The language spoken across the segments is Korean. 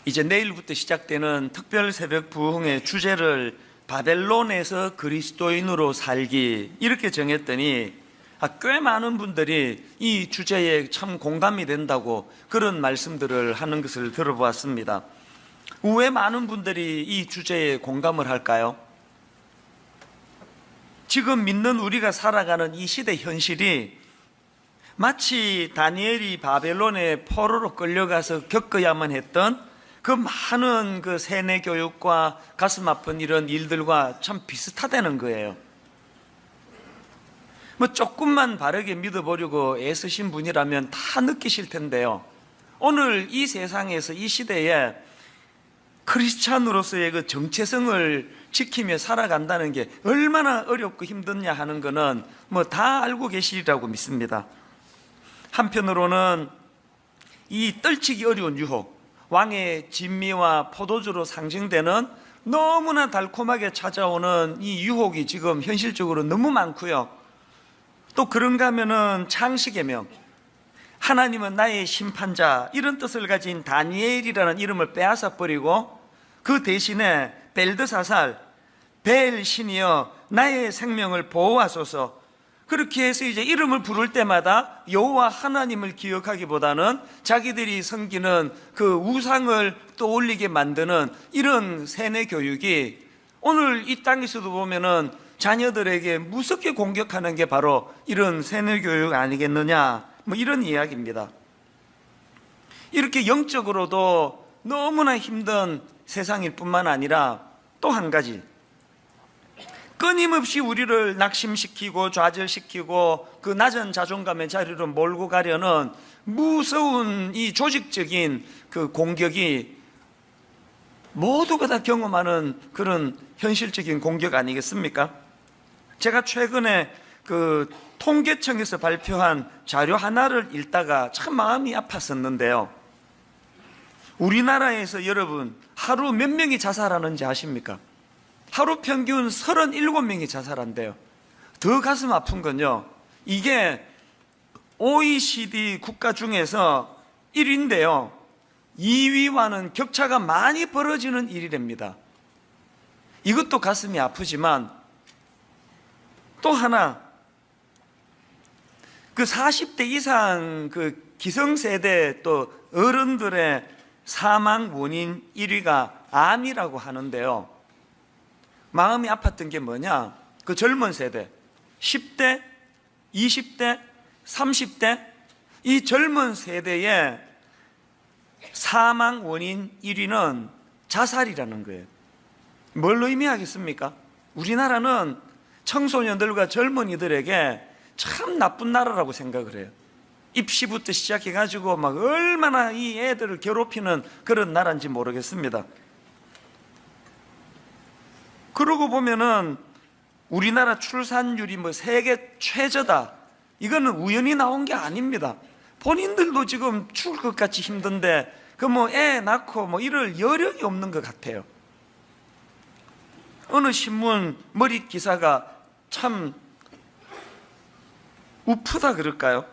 이제 내일부터 시작되는 특별 새벽 부흥의 주제를 바벨론에서 그리스도인으로 살기 이렇게 정했더니 꽤 많은 분들이 이 주제에 참 공감이 된다고 그런 말씀들을 하는 것을 들어보았습니다. 왜 많은 분들이 이 주제에 공감을 할까요? 지금 믿는 우리가 살아가는 이 시대 현실이 마치 다니엘이 바벨론의 포로로 끌려가서 겪어야만 했던 그 많은 그 세뇌 교육과 가슴 아픈 이런 일들과 참 비슷하다는 거예요. 조금만 바르게 믿어보려고 애쓰신 분이라면 다 느끼실 텐데요, 오늘 이 세상에서 이 시대에 크리스찬으로서의 그 정체성을 지키며 살아간다는 게 얼마나 어렵고 힘드냐 하는 거는 다 알고 계시리라고 믿습니다. 한편으로는 이 떨치기 어려운 유혹, 왕의 진미와 포도주로 상징되는 너무나 달콤하게 찾아오는 이 유혹이 지금 현실적으로 너무 많고요. 또 그런가 하면은 창식의 명, 하나님은 나의 심판자, 이런 뜻을 가진 다니엘이라는 이름을 빼앗아 버리고 그 대신에 벨드사살, 벨 신이여 나의 생명을 보호하소서, 그렇게 해서 이제 이름을 부를 때마다 여호와 하나님을 기억하기보다는 자기들이 섬기는 그 우상을 떠올리게 만드는 이런 세뇌 교육이 오늘 이 땅에서도 보면은 자녀들에게 무섭게 공격하는 게 바로 이런 세뇌 교육 아니겠느냐, 이런 이야기입니다. 이렇게 영적으로도 너무나 힘든 세상일 뿐만 아니라 또 한 가지, 끊임없이 우리를 낙심시키고 좌절시키고 그 낮은 자존감의 자리로 몰고 가려는 무서운 이 조직적인 그 공격이 모두가 다 경험하는 그런 현실적인 공격 아니겠습니까? 제가 최근에 그 통계청에서 발표한 자료 하나를 읽다가 참 마음이 아팠었는데요, 우리나라에서 여러분 하루 몇 명이 자살하는지 아십니까? 하루 평균 37명이 자살한대요. 더 가슴 아픈 건요, 이게 OECD 국가 중에서 1위인데요 2위와는 격차가 많이 벌어지는 일이랍니다. 이것도 가슴이 아프지만 또 하나, 그 40대 이상 그 기성세대 또 어른들의 사망 원인 1위가 암이라고 하는데요, 마음이 아팠던 게 뭐냐, 그 젊은 세대 10대, 20대, 30대 이 젊은 세대의 사망 원인 1위는 자살이라는 거예요. 뭘 의미하겠습니까? 우리나라는 청소년들과 젊은이들에게 참 나쁜 나라라고 생각을 해요. 입시부터 시작해가지고 막 얼마나 이 애들을 괴롭히는 그런 나라인지 모르겠습니다. 그러고 보면은 우리나라 출산율이 세계 최저다, 이거는 우연히 나온 게 아닙니다. 본인들도 지금 죽을 것 같이 힘든데 애 낳고 이럴 여력이 없는 것 같아요. 어느 신문 머릿 기사가 참 우프다 그럴까요?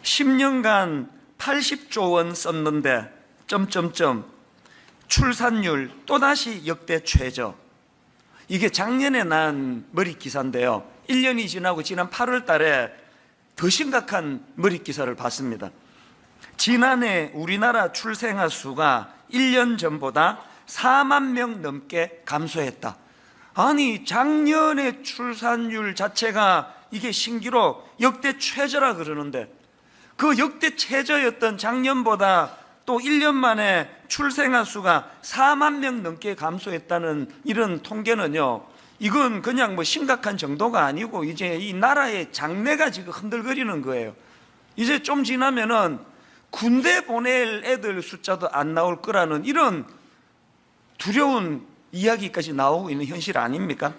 10년간 80조 원 썼는데 출산율 또다시 역대 최저. 이게 작년에 난 머릿 기사인데요, 1년이 지나고 지난 8월 달에 더 심각한 머릿 기사를 봤습니다. 지난해 우리나라 출생아 수가 1년 전보다 4만 명 넘게 감소했다. 아니, 작년의 출산율 자체가 이게 신기록 역대 최저라 그러는데 그 역대 최저였던 작년보다 또 1년 만에 출생아 수가 4만 명 넘게 감소했다는 이런 통계는요, 이건 그냥 심각한 정도가 아니고 이제 이 나라의 장래가 지금 흔들거리는 거예요. 이제 좀 지나면은 군대 보낼 애들 숫자도 안 나올 거라는 이런 두려운 이야기까지 나오고 있는 현실 아닙니까?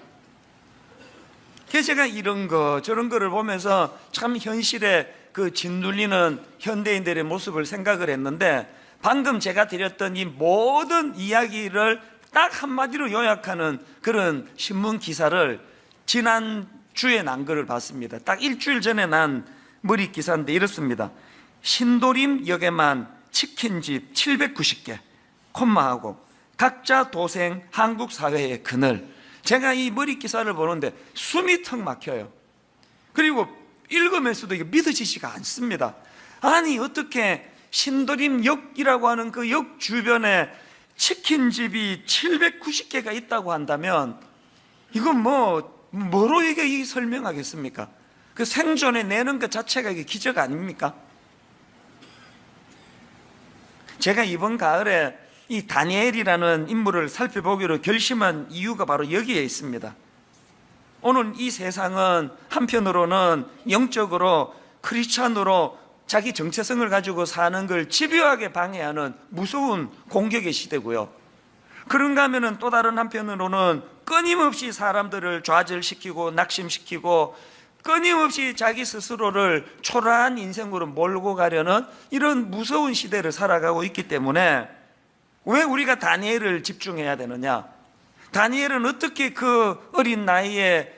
그래서 제가 이런 거 저런 거를 보면서 참 현실에 그 짓눌리는 현대인들의 모습을 생각을 했는데, 방금 제가 드렸던 이 모든 이야기를 딱 한마디로 요약하는 그런 신문 기사를 지난주에 난 거를 봤습니다. 딱 일주일 전에 난 머릿 기사인데 이렇습니다. 신도림 역에만 치킨집 790개, 콤마하고 각자 도생 한국 사회의 그늘. 제가 이 머리 기사를 보는데 숨이 턱 막혀요. 그리고 읽으면서도 이게 믿어지지가 않습니다. 아니 어떻게 신도림역이라고 하는 그 역 주변에 치킨집이 790개가 있다고 한다면 이건 뭐로 이게 설명하겠습니까? 그 생존해 내는 것 자체가 이게 기적 아닙니까? 제가 이번 가을에 이 다니엘이라는 인물을 살펴보기로 결심한 이유가 바로 여기에 있습니다. 오늘 이 세상은 한편으로는 영적으로 크리스찬으로 자기 정체성을 가지고 사는 걸 집요하게 방해하는 무서운 공격의 시대고요. 그런가 하면은 또 다른 한편으로는 끊임없이 사람들을 좌절시키고 낙심시키고 끊임없이 자기 스스로를 초라한 인생으로 몰고 가려는 이런 무서운 시대를 살아가고 있기 때문에 왜 우리가 다니엘을 집중해야 되느냐? 다니엘은 어떻게 그 어린 나이에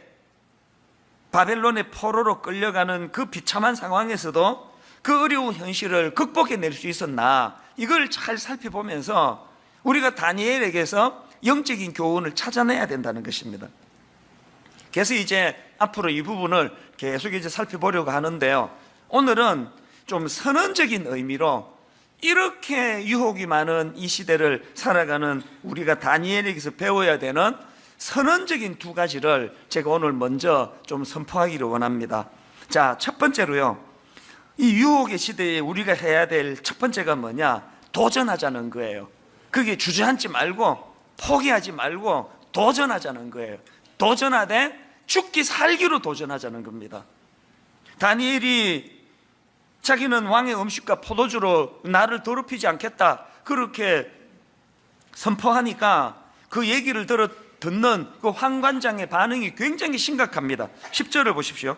바벨론의 포로로 끌려가는 그 비참한 상황에서도 그 어려운 현실을 극복해낼 수 있었나? 이걸 잘 살펴보면서 우리가 다니엘에게서 영적인 교훈을 찾아내야 된다는 것입니다. 그래서 이제 앞으로 이 부분을 계속 이제 살펴보려고 하는데요. 오늘은 좀 선언적인 의미로 이렇게 유혹이 많은 이 시대를 살아가는 우리가 다니엘에게서 배워야 되는 선언적인 두 가지를 제가 오늘 먼저 좀 선포하기를 원합니다. 자, 첫 번째로요. 이 유혹의 시대에 우리가 해야 될 첫 번째가 뭐냐? 도전하자는 거예요. 그게 주저앉지 말고 포기하지 말고 도전하자는 거예요. 도전하되 죽기 살기로 도전하자는 겁니다. 다니엘이 자기는 왕의 음식과 포도주로 나를 더럽히지 않겠다 그렇게 선포하니까 그 얘기를 듣는 그 황관장의 반응이 굉장히 심각합니다. 10절을 보십시오.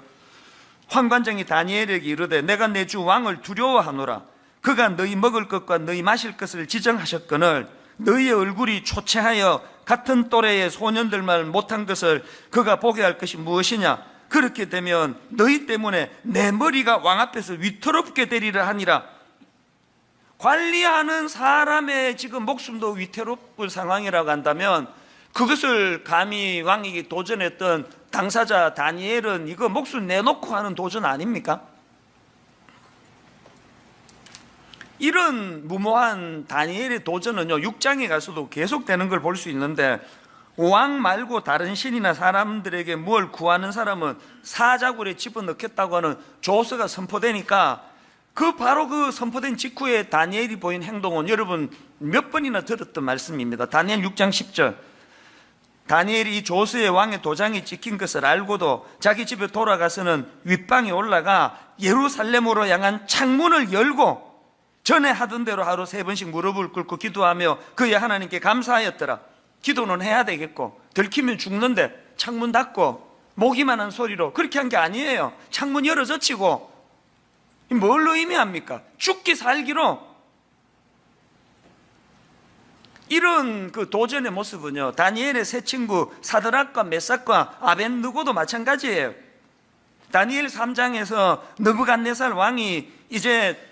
황관장이 다니엘에게 이르되 내가 내 주 왕을 두려워하노라. 그가 너희 먹을 것과 너희 마실 것을 지정하셨거늘 너희의 얼굴이 초췌하여 같은 또래의 소년들만 못한 것을 그가 보게 할 것이 무엇이냐? 그렇게 되면 너희 때문에 내 머리가 왕 앞에서 위태롭게 되리라 하니라. 관리하는 사람의 지금 목숨도 위태롭을 상황이라고 한다면 그것을 감히 왕에게 도전했던 당사자 다니엘은 이거 목숨 내놓고 하는 도전 아닙니까? 이런 무모한 다니엘의 도전은요 6장에 가서도 계속되는 걸 볼 수 있는데 왕 말고 다른 신이나 사람들에게 뭘 구하는 사람은 사자굴에 집어넣겠다고 하는 조서가 선포되니까 바로 그 선포된 직후에 다니엘이 보인 행동은 여러분 몇 번이나 들었던 말씀입니다. 다니엘 6장 10절 다니엘이 이 조서에 왕의 도장이 찍힌 것을 알고도 자기 집에 돌아가서는 윗방에 올라가 예루살렘으로 향한 창문을 열고 전에 하던 대로 하루 3번씩 무릎을 꿇고 기도하며 그의 하나님께 감사하였더라. 기도는 해야 되겠고 들키면 죽는데 창문 닫고 목이만 한 소리로 그렇게 한 게 아니에요. 창문 열어젖히고 뭘로 의미합니까? 죽기 살기로. 이런 그 도전의 모습은요 다니엘의 세 친구 사드락과 메삭과 아벤느고도 마찬가지예요. 다니엘 3장에서 느부갓네살 왕이 이제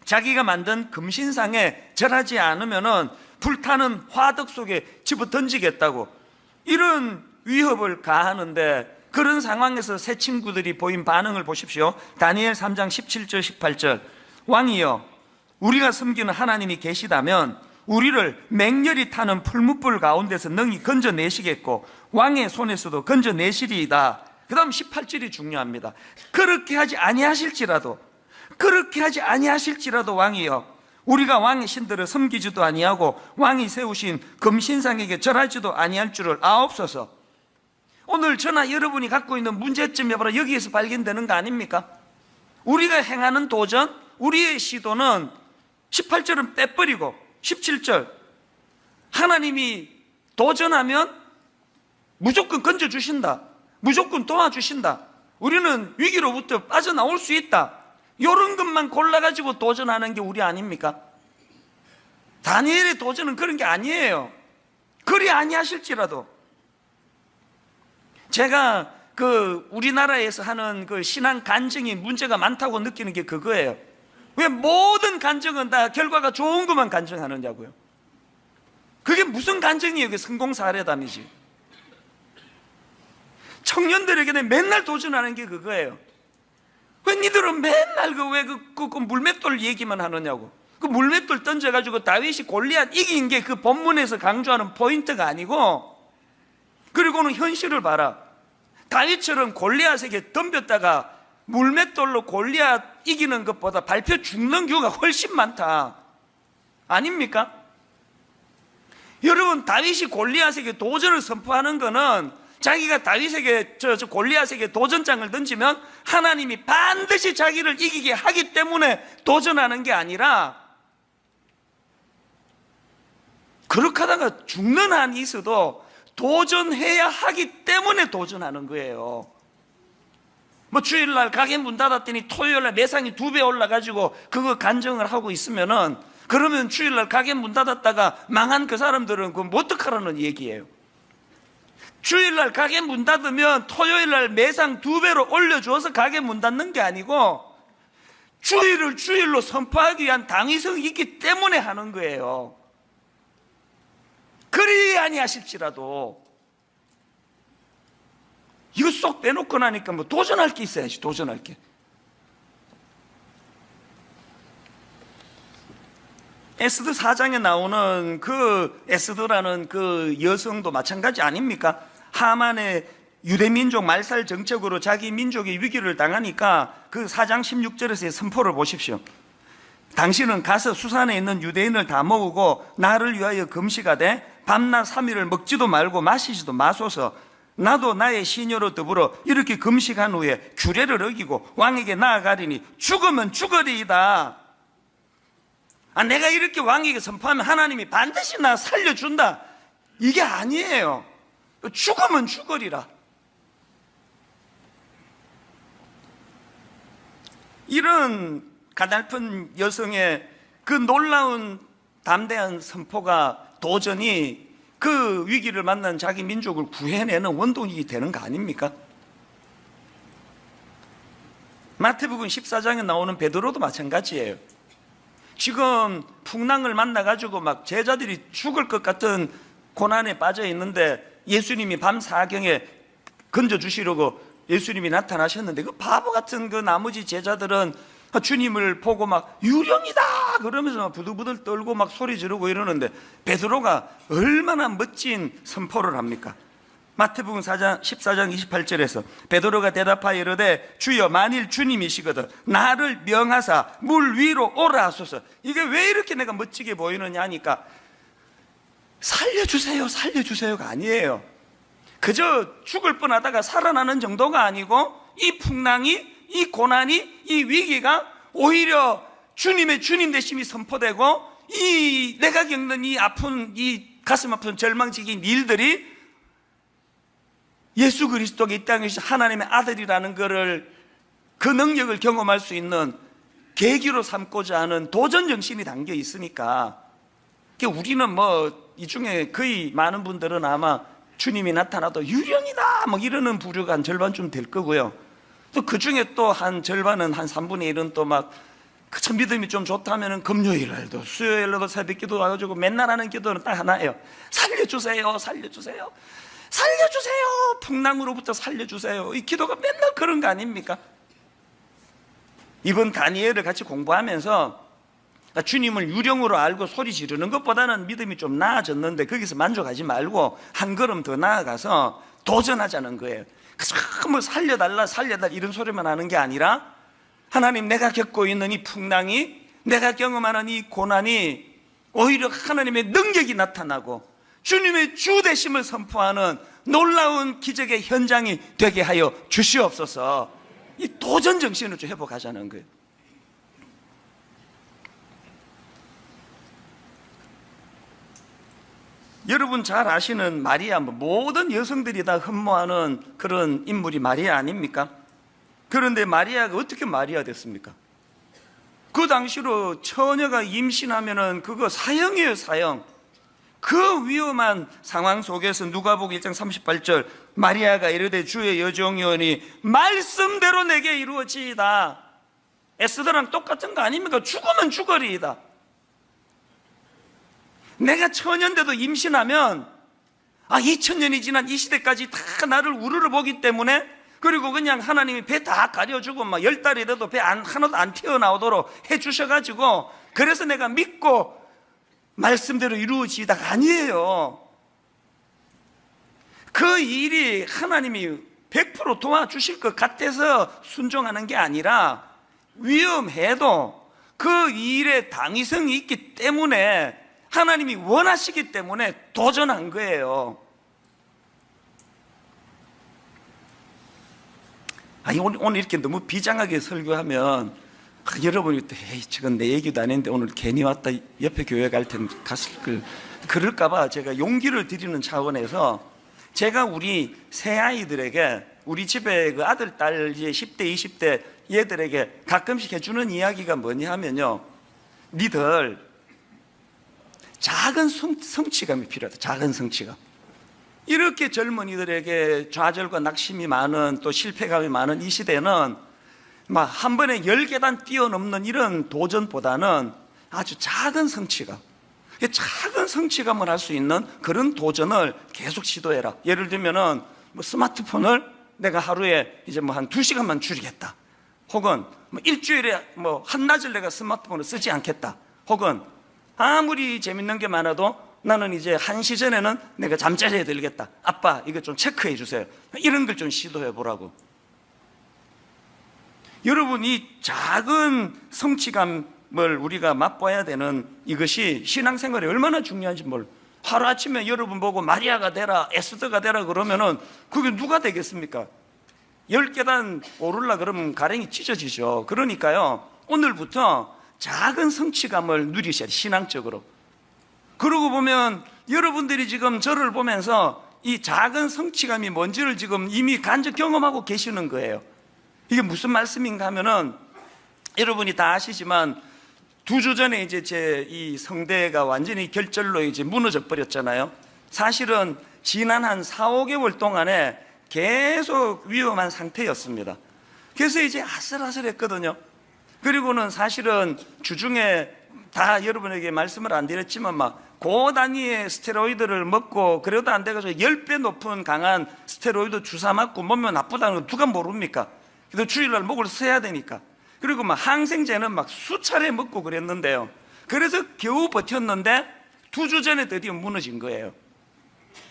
자기가 만든 금신상에 절하지 않으면은 불타는 화덕 속에 집어 던지겠다고 이런 위협을 가하는데 그런 상황에서 세 친구들이 보인 반응을 보십시오. 다니엘 3장 17절 18절 왕이여 우리가 섬기는 하나님이 계시다면 우리를 맹렬히 타는 풀무불 가운데서 능히 건져내시겠고 왕의 손에서도 건져내시리이다. 그 다음 18절이 중요합니다. 그렇게 하지 아니하실지라도 왕이여 우리가 왕의 신들을 섬기지도 아니하고 왕이 세우신 금신상에게 절하지도 아니할 줄을 아옵소서. 오늘 저나 여러분이 갖고 있는 문제점이 바로 여기에서 발견되는 거 아닙니까? 우리가 행하는 도전, 우리의 시도는 18절은 빼버리고 17절 하나님이 도전하면 무조건 건져주신다, 무조건 도와주신다, 우리는 위기로부터 빠져나올 수 있다, 이런 것만 골라가지고 도전하는 게 우리 아닙니까? 다니엘의 도전은 그런 게 아니에요. 그리 아니하실지라도. 제가 우리나라에서 하는 신앙 간증이 문제가 많다고 느끼는 게 그거예요. 왜 모든 간증은 다 결과가 좋은 것만 간증하느냐고요. 그게 무슨 간증이에요? 그게 성공 사례담이지. 청년들에게는 맨날 도전하는 게 그거예요. 왜 니들은 맨날 그 물맷돌 얘기만 하느냐고. 그 물맷돌 던져가지고 다윗이 골리앗 이긴 게 그 본문에서 강조하는 포인트가 아니고, 그리고는 현실을 봐라. 다윗처럼 골리앗에게 덤볐다가 물맷돌로 골리앗 이기는 것보다 밟혀 죽는 경우가 훨씬 많다. 아닙니까? 여러분, 다윗이 골리앗에게 도전을 선포하는 거는 자기가 다윗에게 골리앗에게 도전장을 던지면 하나님이 반드시 자기를 이기게 하기 때문에 도전하는 게 아니라, 그렇게 하다가 죽는 한이 있어도 도전해야 하기 때문에 도전하는 거예요. 뭐 주일날 가게 문 닫았더니 토요일날 매상이 2배 올라가지고 그거 간증을 하고 있으면은, 그러면 주일날 가게 문 닫았다가 망한 그 사람들은 그럼 어떡하라는 얘기예요. 주일날 가게 문 닫으면 토요일날 매상 2배로 올려줘서 가게 문 닫는 게 아니고, 주일을 주일로 선포하기 위한 당위성이 있기 때문에 하는 거예요. 그리 아니하실지라도. 이거 쏙 빼놓고 나니까 뭐 도전할 게 있어야지. 도전할 게. 에스더 4장에 나오는 그 에스더라는 그 여성도 마찬가지 아닙니까? 하만의 유대민족 말살 정책으로 자기 민족이 위기를 당하니까 그 4장 16절에서의 선포를 보십시오. 당신은 가서 수산에 있는 유대인을 다 모으고 나를 위하여 금식하되 밤낮 3일을 먹지도 말고 마시지도 마소서. 나도 나의 시녀로 더불어 이렇게 금식한 후에 규례를 어기고 왕에게 나아가리니 죽으면 죽으리이다. 내가 이렇게 왕에게 선포하면 하나님이 반드시 나 살려준다, 이게 아니에요. 죽으면 죽으리라. 이런 가냘픈 여성의 그 놀라운 담대한 선포가, 도전이 그 위기를 만난 자기 민족을 구해내는 원동력이 되는 거 아닙니까? 마태복음 14장에 나오는 베드로도 마찬가지예요. 지금 풍랑을 만나가지고 막 제자들이 죽을 것 같은 고난에 빠져 있는데 예수님이 밤 사경에 건져주시려고 예수님이 나타나셨는데, 그 바보 같은 그 나머지 제자들은 주님을 보고 막 유령이다 그러면서 막 부들부들 떨고 막 소리 지르고 이러는데, 베드로가 얼마나 멋진 선포를 합니까? 마태복음 14장 28절에서 베드로가 대답하여 이르되 주여 만일 주님이시거든 나를 명하사 물 위로 오라 하소서. 이게 왜 이렇게 내가 멋지게 보이느냐 하니까, 살려주세요 살려주세요가 아니에요. 그저 죽을 뻔하다가 살아나는 정도가 아니고, 이 풍랑이, 이 고난이, 이 위기가 오히려 주님의 주님 되심이 선포되고, 이 내가 겪는 이 아픈, 이 가슴 아픈 절망적인 일들이 예수 그리스도가 이 땅에서 하나님의 아들이라는 것을, 그 능력을 경험할 수 있는 계기로 삼고자 하는 도전 정신이 담겨 있으니까, 우리는 뭐 이 중에 거의 많은 분들은 아마 주님이 나타나도 유령이다 뭐 이러는 부류가 한 절반쯤 될 거고요. 또 그 중에 또 한 절반은, 한 3분의 1은 또 막 그참 믿음이 좀 좋다면은 금요일 날도 수요일 날도 새벽 기도 와가지고 맨날 하는 기도는 딱 하나예요. 살려주세요 살려주세요 살려주세요, 풍랑으로부터 살려주세요. 이 기도가 맨날 그런 거 아닙니까? 이번 다니엘을 같이 공부하면서 주님을 유령으로 알고 소리 지르는 것보다는 믿음이 좀 나아졌는데, 거기서 만족하지 말고 한 걸음 더 나아가서 도전하자는 거예요. 그래서 뭐 살려달라 살려달라 이런 소리만 하는 게 아니라, 하나님 내가 겪고 있는 이 풍랑이, 내가 경험하는 이 고난이 오히려 하나님의 능력이 나타나고 주님의 주 되심을 선포하는 놀라운 기적의 현장이 되게 하여 주시옵소서. 이 도전 정신을 좀 회복하자는 거예요. 여러분 잘 아시는 마리아, 모든 여성들이 다 흠모하는 그런 인물이 마리아 아닙니까? 그런데 마리아가 어떻게 마리아 됐습니까? 그 당시로 처녀가 임신하면은 그거 사형이에요, 사형. 그 위험한 상황 속에서 누가복음 1장 38절, 마리아가 이르되 주의 여종이오니 말씀대로 내게 이루어지이다. 에스더랑 똑같은 거 아닙니까? 죽으면 죽으리이다. 내가 천년대도 임신하면 2000년이 지난 이 시대까지 다 나를 우러러 보기 때문에, 그리고 그냥 하나님이 배 다 가려주고 막 10달이 돼도 배 하나도 안 튀어나오도록 해주셔가지고, 그래서 내가 믿고 말씀대로 이루어지다가 아니에요. 그 일이 하나님이 100% 도와주실 것 같아서 순종하는 게 아니라, 위험해도 그 일에 당위성이 있기 때문에, 하나님이 원하시기 때문에 도전한 거예요. 오늘 이렇게 너무 비장하게 설교하면 여러분이 또 에이 저건 내 얘기도 아닌데 오늘 괜히 왔다 옆에 교회 갈 텐데 갔을 걸, 그럴까봐 제가 용기를 드리는 차원에서, 제가 우리 새 아이들에게, 우리 집에 그 아들 딸 이제 10대 20대 얘들에게 가끔씩 해주는 이야기가 뭐냐 하면요, 니들 작은 성취감이 필요하다. 작은 성취감. 이렇게 젊은이들에게 좌절과 낙심이 많은, 또 실패감이 많은 이 시대는 막 한 번에 10계단 뛰어넘는 이런 도전보다는 아주 작은 성취감, 작은 성취감을 할 수 있는 그런 도전을 계속 시도해라. 예를 들면은 뭐 스마트폰을 내가 하루에 이제 뭐 한 2시간만 줄이겠다, 혹은 뭐 일주일에 뭐 한낮을 내가 스마트폰을 쓰지 않겠다, 혹은 아무리 재밌는 게 많아도 나는 이제 1시 전에는 내가 잠자리에 들겠다. 아빠 이거 좀 체크해 주세요. 이런 걸 좀 시도해 보라고. 여러분, 이 작은 성취감을 우리가 맛봐야 되는 이것이 신앙생활에 얼마나 중요한지 하루아침에 여러분 보고 마리아가 되라, 에스더가 되라 그러면은 그게 누가 되겠습니까? 10계단 오르려 그러면 가랭이 찢어지죠. 그러니까요, 오늘부터 작은 성취감을 누리셔야 돼요, 신앙적으로. 그러고 보면 여러분들이 지금 저를 보면서 이 작은 성취감이 뭔지를 지금 이미 간접 경험하고 계시는 거예요. 이게 무슨 말씀인가 하면은, 여러분이 다 아시지만 2주 전에 이제 제 이 성대가 완전히 결절로 이제 무너져 버렸잖아요. 사실은 지난 한 4-5개월 동안에 계속 위험한 상태였습니다. 그래서 이제 아슬아슬했거든요. 그리고는 사실은 주중에 다 여러분에게 말씀을 안 드렸지만 막 고단위의 스테로이드를 먹고, 그래도 안 돼가지고 10배 높은 강한 스테로이드 주사 맞고 몸에 나쁘다는 거 누가 모릅니까? 그래도 주일날 목을 써야 되니까. 그리고 막 항생제는 막 수차례 먹고 그랬는데요, 그래서 겨우 버텼는데 2주 전에 드디어 무너진 거예요.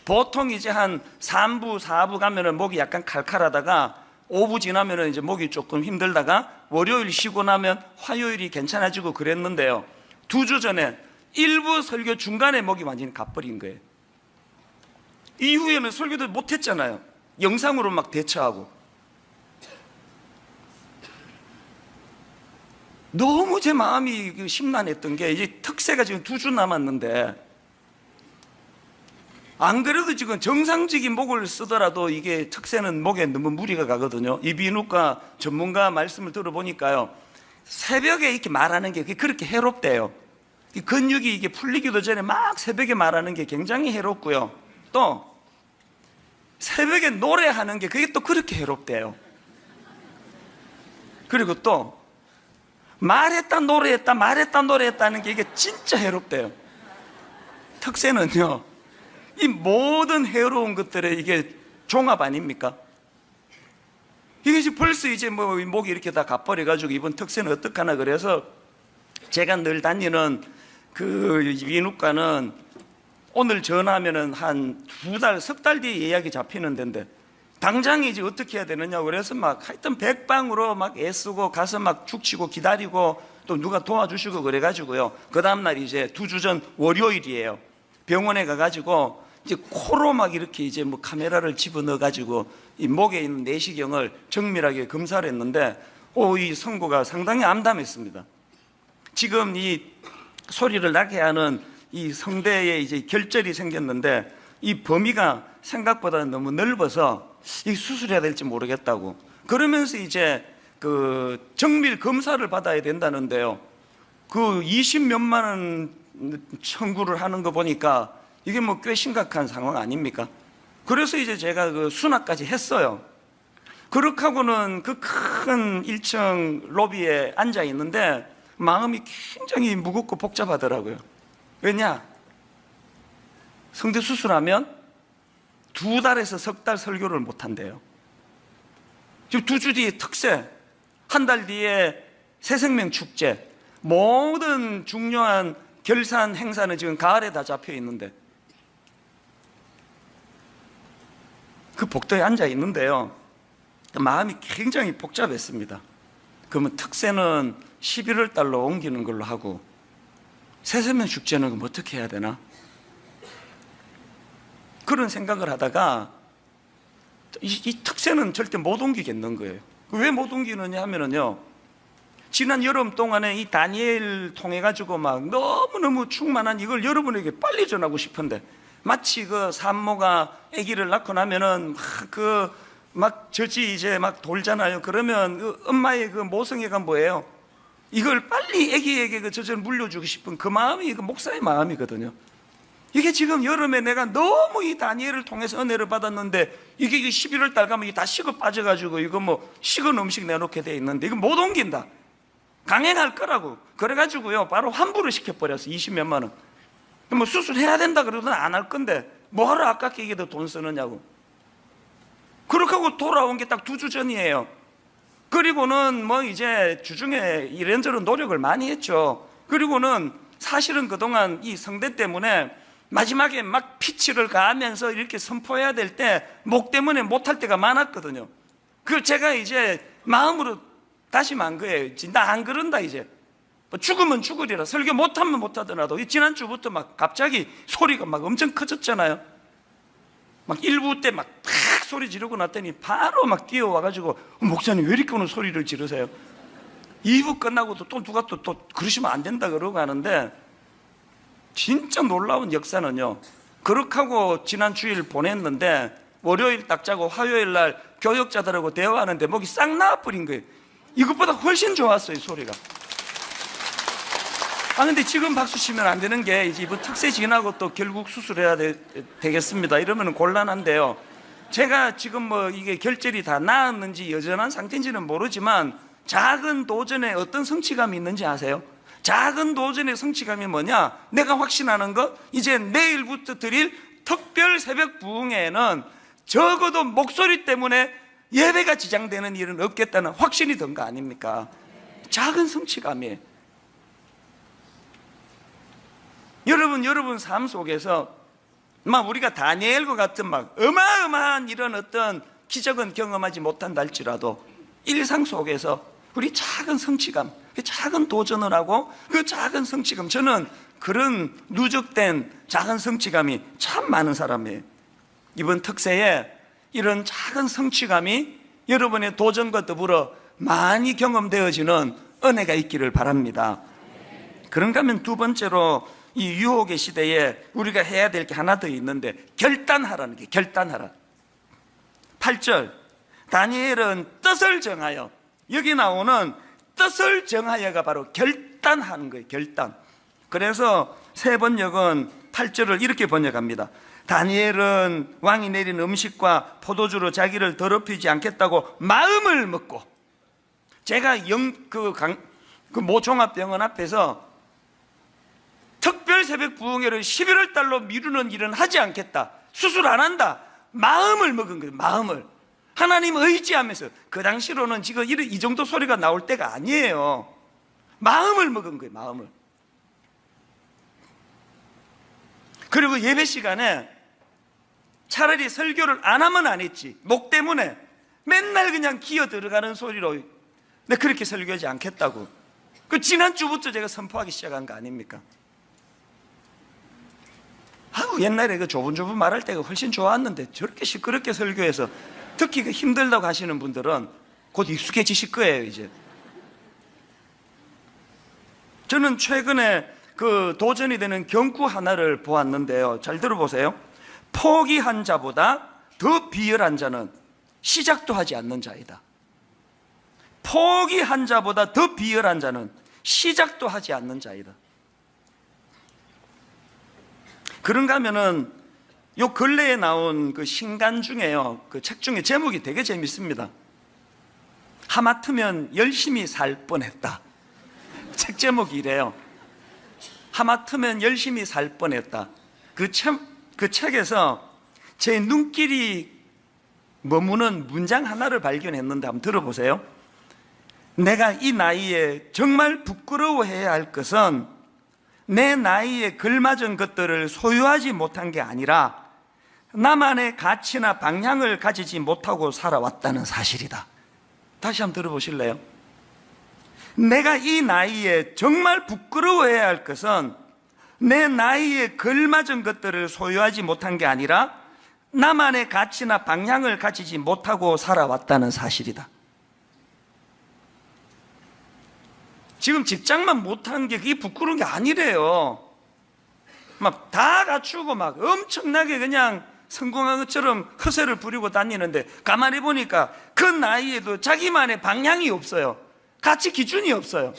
보통 이제 한 3부 4부 가면은 목이 약간 칼칼하다가 5부 지나면은 이제 목이 조금 힘들다가 월요일 쉬고 나면 화요일이 괜찮아지고 그랬는데요, 2주 전에 1부 설교 중간에 목이 완전히 가버린 거예요. 이후에는 설교도 못했잖아요. 영상으로 막 대처하고. 너무 제 마음이 심란했던 게, 이제 특세가 지금 2주 남았는데, 안 그래도 지금 정상적인 목을 쓰더라도 이게 특세는 목에 너무 무리가 가거든요. 이비인후과 전문가 말씀을 들어보니까요, 새벽에 이렇게 말하는 게 그렇게 해롭대요. 이 근육이 이게 풀리기도 전에 막 새벽에 말하는 게 굉장히 해롭고요, 또 새벽에 노래하는 게 그게 또 그렇게 해롭대요. 그리고 또 말했다 노래했다 말했다 노래했다는 게 이게 진짜 해롭대요. 특세는요, 이 모든 해로운 것들의 이게 종합 아닙니까? 이게 지금 벌써 이제 뭐 목이 이렇게 다 가버려가지고 이번 특세는 어떡하나. 그래서 제가 늘 다니는 그 이비인후과는 오늘 전화하면은 한 2달, 석 달 뒤에 예약이 잡히는 데인데, 당장 이제 어떻게 해야 되느냐. 그래서 막 하여튼 백방으로 막 애쓰고 가서 막 죽치고 기다리고 또 누가 도와주시고 그래가지고요, 그 다음날 이제 2주 전 월요일이에요. 병원에 가가지고 이제 코로 막 이렇게 이제 뭐 카메라를 집어넣어가지고 이 목에 있는 내시경을 정밀하게 검사를 했는데, 이 선고가 상당히 암담했습니다. 지금 이 소리를 나게 하는 이 성대에 이제 결절이 생겼는데, 이 범위가 생각보다 너무 넓어서 이 수술해야 될지 모르겠다고. 그러면서 이제 그 정밀 검사를 받아야 된다는데요, 그 20몇만 원 청구를 하는 거 보니까 이게 뭐 꽤 심각한 상황 아닙니까? 그래서 이제 제가 그 수납까지 했어요. 그렇게 하고는 그 큰 1층 로비에 앉아 있는데 마음이 굉장히 무겁고 복잡하더라고요. 왜냐? 성대 수술하면 2달에서 3달 설교를 못 한대요. 지금 2주 뒤에 특세, 1달 뒤에 새생명 축제, 모든 중요한 결산 행사는 지금 가을에 다 잡혀 있는데 그 복도에 앉아 있는데요, 마음이 굉장히 복잡했습니다. 그러면 특세는 11월 달로 옮기는 걸로 하고 새생명 축제는 그럼 어떻게 해야 되나? 그런 생각을 하다가 이 특세는 절대 못 옮기겠는 거예요. 왜 못 옮기느냐 하면은요, 지난 여름 동안에 이 다니엘 통해 가지고 막 너무너무 충만한 이걸 여러분에게 빨리 전하고 싶은데, 마치 그 산모가 아기를 낳고 나면은 막 젖이 이제 막 돌잖아요. 그러면 그 엄마의 그 모성애가 뭐예요? 이걸 빨리 아기에게 그 젖을 물려주고 싶은 그 마음이 그 목사의 마음이거든요. 이게 지금 여름에 내가 너무 이 다니엘을 통해서 은혜를 받았는데 이게 11월 달 가면 이게 다 식어 빠져가지고 이거 뭐 식은 음식 내놓게 돼 있는데 이거 못 옮긴다. 강행할 거라고. 그래가지고요, 바로 환불을 시켜버렸어. 20몇만 원. 뭐 수술해야 된다 그러더니 안 할 건데 뭐하러 아깝게 이게 더 돈 쓰느냐고. 그렇게 하고 돌아온 게 딱 2주 전이에요. 그리고는 뭐 이제 주중에 이런저런 노력을 많이 했죠. 그리고는 사실은 그동안 이 성대 때문에 마지막에 막 피치를 가하면서 이렇게 선포해야 될 때 목 때문에 못할 때가 많았거든요. 그 제가 이제 마음으로 다짐한 거예요. 나 안 그런다 이제. 뭐 죽으면 죽으리라. 설교 못하면 못하더라도 지난주부터 막 갑자기 소리가 막 엄청 커졌잖아요. 막 1부 때 막 팍 소리 지르고 났더니 바로 막 뛰어와가지고 목사님 왜 이렇게 오늘 소리를 지르세요? 2부 끝나고도 또 누가 또 그러시면 안 된다 그러고 하는데, 진짜 놀라운 역사는요, 그렇게 하고 지난 주일 보냈는데 월요일 딱 자고 화요일 날 교역자들하고 대화하는데 목이 싹 나와버린 거예요. 이것보다 훨씬 좋았어요, 소리가. 근데 지금 박수 치면 안 되는 게 이제 이번 특세 지나고 또 결국 수술해야 되겠습니다. 이러면 곤란한데요, 제가 지금 뭐 이게 결절이 다 나았는지 여전한 상태인지는 모르지만 작은 도전에 어떤 성취감이 있는지 아세요? 작은 도전의 성취감이 뭐냐? 내가 확신하는 것, 이제 내일부터 드릴 특별 새벽 부흥회에는 적어도 목소리 때문에 예배가 지장되는 일은 없겠다는 확신이 든 거 아닙니까? 작은 성취감이에요. 여러분 삶 속에서 막 우리가 다니엘과 같은 막 어마어마한 이런 어떤 기적은 경험하지 못한다 할지라도 일상 속에서 우리 작은 성취감, 작은 도전을 하고 그 작은 성취감, 저는 그런 누적된 작은 성취감이 참 많은 사람이에요. 이번 특세에 이런 작은 성취감이 여러분의 도전과 더불어 많이 경험되어지는 은혜가 있기를 바랍니다. 그런가 하면 두 번째로 이 유혹의 시대에 우리가 해야 될 게 하나 더 있는데, 결단하라는 게, 결단하라. 8절, 다니엘은 뜻을 정하여, 여기 나오는 뜻을 정하여가 바로 결단하는 거예요. 결단. 그래서 세 번역은 8절을 이렇게 번역합니다. 다니엘은 왕이 내린 음식과 포도주로 자기를 더럽히지 않겠다고 마음을 먹고, 제가 모 종합병원 앞에서 특별 새벽 부흥회를 11월 달로 미루는 일은 하지 않겠다, 수술 안 한다, 마음을 먹은 거예요. 마음을 하나님 의지하면서. 그 당시로는 지금 이 정도 소리가 나올 때가 아니에요. 마음을 먹은 거예요. 마음을. 그리고 예배 시간에 차라리 설교를 안 하면 안 했지, 목 때문에 맨날 그냥 기어 들어가는 소리로 내 그렇게 설교하지 않겠다고. 그 지난주부터 제가 선포하기 시작한 거 아닙니까? 옛날에 그 조분조분 말할 때가 훨씬 좋았는데 저렇게 시끄럽게 설교해서 특히 그 힘들다고 하시는 분들은 곧 익숙해지실 거예요. 이제 저는 최근에 그 도전이 되는 경구 하나를 보았는데요, 잘 들어보세요. 포기한 자보다 더 비열한 자는 시작도 하지 않는 자이다. 포기한 자보다 더 비열한 자는 시작도 하지 않는 자이다. 그런가 하면은 요 근래에 나온 그 신간 중에요, 그 책 중에 제목이 되게 재밌습니다. 하마터면 열심히 살 뻔했다. 책 제목이 이래요. 하마터면 열심히 살 뻔했다. 그 책에서 제 눈길이 머무는 문장 하나를 발견했는데 한번 들어보세요. 내가 이 나이에 정말 부끄러워해야 할 것은 내 나이에 걸맞은 것들을 소유하지 못한 게 아니라 나만의 가치나 방향을 가지지 못하고 살아왔다는 사실이다. 다시 한번 들어보실래요? 내가 이 나이에 정말 부끄러워해야 할 것은 내 나이에 걸맞은 것들을 소유하지 못한 게 아니라 나만의 가치나 방향을 가지지 못하고 살아왔다는 사실이다. 지금 직장만 못한 게 그게 부끄러운 게 아니래요. 막 다 갖추고 막 엄청나게 그냥 성공한 것처럼 허세를 부리고 다니는데 가만히 보니까 그 나이에도 자기만의 방향이 없어요. 가치 기준이 없어요.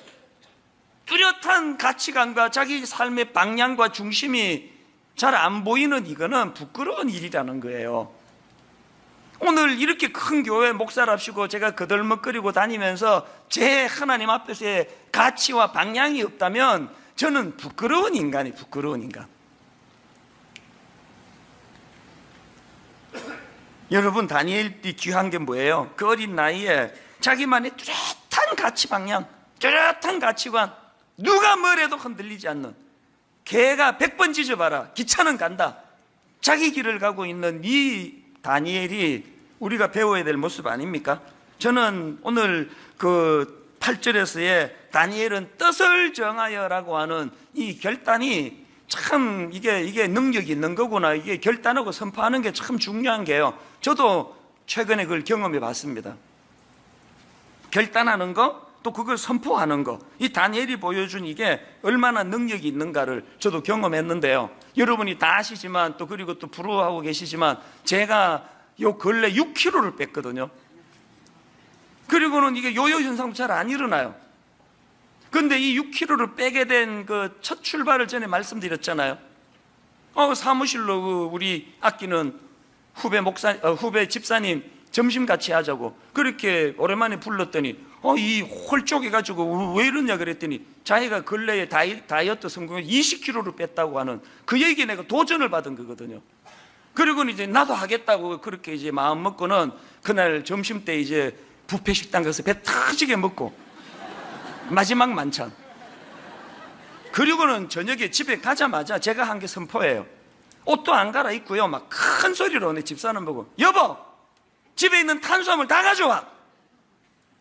뚜렷한 가치관과 자기 삶의 방향과 중심이 잘 안 보이는 이거는 부끄러운 일이라는 거예요. 오늘 이렇게 큰 교회 목사랍시고 제가 거들먹거리고 다니면서 제 하나님 앞에서의 가치와 방향이 없다면 저는 부끄러운 인간이 부끄러운 인간. 여러분, 다니엘이 귀한 게 뭐예요? 그 어린 나이에 자기만의 뚜렷한 가치 방향, 뚜렷한 가치관, 누가 뭐래도 흔들리지 않는, 개가 100번 짖어봐라 기차는 간다, 자기 길을 가고 있는 이 다니엘이 우리가 배워야 될 모습 아닙니까? 저는 오늘 그 8절에서의 다니엘은 뜻을 정하여라고 하는 이 결단이 참 이게 능력이 있는 거구나, 이게 결단하고 선포하는 게 참 중요한 게요. 저도 최근에 그걸 경험해 봤습니다. 결단하는 거, 또 그걸 선포하는 거, 이 다니엘이 보여준 이게 얼마나 능력이 있는가를 저도 경험했는데요. 여러분이 다 아시지만 또 그리고 또 부러워하고 계시지만 제가 요 근래 6kg를 뺐거든요. 그리고는 이게 요요 현상도 잘 안 일어나요. 근데 이 6kg를 빼게 된 그 첫 출발을 전에 말씀드렸잖아요. 사무실로 우리 아끼는 후배 집사님 점심 같이 하자고 그렇게 오랜만에 불렀더니 이 홀쭉해가지고 왜 이러냐 그랬더니 자기가 근래에 다이어트 성공해 20kg를 뺐다고 하는 그 얘기에 내가 도전을 받은 거거든요. 그리고는 이제 나도 하겠다고 그렇게 이제 마음 먹고는 그날 점심 때 이제 뷔페 식당 가서 배 터지게 먹고 마지막 만찬. 그리고는 저녁에 집에 가자마자 제가 한 게 선포예요. 옷도 안 갈아입고요, 막 큰 소리로 내 집사람 보고 여보, 집에 있는 탄수화물 다 가져와.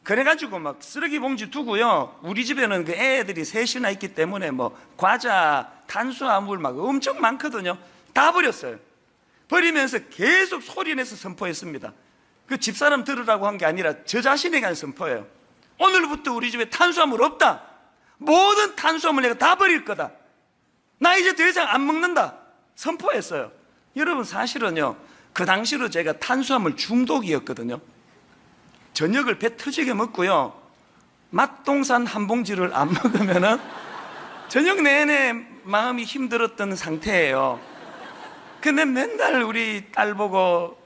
그래가지고 막 쓰레기 봉지 두고요, 우리 집에는 그 애들이 셋이나 있기 때문에 뭐 과자, 탄수화물 막 엄청 많거든요. 다 버렸어요. 버리면서 계속 소리내서 선포했습니다. 그 집사람 들으라고 한 게 아니라 저 자신에게 한 선포예요. 오늘부터 우리 집에 탄수화물 없다. 모든 탄수화물 내가 다 버릴 거다. 나 이제 더 이상 안 먹는다. 선포했어요. 여러분, 사실은요, 그 당시로 제가 탄수화물 중독이었거든요. 저녁을 배 터지게 먹고요, 맛동산 한 봉지를 안 먹으면은 저녁 내내 마음이 힘들었던 상태예요. 근데 맨날 우리 딸 보고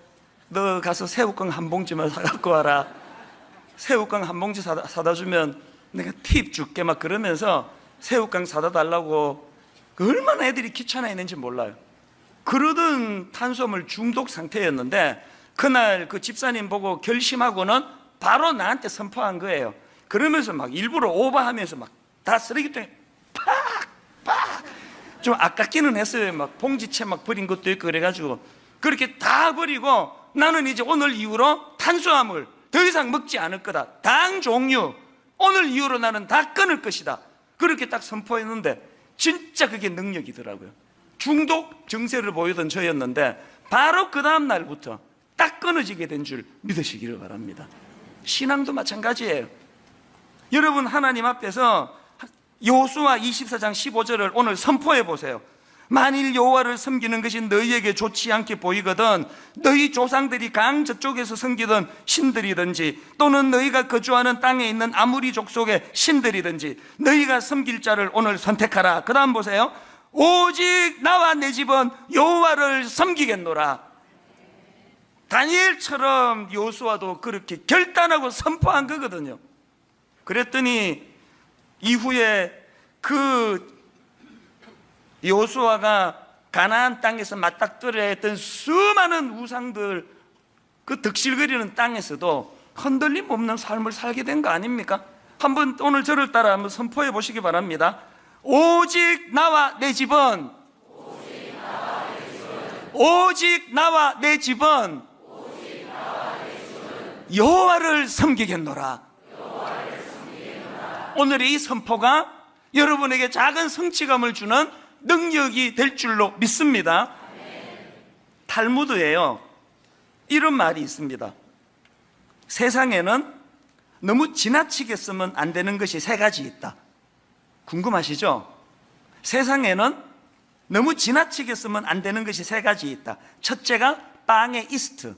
너 가서 새우깡 한 봉지만 사갖고 와라, 새우깡 한 봉지 사다 주면 내가 팁 줄게 막 그러면서 새우깡 사다 달라고 얼마나 애들이 귀찮아했는지 몰라요. 그러던 탄수화물 중독 상태였는데 그날 그 집사님 보고 결심하고는 바로 나한테 선포한 거예요. 그러면서 막 일부러 오버하면서 막 다 쓰레기통에 팍팍 좀 아깝기는 했어요. 막 봉지채 막 버린 것도 있고 그래가지고 그렇게 다 버리고 나는 이제 오늘 이후로 탄수화물 더 이상 먹지 않을 거다. 당 종류 오늘 이후로 나는 다 끊을 것이다. 그렇게 딱 선포했는데 진짜 그게 능력이더라고요. 중독 증세를 보이던 저였는데 바로 그 다음 날부터 딱 끊어지게 된 줄 믿으시기를 바랍니다. 신앙도 마찬가지예요. 여러분, 하나님 앞에서 여호수아 24장 15절을 오늘 선포해 보세요. 만일 여호와를 섬기는 것이 너희에게 좋지 않게 보이거든 너희 조상들이 강 저쪽에서 섬기던 신들이든지 또는 너희가 거주하는 땅에 있는 아무리 족속의 신들이든지 너희가 섬길 자를 오늘 선택하라. 그 다음 보세요. 오직 나와 내 집은 여호와를 섬기겠노라. 다니엘처럼 여호수아도 그렇게 결단하고 선포한 거거든요. 그랬더니 이후에 그 여호수아가 가나안 땅에서 맞닥뜨려야 했던 수많은 우상들, 그 득실거리는 땅에서도 흔들림 없는 삶을 살게 된 거 아닙니까? 한번 오늘 저를 따라 한번 선포해 보시기 바랍니다. 오직 나와 내 집은, 오직 나와 내 집은 여호와를 섬기겠노라. 오늘의 이 선포가 여러분에게 작은 성취감을 주는 능력이 될 줄로 믿습니다. 탈무드에요, 이런 말이 있습니다. 세상에는 너무 지나치게 쓰면 안 되는 것이 세 가지 있다. 궁금하시죠? 세상에는 너무 지나치게 쓰면 안 되는 것이 세 가지 있다. 첫째가 빵의 이스트,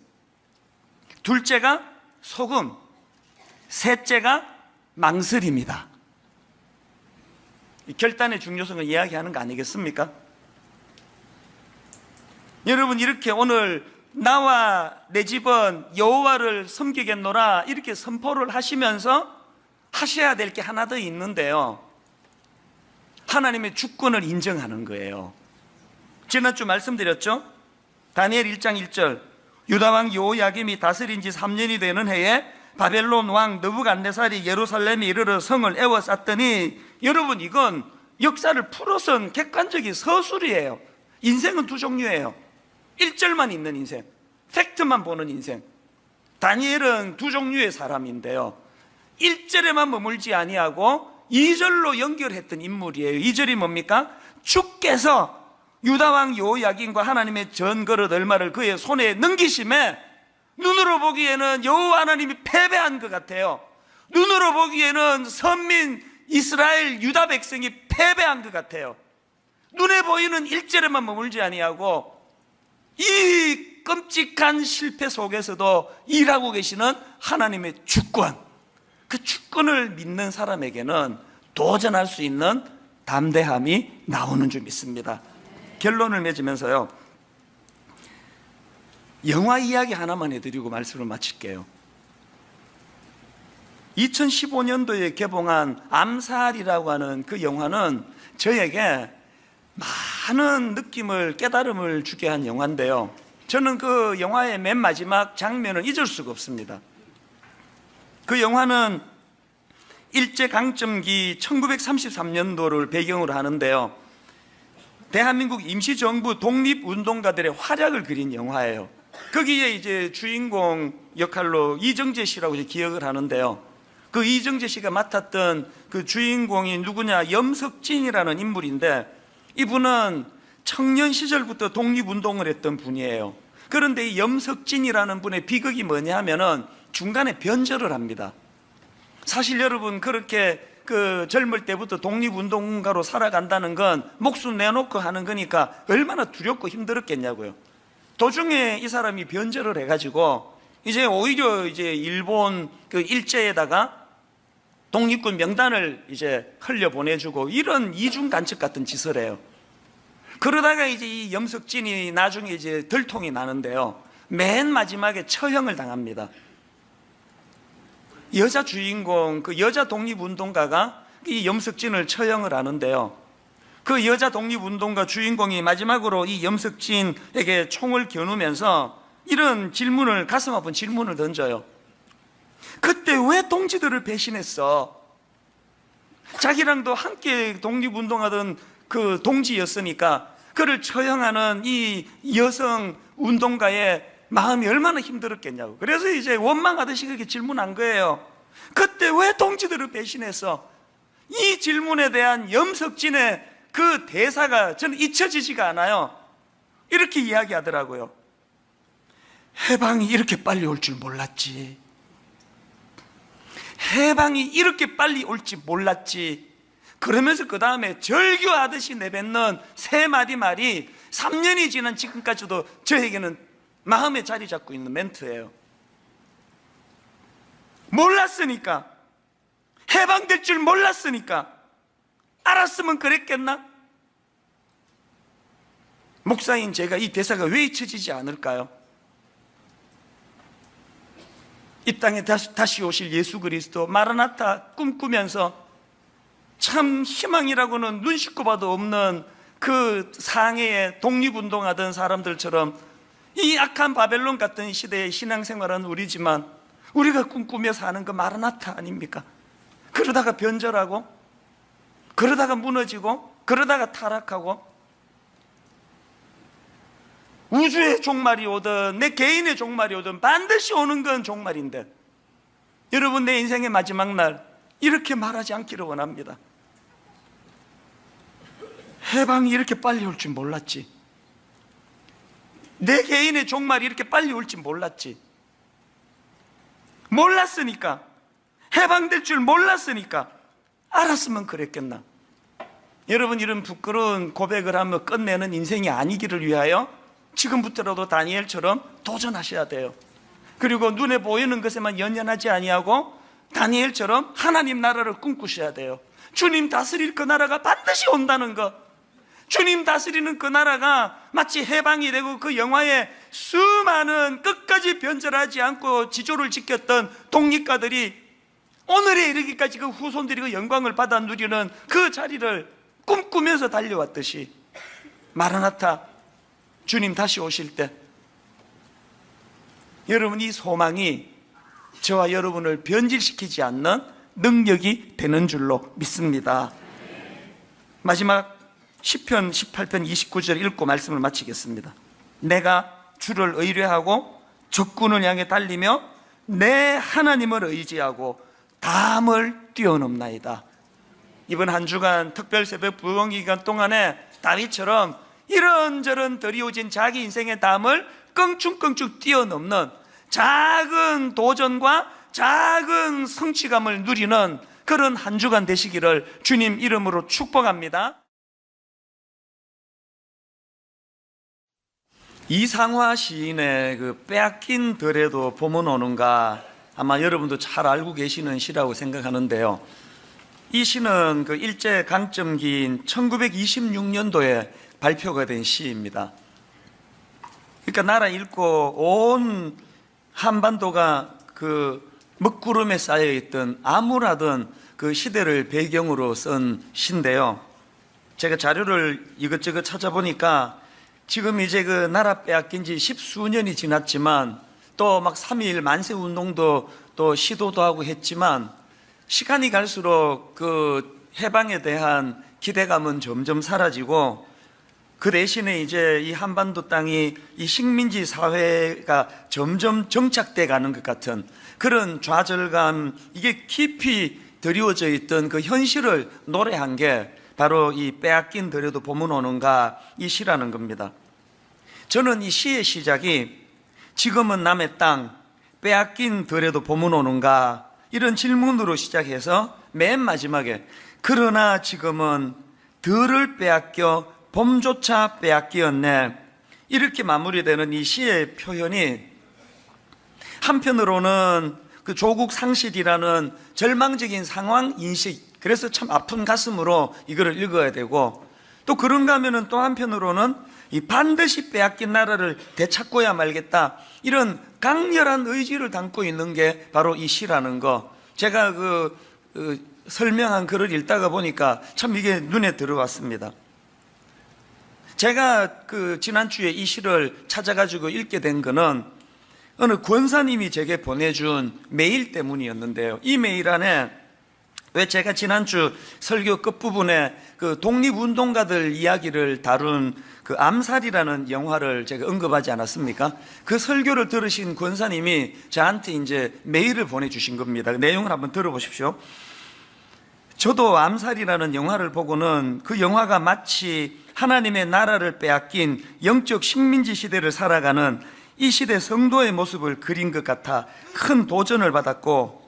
둘째가 소금, 셋째가 망설임이다. 결단의 중요성을 이야기하는 거 아니겠습니까? 여러분, 이렇게 오늘 나와 내 집은 여호와를 섬기겠노라 이렇게 선포를 하시면서 하셔야 될 게 하나 더 있는데요, 하나님의 주권을 인정하는 거예요. 지난주 말씀드렸죠? 다니엘 1장 1절, 유다왕 여호야김이 다스린 지 3년이 되는 해에 바벨론 왕 느부갓네살이 예루살렘에 이르러 성을 에워쌌더니, 여러분, 이건 역사를 풀어선 객관적인 서술이에요. 인생은 두 종류예요. 1절만 있는 인생, 팩트만 보는 인생. 다니엘은 두 종류의 사람인데요, 1절에만 머물지 아니하고 2절로 연결했던 인물이에요. 2절이 뭡니까? 주께서 유다왕 여호야김과 하나님의 전거릇 얼마를 그의 손에 넘기심에 눈으로 보기에는 여호와 하나님이 패배한 것 같아요. 눈으로 보기에는 선민 이스라엘 유다 백성이 패배한 것 같아요. 눈에 보이는 1절에만 머물지 아니하고 이 끔찍한 실패 속에서도 일하고 계시는 하나님의 주권, 그 주권을 믿는 사람에게는 도전할 수 있는 담대함이 나오는 줄 믿습니다. 결론을 맺으면서요, 영화 이야기 하나만 해드리고 말씀을 마칠게요. 2015년도에 개봉한 암살이라고 하는 그 영화는 저에게 많은 느낌을, 깨달음을 주게 한 영화인데요, 저는 그 영화의 맨 마지막 장면을 잊을 수가 없습니다. 그 영화는 일제강점기 1933년도를 배경으로 하는데요, 대한민국 임시정부 독립운동가들의 활약을 그린 영화예요. 거기에 이제 주인공 역할로 이정재 씨라고 이제 기억을 하는데요, 그 이정재 씨가 맡았던 그 주인공이 누구냐, 염석진이라는 인물인데, 이분은 청년 시절부터 독립운동을 했던 분이에요. 그런데 이 염석진이라는 분의 비극이 뭐냐 하면은 중간에 변절을 합니다. 사실 여러분, 그렇게 그 젊을 때부터 독립운동가로 살아간다는 건 목숨 내놓고 하는 거니까 얼마나 두렵고 힘들었겠냐고요. 도중에 이 사람이 변절을 해가지고 이제 오히려 이제 일본 그 일제에다가 독립군 명단을 이제 흘려보내주고 이런 이중간첩 같은 짓을 해요. 그러다가 이제 이 염석진이 나중에 이제 들통이 나는데요, 맨 마지막에 처형을 당합니다. 여자 주인공, 그 여자 독립운동가가 이 염석진을 처형을 하는데요, 그 여자 독립운동가 주인공이 마지막으로 이 염석진에게 총을 겨누면서 이런 질문을, 가슴 아픈 질문을 던져요. 그때 왜 동지들을 배신했어? 자기랑도 함께 독립운동하던 그 동지였으니까 그를 처형하는 이 여성 운동가의 마음이 얼마나 힘들었겠냐고. 그래서 이제 원망하듯이 그렇게 질문한 거예요. 그때 왜 동지들을 배신했어? 이 질문에 대한 염석진의 그 대사가 저는 잊혀지지가 않아요. 이렇게 이야기하더라고요. 해방이 이렇게 빨리 올 줄 몰랐지. 해방이 이렇게 빨리 올지 몰랐지. 그러면서 그 다음에 절규하듯이 내뱉는 세 마디 말이 3년이 지난 지금까지도 저에게는 마음에 자리 잡고 있는 멘트예요. 몰랐으니까, 해방될 줄 몰랐으니까, 알았으면 그랬겠나? 목사인 제가 이 대사가 왜 잊혀지지 않을까요? 이 땅에 다시 오실 예수 그리스도 마라나타 꿈꾸면서 참 희망이라고는 눈 씻고 봐도 없는 그 상해에 독립운동하던 사람들처럼 이 악한 바벨론 같은 시대의 신앙생활은 우리지만 우리가 꿈꾸며 사는 그 마라나타 아닙니까? 그러다가 변절하고, 그러다가 무너지고, 그러다가 타락하고, 우주의 종말이 오든 내 개인의 종말이 오든 반드시 오는 건 종말인데, 여러분, 내 인생의 마지막 날 이렇게 말하지 않기를 원합니다. 해방이 이렇게 빨리 올 줄 몰랐지. 내 개인의 종말이 이렇게 빨리 올 줄 몰랐지. 몰랐으니까, 해방될 줄 몰랐으니까, 알았으면 그랬겠나. 여러분, 이런 부끄러운 고백을 하며 끝내는 인생이 아니기를 위하여 지금부터라도 다니엘처럼 도전하셔야 돼요. 그리고 눈에 보이는 것에만 연연하지 아니하고 다니엘처럼 하나님 나라를 꿈꾸셔야 돼요. 주님 다스릴 그 나라가 반드시 온다는 것, 주님 다스리는 그 나라가 마치 해방이 되고 그 영화에 수많은 끝까지 변절하지 않고 지조를 지켰던 독립가들이 오늘에 이르기까지 그 후손들이 그 영광을 받아 누리는 그 자리를 꿈꾸면서 달려왔듯이, 마라나타, 주님 다시 오실 때 여러분, 이 소망이 저와 여러분을 변질시키지 않는 능력이 되는 줄로 믿습니다. 마지막 시편 18편 29절 읽고 말씀을 마치겠습니다. 내가 주를 의뢰하고 적군을 향해 달리며 내 하나님을 의지하고 담을 뛰어넘나이다. 이번 한 주간 특별 새벽 부흥 기간 동안에 다윗처럼 이런저런 드리워진 자기 인생의 담을 껑충껑충 뛰어넘는 작은 도전과 작은 성취감을 누리는 그런 한 주간 되시기를 주님 이름으로 축복합니다. 이상화 시인의 그 빼앗긴 들에도 봄은 오는가, 아마 여러분도 잘 알고 계시는 시라고 생각하는데요. 이 시는 그 일제 강점기인 1926년도에 발표가 된 시입니다. 그러니까 나라 잃고 온 한반도가 그 먹구름에 쌓여있던 암울하던 그 시대를 배경으로 쓴 시인데요. 제가 자료를 이것저것 찾아보니까 지금 이제 그 나라 빼앗긴 지 십수년이 지났지만 또 막 3.1 만세 운동도 또 시도도 하고 했지만 시간이 갈수록 그 해방에 대한 기대감은 점점 사라지고, 그 대신에 이제 이 한반도 땅이 이 식민지 사회가 점점 정착돼 가는 것 같은 그런 좌절감, 이게 깊이 드리워져 있던 그 현실을 노래한 게 바로 이 빼앗긴 들에도 봄은 오는가 이 시라는 겁니다. 저는 이 시의 시작이 지금은 남의 땅, 빼앗긴 들에도 봄은 오는가 이런 질문으로 시작해서 맨 마지막에 그러나 지금은 들을 빼앗겨 봄조차 빼앗기었네, 이렇게 마무리되는 이 시의 표현이 한편으로는 그 조국 상실이라는 절망적인 상황 인식, 그래서 참 아픈 가슴으로 이거를 읽어야 되고, 또 그런가 하면은 또 한편으로는 이 반드시 빼앗긴 나라를 되찾고야 말겠다, 이런 강렬한 의지를 담고 있는 게 바로 이 시라는 거. 제가 설명한 글을 읽다가 보니까 참 이게 눈에 들어왔습니다. 제가 지난주에 이 시를 찾아가지고 읽게 된 거는 어느 권사님이 제게 보내준 메일 때문이었는데요. 이 메일 안에 왜 제가 지난주 설교 끝부분에 그 독립운동가들 이야기를 다룬 그 암살이라는 영화를 제가 언급하지 않았습니까? 그 설교를 들으신 권사님이 저한테 이제 메일을 보내주신 겁니다. 그 내용을 한번 들어보십시오. 저도 암살이라는 영화를 보고는 그 영화가 마치 하나님의 나라를 빼앗긴 영적 식민지 시대를 살아가는 이 시대 성도의 모습을 그린 것 같아 큰 도전을 받았고,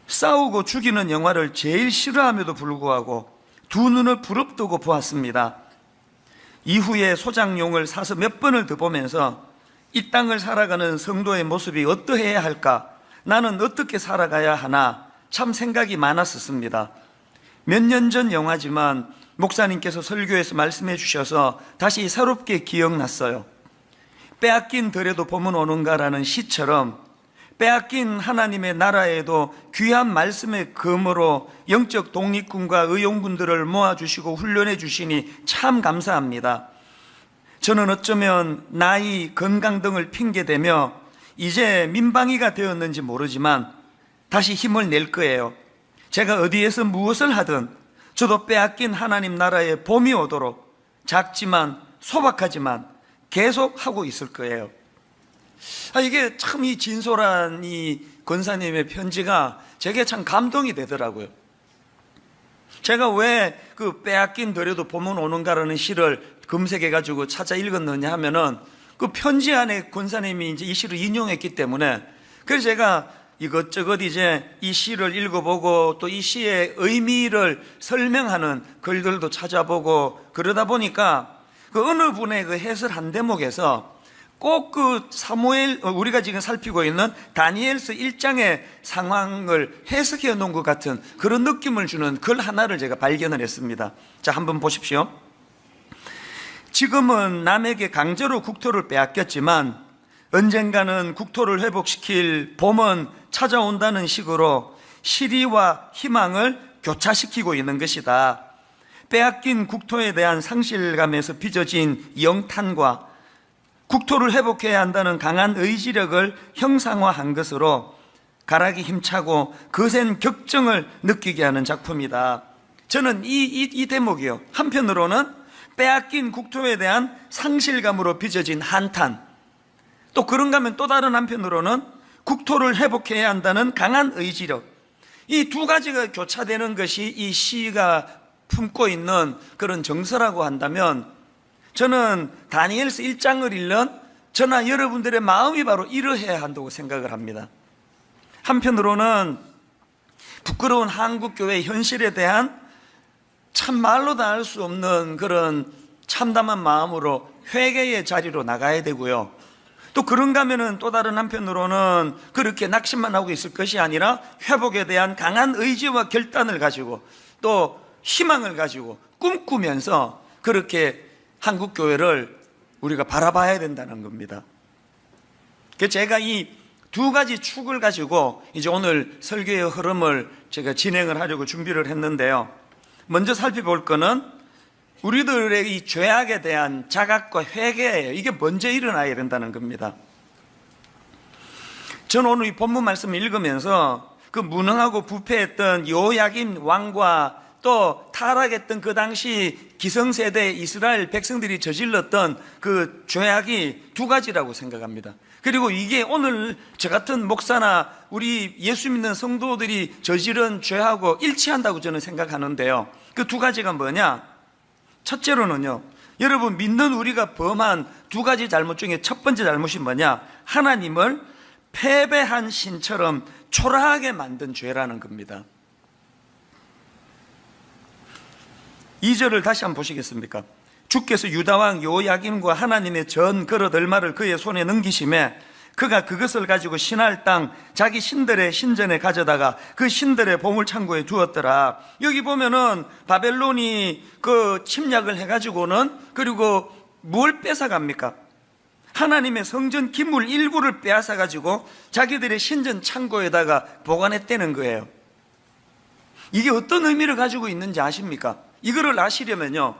싸우고 죽이는 영화를 제일 싫어함에도 불구하고 두 눈을 부릅뜨고 보았습니다. 이후에 소장용을 사서 몇 번을 더 보면서 이 땅을 살아가는 성도의 모습이 어떠해야 할까, 나는 어떻게 살아가야 하나 참 생각이 많았었습니다. 몇 년 전 영화지만 목사님께서 설교에서 말씀해 주셔서 다시 새롭게 기억났어요. 빼앗긴 들에도 봄은 오는가라는 시처럼 빼앗긴 하나님의 나라에도 귀한 말씀의 검으로 영적 독립군과 의용군들을 모아주시고 훈련해 주시니 참 감사합니다. 저는 어쩌면 나이, 건강 등을 핑계대며 이제 민방위가 되었는지 모르지만 다시 힘을 낼 거예요. 제가 어디에서 무엇을 하든 저도 빼앗긴 하나님 나라에 봄이 오도록 작지만 소박하지만 계속 하고 있을 거예요. 이게 참 이 진솔한 이 권사님의 편지가 제게 참 감동이 되더라고요. 제가 왜 그 빼앗긴 들에도 봄은 오는가라는 시를 검색해가지고 찾아 읽었느냐 하면은 그 편지 안에 권사님이 이제 이 시를 인용했기 때문에, 그래서 제가 이것저것 이제 이 시를 읽어보고 또 이 시의 의미를 설명하는 글들도 찾아보고 그러다 보니까 그 어느 분의 그 해설 한 대목에서 꼭 그 사무엘, 우리가 지금 살피고 있는 다니엘서 1장의 상황을 해석해 놓은 것 같은 그런 느낌을 주는 글 하나를 제가 발견을 했습니다. 자, 한번 보십시오. 지금은 남에게 강제로 국토를 빼앗겼지만 언젠가는 국토를 회복시킬 봄은 찾아온다는 식으로 시리와 희망을 교차시키고 있는 것이다. 빼앗긴 국토에 대한 상실감에서 빚어진 영탄과 국토를 회복해야 한다는 강한 의지력을 형상화한 것으로 가락이 힘차고 거센 격정을 느끼게 하는 작품이다. 저는 이 대목이요, 한편으로는 빼앗긴 국토에 대한 상실감으로 빚어진 한탄, 또 그런가 하면 또 다른 한편으로는 국토를 회복해야 한다는 강한 의지력, 이 두 가지가 교차되는 것이 이 시가 품고 있는 그런 정서라고 한다면, 저는 다니엘서 1장을 읽는 저나 여러분들의 마음이 바로 이러해야 한다고 생각을 합니다. 한편으로는 부끄러운 한국교회의 현실에 대한 참 말로 다 할 수 없는 그런 참담한 마음으로 회개의 자리로 나가야 되고요. 또 그런가 하면은 또 다른 한편으로는 그렇게 낙심만 하고 있을 것이 아니라 회복에 대한 강한 의지와 결단을 가지고 또 희망을 가지고 꿈꾸면서 그렇게 한국교회를 우리가 바라봐야 된다는 겁니다. 그래서 제가 이 두 가지 축을 가지고 이제 오늘 설교의 흐름을 제가 진행을 하려고 준비를 했는데요. 먼저 살펴볼 거는 우리들의 이 죄악에 대한 자각과 회개예요. 이게 먼저 일어나야 된다는 겁니다. 저는 오늘 이 본문 말씀을 읽으면서 그 무능하고 부패했던 요야긴 왕과 또 타락했던 그 당시 기성세대 이스라엘 백성들이 저질렀던 그 죄악이 두 가지라고 생각합니다. 그리고 이게 오늘 저 같은 목사나 우리 예수 믿는 성도들이 저지른 죄하고 일치한다고 저는 생각하는데요. 그 두 가지가 뭐냐? 첫째로는요, 여러분 믿는 우리가 범한 두 가지 잘못 중에 첫 번째 잘못이 뭐냐? 하나님을 패배한 신처럼 초라하게 만든 죄라는 겁니다. 2절을 다시 한번 보시겠습니까? 주께서 유다왕 요야김과 하나님의 전 그릇 얼마를 그의 손에 넘기심에 그가 그것을 가지고 신할 땅 자기 신들의 신전에 가져다가 그 신들의 보물창고에 두었더라. 여기 보면은 바벨론이 그 침략을 해가지고는 그리고 뭘 뺏어갑니까? 하나님의 성전 기물 일부를 빼앗아가지고 자기들의 신전 창고에다가 보관했다는 거예요. 이게 어떤 의미를 가지고 있는지 아십니까? 이거를 아시려면요,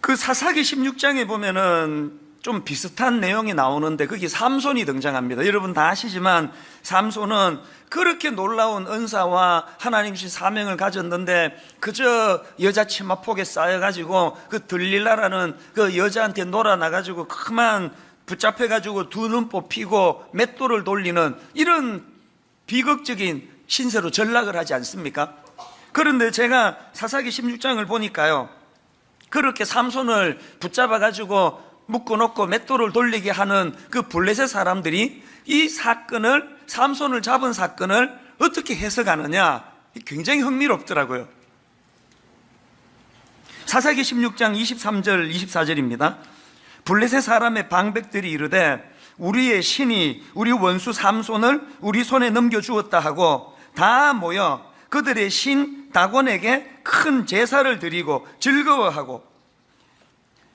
그 사사기 16장에 보면은 좀 비슷한 내용이 나오는데 거기 삼손이 등장합니다. 여러분 다 아시지만 삼손은 그렇게 놀라운 은사와 하나님 주신 사명을 가졌는데 그저 여자 치마폭에 쌓여가지고 그 들릴라라는 그 여자한테 놀아나가지고 그만 붙잡혀가지고 두 눈 뽑히고 맷돌을 돌리는 이런 비극적인 신세로 전락을 하지 않습니까? 그런데 제가 사사기 16장을 보니까요, 그렇게 삼손을 붙잡아가지고 묶어놓고 맷돌을 돌리게 하는 그 블레셋 사람들이 이 사건을, 삼손을 잡은 사건을 어떻게 해석하느냐, 굉장히 흥미롭더라고요. 사사기 16장 23절 24절입니다. 블레셋 사람의 방백들이 이르되 우리의 신이 우리 원수 삼손을 우리 손에 넘겨주었다 하고 다 모여 그들의 신 다곤에게 큰 제사를 드리고 즐거워하고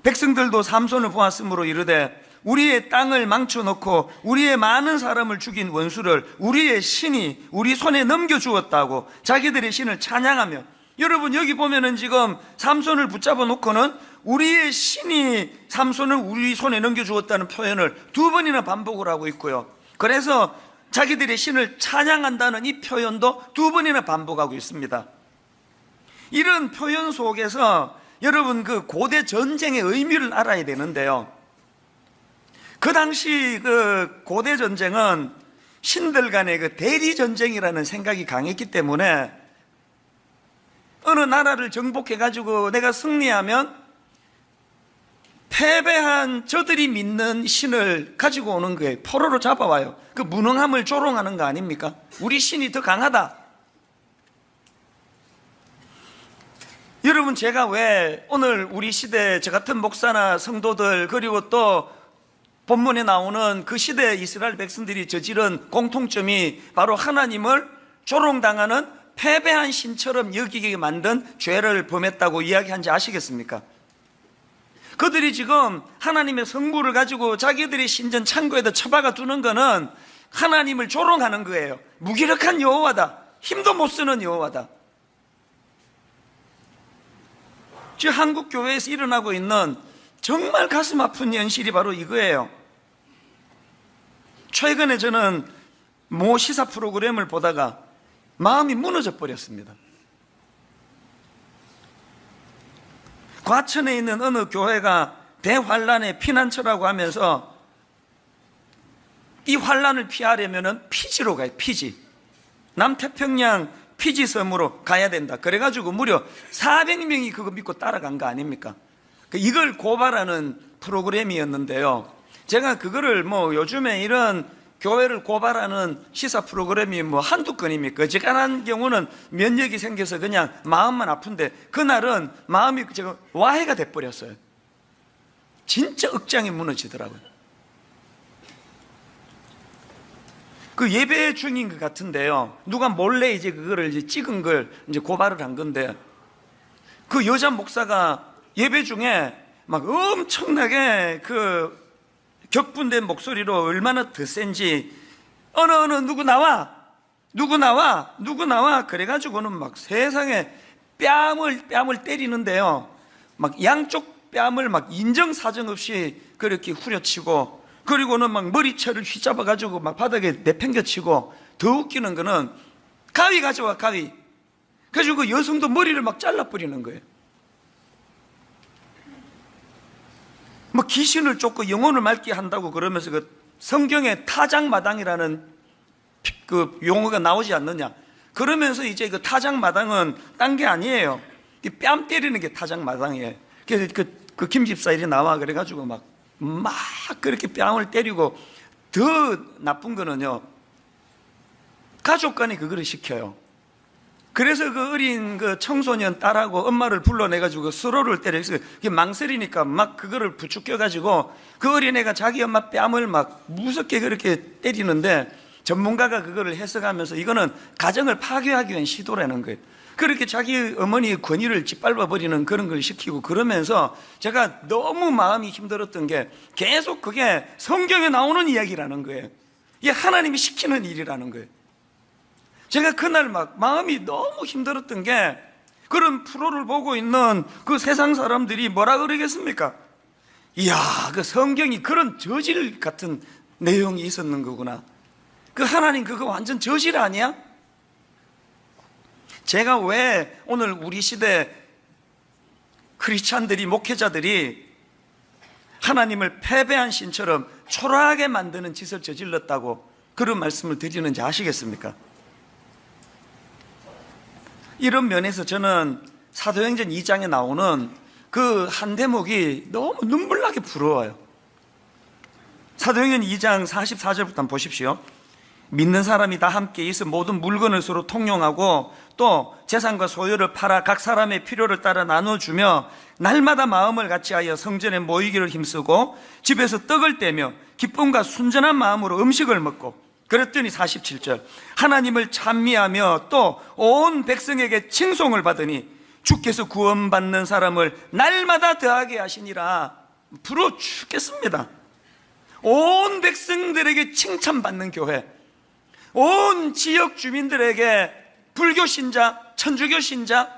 백성들도 삼손을 보았으므로 이르되 우리의 땅을 망쳐놓고 우리의 많은 사람을 죽인 원수를 우리의 신이 우리 손에 넘겨주었다고 자기들의 신을 찬양하며, 여러분 여기 보면은 지금 삼손을 붙잡아 놓고는 우리의 신이 삼손을 우리 손에 넘겨주었다는 표현을 두 번이나 반복을 하고 있고요. 그래서 자기들의 신을 찬양한다는 이 표현도 두 번이나 반복하고 있습니다. 이런 표현 속에서 여러분 그 고대 전쟁의 의미를 알아야 되는데요, 그 당시 그 고대 전쟁은 신들 간의 그 대리 전쟁이라는 생각이 강했기 때문에 어느 나라를 정복해 가지고 내가 승리하면 패배한 저들이 믿는 신을 가지고 오는 거예요. 포로로 잡아와요. 그 무능함을 조롱하는 거 아닙니까? 우리 신이 더 강하다. 여러분, 제가 왜 오늘 우리 시대 저 같은 목사나 성도들, 그리고 또 본문에 나오는 그 시대 이스라엘 백성들이 저지른 공통점이 바로 하나님을 조롱당하는 패배한 신처럼 여기게 만든 죄를 범했다고 이야기한지 아시겠습니까? 그들이 지금 하나님의 성부를 가지고 자기들의 신전 창고에다 처박아 두는 거는 하나님을 조롱하는 거예요. 무기력한 여호와다, 힘도 못 쓰는 여호와다. 지금 한국 교회에서 일어나고 있는 정말 가슴 아픈 현실이 바로 이거예요. 최근에 저는 모 시사 프로그램을 보다가 마음이 무너져 버렸습니다. 과천에 있는 어느 교회가 대환란의 피난처라고 하면서 이 환란을 피하려면 피지로 가요. 피지. 남태평양 피지 섬으로 가야 된다. 그래가지고 무려 400명이 그거 믿고 따라간 거 아닙니까? 이걸 고발하는 프로그램이었는데요, 제가 그거를 뭐 요즘에 이런 교회를 고발하는 시사 프로그램이 뭐 한두 건입니까? 어지간한 경우는 면역이 생겨서 그냥 마음만 아픈데 그날은 마음이 제가 와해가 돼버렸어요. 진짜 억장이 무너지더라고요. 그 예배 중인 것 같은데요, 누가 몰래 이제 그거를 이제 찍은 걸 이제 고발을 한 건데, 그 여자 목사가 예배 중에 막 엄청나게 그 격분된 목소리로 얼마나 더 센지 어느 누구 나와 그래가지고는 막 세상에 뺨을 때리는데요, 막 양쪽 뺨을 막 인정사정 없이 그렇게 후려치고, 그리고는 막 머리채를 휘잡아가지고 막 바닥에 내팽겨치고, 더 웃기는 거는 가위 가져와, 가위. 그래서 그 여성도 머리를 막 잘라버리는 거예요. 뭐 귀신을 쫓고 영혼을 맑게 한다고 그러면서 그 성경에 타작마당이라는 그 용어가 나오지 않느냐. 그러면서 이제 그 타작마당은 딴 게 아니에요. 뺨 때리는 게 타작마당이에요. 그래서 그 김 집사 일이 나와 그래가지고 막 그렇게 뺨을 때리고, 더 나쁜 거는요, 가족 간에 그거를 시켜요. 그래서 그 어린 그 청소년 딸하고 엄마를 불러내가지고 서로를 때려서 망설이니까 막 그거를 부추겨가지고 그 어린애가 자기 엄마 뺨을 막 무섭게 그렇게 때리는데, 전문가가 그거를 해석하면서 이거는 가정을 파괴하기 위한 시도라는 거예요. 그렇게 자기 어머니의 권위를 짓밟아버리는 그런 걸 시키고, 그러면서 제가 너무 마음이 힘들었던 게 계속 그게 성경에 나오는 이야기라는 거예요. 이게 하나님이 시키는 일이라는 거예요. 제가 그날 막 마음이 너무 힘들었던 게, 그런 프로를 보고 있는 그 세상 사람들이 뭐라 그러겠습니까? 이야, 그 성경이 그런 저질 같은 내용이 있었는 거구나. 그 하나님 그거 완전 저질 아니야? 제가 왜 오늘 우리 시대 크리스찬들이, 목회자들이 하나님을 패배한 신처럼 초라하게 만드는 짓을 저질렀다고 그런 말씀을 드리는지 아시겠습니까? 이런 면에서 저는 사도행전 2장에 나오는 그 한 대목이 너무 눈물나게 부러워요. 사도행전 2장 44절부터 한번 보십시오. 믿는 사람이 다 함께 있어 모든 물건을 서로 통용하고 또 재산과 소유를 팔아 각 사람의 필요를 따라 나눠주며 날마다 마음을 같이하여 성전에 모이기를 힘쓰고 집에서 떡을 떼며 기쁨과 순전한 마음으로 음식을 먹고, 그랬더니 47절, 하나님을 찬미하며 또 온 백성에게 칭송을 받으니 주께서 구원받는 사람을 날마다 더하게 하시니라. 부러워 죽겠습니다. 온 백성들에게 칭찬받는 교회, 온 지역 주민들에게 불교 신자, 천주교 신자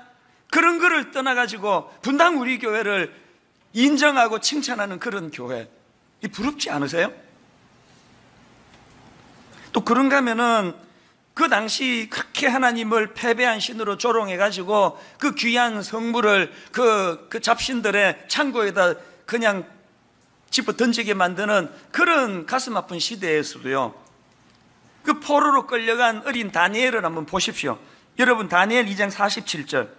그런 거를 떠나가지고 분당 우리 교회를 인정하고 칭찬하는 그런 교회, 이 부럽지 않으세요? 또 그런가 하면은 그 당시 그렇게 하나님을 패배한 신으로 조롱해가지고 그 귀한 성물을 그 잡신들의 창고에다 그냥 집어 던지게 만드는 그런 가슴 아픈 시대에서도요, 그 포로로 끌려간 어린 다니엘을 한번 보십시오. 여러분, 다니엘 2장 47절.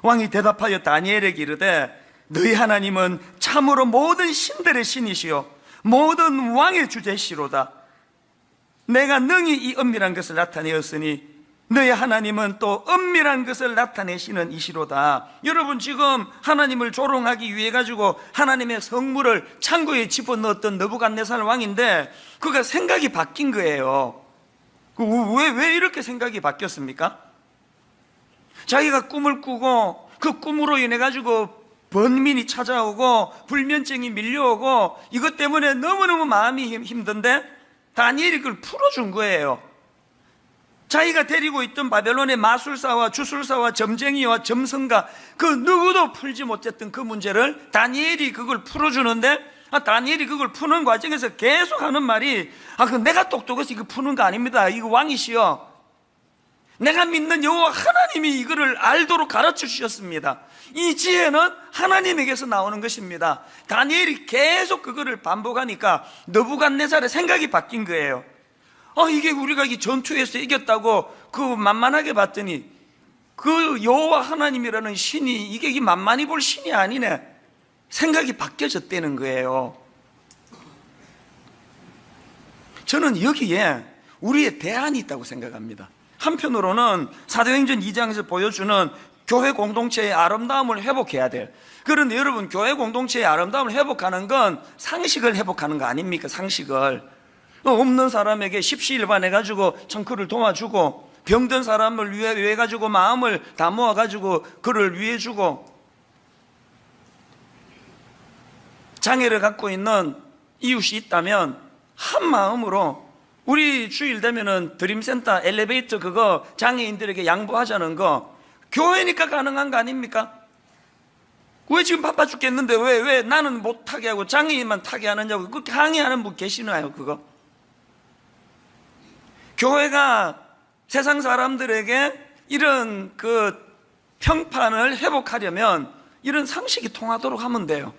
왕이 대답하여 다니엘에게 이르되 너희 하나님은 참으로 모든 신들의 신이시요 모든 왕의 주제시로다. 내가 능히 이 은밀한 것을 나타내었으니 너희 하나님은 또 은밀한 것을 나타내시는 이시로다. 여러분, 지금 하나님을 조롱하기 위해 가지고 하나님의 성물을 창고에 집어넣었던 느부갓네살 왕인데 그가 생각이 바뀐 거예요. 왜 이렇게 생각이 바뀌었습니까? 자기가 꿈을 꾸고 그 꿈으로 인해 가지고 번민이 찾아오고 불면증이 밀려오고 이것 때문에 너무너무 마음이 힘든데 다니엘이 그걸 풀어준 거예요. 자기가 데리고 있던 바벨론의 마술사와 주술사와 점쟁이와 점성가 그 누구도 풀지 못했던 그 문제를 다니엘이 그걸 풀어주는데, 다니엘이 그걸 푸는 과정에서 계속 하는 말이, 그 내가 똑똑해서 이거 푸는 거 아닙니다. 이거 왕이시여, 내가 믿는 여호와 하나님이 이거를 알도록 가르쳐 주셨습니다. 이 지혜는 하나님에게서 나오는 것입니다. 다니엘이 계속 그거를 반복하니까 느부갓네살의 생각이 바뀐 거예요. 이게 우리가 이 전투에서 이겼다고 그 만만하게 봤더니 그 여호와 하나님이라는 신이 이게 만만히 볼 신이 아니네. 생각이 바뀌어졌다는 거예요. 저는 여기에 우리의 대안이 있다고 생각합니다. 한편으로는 사도행전 2장에서 보여주는 교회 공동체의 아름다움을 회복해야 돼요. 그런데 여러분, 교회 공동체의 아름다움을 회복하는 건 상식을 회복하는 거 아닙니까? 상식을. 없는 사람에게 십시일반해가지고 청크를 도와주고, 병든 사람을 위해 가지고 마음을 다 모아가지고 그를 위해주고, 장애를 갖고 있는 이웃이 있다면 한 마음으로, 우리 주일 되면은 드림센터 엘리베이터 그거 장애인들에게 양보하자는 거 교회니까 가능한 거 아닙니까? 왜 지금 바빠 죽겠는데 왜 나는 못 타게 하고 장애인만 타게 하느냐고 그렇게 항의하는 분 계시나요? 그거 교회가 세상 사람들에게 이런 그 평판을 회복하려면 이런 상식이 통하도록 하면 돼요.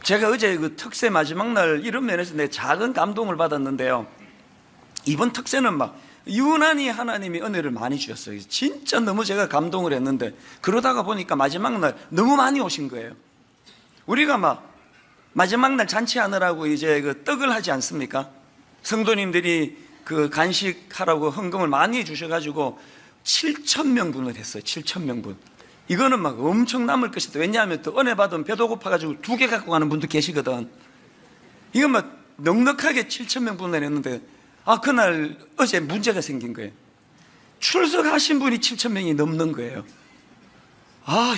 제가 어제 그 특세 마지막 날 이런 면에서 내 작은 감동을 받았는데요, 이번 특세는 막 유난히 하나님이 은혜를 많이 주셨어요. 진짜 너무 제가 감동을 했는데, 그러다가 보니까 마지막 날 너무 많이 오신 거예요. 우리가 막 마지막 날 잔치하느라고 이제 그 떡을 하지 않습니까? 성도님들이 그 간식하라고 헌금을 많이 해주셔가지고 7,000명분을 했어요. 7,000명분. 이거는 막 엄청 남을 것이다. 왜냐하면 또 은혜 받으면 배도 고파가지고 2개 갖고 가는 분도 계시거든. 이건 막 넉넉하게 7,000명분을 했는데, 그날 어제 문제가 생긴 거예요. 출석하신 분이 7,000명이 넘는 거예요.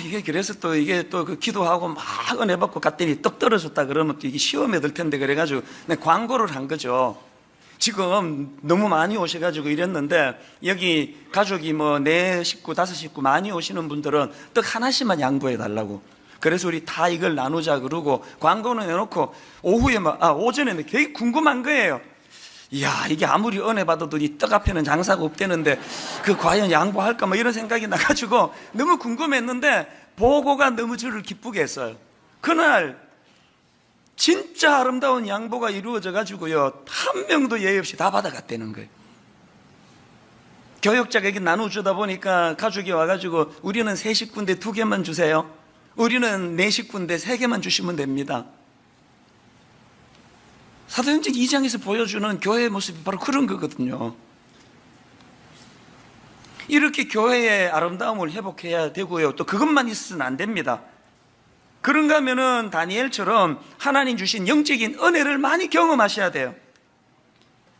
이게 그래서 또 이게 또 그 기도하고 막 은혜 받고 갔더니 떡 떨어졌다 그러면 또 이게 시험에 들 텐데 그래가지고 내가 광고를 한 거죠. 지금 너무 많이 오셔가지고 이랬는데, 여기 가족이 뭐 4식구 5식구 많이 오시는 분들은 떡 하나씩만 양보해 달라고. 그래서 우리 다 이걸 나누자 그러고 광고는 해놓고 오후에 오전에는 되게 궁금한 거예요. 이야, 이게 아무리 은혜 받아도 이 떡 앞에는 장사가 없대는데 그 과연 양보할까 이런 생각이 나가지고 너무 궁금했는데, 보고가 너무 저를 기쁘게 했어요. 그날 진짜 아름다운 양보가 이루어져 가지고요, 한 명도 예의 없이 다 받아갔다는 거예요. 교역자에게 나눠주다 보니까 가족이 와가지고 우리는 3식구인데 2개만 주세요, 우리는 4식구인데 3개만 주시면 됩니다. 사도행전 2장에서 보여주는 교회의 모습이 바로 그런 거거든요. 이렇게 교회의 아름다움을 회복해야 되고요, 또 그것만 있어서는 안 됩니다. 그런가 하면은 다니엘처럼 하나님 주신 영적인 은혜를 많이 경험하셔야 돼요.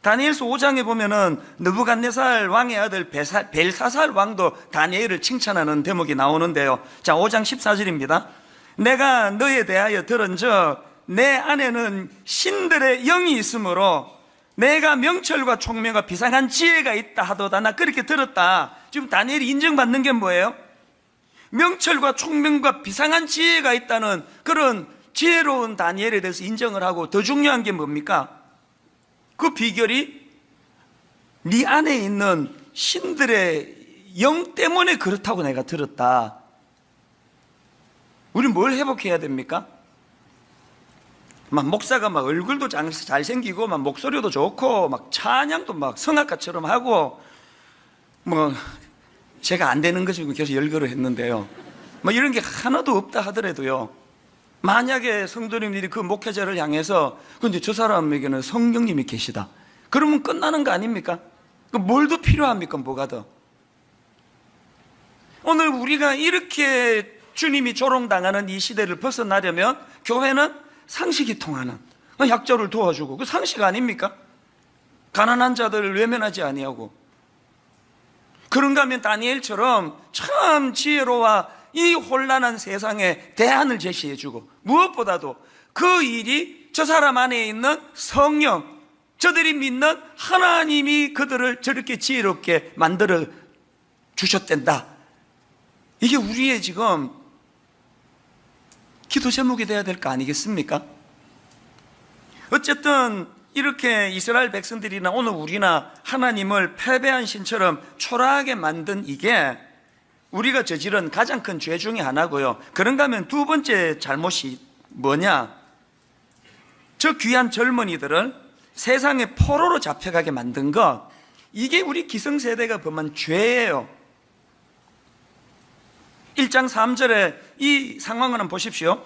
다니엘서 5장에 보면은 느부갓네살 왕의 아들 벨사살 왕도 다니엘을 칭찬하는 대목이 나오는데요. 자, 5장 14절입니다. 내가 너에 대하여 들은즉 내 안에는 신들의 영이 있으므로 내가 명철과 총명과 비상한 지혜가 있다 하도다. 나 그렇게 들었다. 지금 다니엘이 인정받는 게 뭐예요? 명철과 총명과 비상한 지혜가 있다는 그런 지혜로운 다니엘에 대해서 인정을 하고, 더 중요한 게 뭡니까? 그 비결이 네 안에 있는 신들의 영 때문에 그렇다고 내가 들었다. 우리 뭘 회복해야 됩니까? 막 목사가 막 얼굴도 잘생기고 막 목소리도 좋고 막 찬양도 막 성악가처럼 하고, 뭐 제가 안 되는 것이고 계속 열거를 했는데요, 뭐 이런 게 하나도 없다 하더라도요, 만약에 성도님들이 그 목회자를 향해서 근데 저 사람에게는 성령님이 계시다, 그러면 끝나는 거 아닙니까? 뭘 더 필요합니까? 뭐가 더? 오늘 우리가 이렇게 주님이 조롱당하는 이 시대를 벗어나려면 교회는 상식이 통하는, 약자를 도와주고, 그 상식 아닙니까? 가난한 자들을 외면하지 아니하고. 그런가 하면 다니엘처럼 참 지혜로워 이 혼란한 세상에 대안을 제시해주고, 무엇보다도 그 일이 저 사람 안에 있는 성령, 저들이 믿는 하나님이 그들을 저렇게 지혜롭게 만들어 주셨단다. 이게 우리의 지금 기도 제목이 돼야 될 거 아니겠습니까? 어쨌든 이렇게 이스라엘 백성들이나 오늘 우리나 하나님을 패배한 신처럼 초라하게 만든 이게 우리가 저지른 가장 큰 죄 중에 하나고요. 그런가 하면 두 번째 잘못이 뭐냐? 저 귀한 젊은이들을 세상의 포로로 잡혀가게 만든 것, 이게 우리 기성세대가 범한 죄예요. 1장 3절에 이 상황을 한번 보십시오.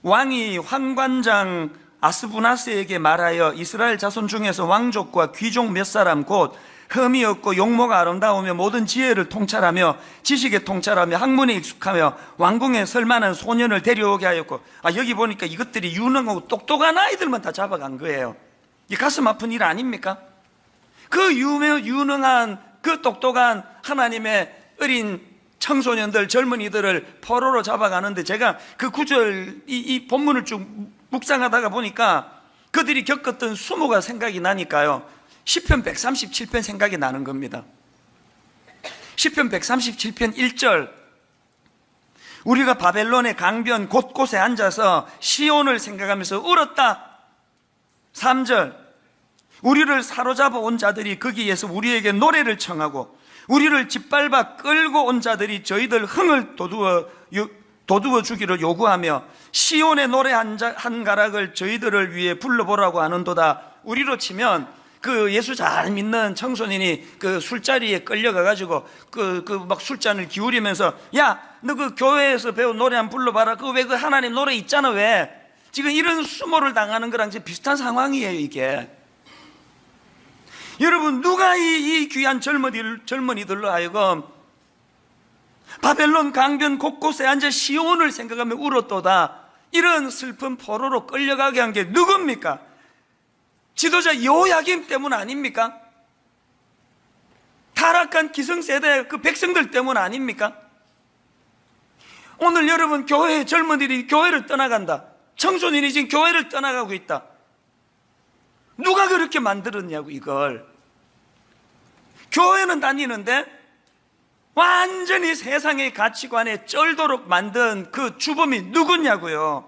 왕이 환관장 아스부나스에게 말하여 이스라엘 자손 중에서 왕족과 귀족 몇 사람 곧 흠이 없고 용모가 아름다우며 모든 지혜를 통찰하며 지식에 통찰하며 학문에 익숙하며 왕궁에 설만한 소년을 데려오게 하였고, 여기 보니까 이것들이 유능하고 똑똑한 아이들만 다 잡아간 거예요. 이 가슴 아픈 일 아닙니까? 그 유능한 그 똑똑한 하나님의 어린 청소년들, 젊은이들을 포로로 잡아가는데, 제가 그 구절, 이 본문을 쭉 묵상하다가 보니까 그들이 겪었던 수모가 생각이 나니까요, 시편 137편 생각이 나는 겁니다. 시편 137편 1절, 우리가 바벨론의 강변 곳곳에 앉아서 시온을 생각하면서 울었다. 3절, 우리를 사로잡아 온 자들이 거기에서 우리에게 노래를 청하고 우리를 짓밟아 끌고 온 자들이 저희들 흥을 돋우어 주기를 요구하며 시온의 노래 한 가락을 저희들을 위해 불러보라고 하는도다. 우리로 치면 그 예수 잘 믿는 청소년이 그 술자리에 끌려가가지고 막 술잔을 기울이면서, 야, 너 그 교회에서 배운 노래 한번 불러봐라. 왜 그 하나님 노래 있잖아. 왜? 지금 이런 수모를 당하는 거랑 비슷한 상황이에요, 이게. 여러분, 누가 이 귀한 젊은이들로 하여금 바벨론 강변 곳곳에 앉아 시온을 생각하며 울었도다, 이런 슬픈 포로로 끌려가게 한 게 누굽니까? 지도자 여호야김 때문 아닙니까? 타락한 기성세대 그 백성들 때문 아닙니까? 오늘 여러분, 교회 젊은이들이 교회를 떠나간다. 청소년이 지금 교회를 떠나가고 있다. 누가 그렇게 만들었냐고, 이걸. 교회는 다니는데 완전히 세상의 가치관에 쩔도록 만든 그 주범이 누구냐고요.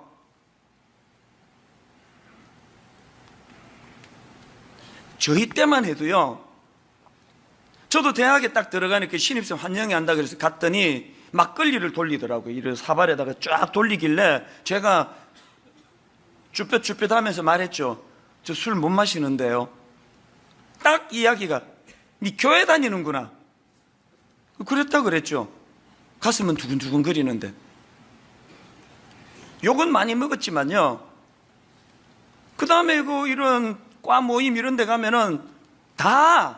저희 때만 해도요, 저도 대학에 딱 들어가니까 신입생 환영회 한다 그래서 갔더니 막걸리를 돌리더라고요. 이를 사발에다가 쫙 돌리길래 제가 쭈뼛쭈뼛 하면서 말했죠. 저 술 못 마시는데요. 딱 이야기가, 니 교회 다니는구나. 그랬다 그랬죠. 가슴은 두근두근 거리는데. 욕은 많이 먹었지만요, 그 다음에 이런 과 모임 이런 데 가면은 다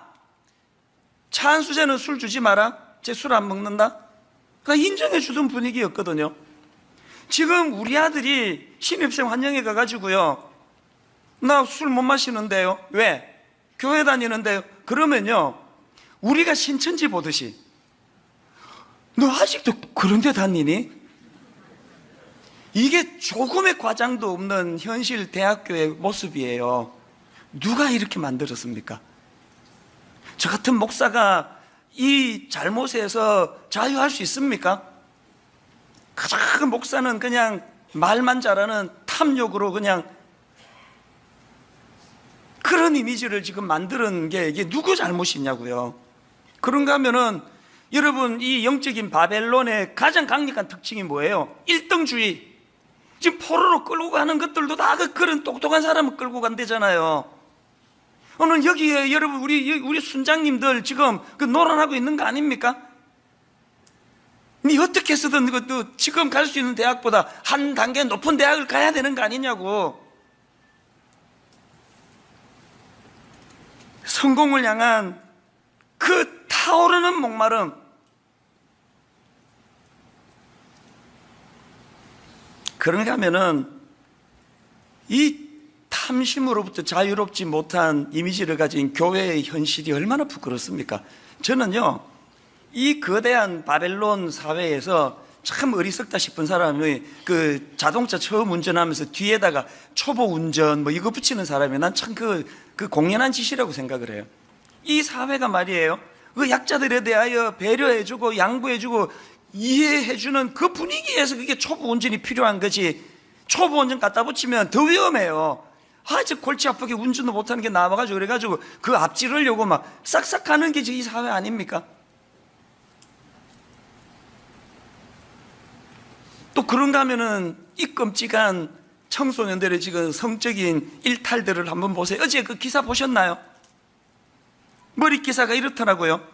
차 한 수제는 술 주지 마라, 쟤 술 안 먹는다, 그러니까 인정해 주던 분위기였거든요. 지금 우리 아들이 신입생 환영회 가가지고요, 나 술 못 마시는데요. 왜? 교회 다니는데요. 그러면요, 우리가 신천지 보듯이, 너 아직도 그런 데 다니니? 이게 조금의 과장도 없는 현실 대학교의 모습이에요. 누가 이렇게 만들었습니까? 저 같은 목사가 이 잘못에서 자유할 수 있습니까? 그 목사는 그냥 말만 잘하는 탐욕으로 그냥 그런 이미지를 지금 만드는 게 이게 누구 잘못이냐고요. 그런가 하면은 여러분, 이 영적인 바벨론의 가장 강력한 특징이 뭐예요? 1등주의. 지금 포로로 끌고 가는 것들도 다 그런 똑똑한 사람을 끌고 간대잖아요. 오늘 여기에 여러분 우리 순장님들 지금 그 노란하고 있는 거 아닙니까? 니 어떻게 해서든 그것도 지금 갈 수 있는 대학보다 한 단계 높은 대학을 가야 되는 거 아니냐고. 성공을 향한 그 타오르는 목마름, 그런가 하면은 이 탐심으로부터 자유롭지 못한 이미지를 가진 교회의 현실이 얼마나 부끄럽습니까? 저는요, 이 거대한 바벨론 사회에서 참 어리석다 싶은 사람이 그 자동차 처음 운전하면서 뒤에다가 초보 운전 뭐 이거 붙이는 사람이 난 참 그 공연한 짓이라고 생각을 해요. 이 사회가 말이에요, 그 약자들에 대하여 배려해주고 양보해주고 이해해주는 그 분위기에서 그게 초보 운전이 필요한 거지. 초보 운전 갖다 붙이면 더 위험해요. 저 골치 아프게 운전도 못하는 게 나와가지고 그래가지고 그 앞지르려고 막 싹싹 하는 게 이 사회 아닙니까? 또 그런가 하면은 이 끔찍한 청소년들의 지금 성적인 일탈들을 한번 보세요. 어제 그 기사 보셨나요? 머리 기사가 이렇더라고요.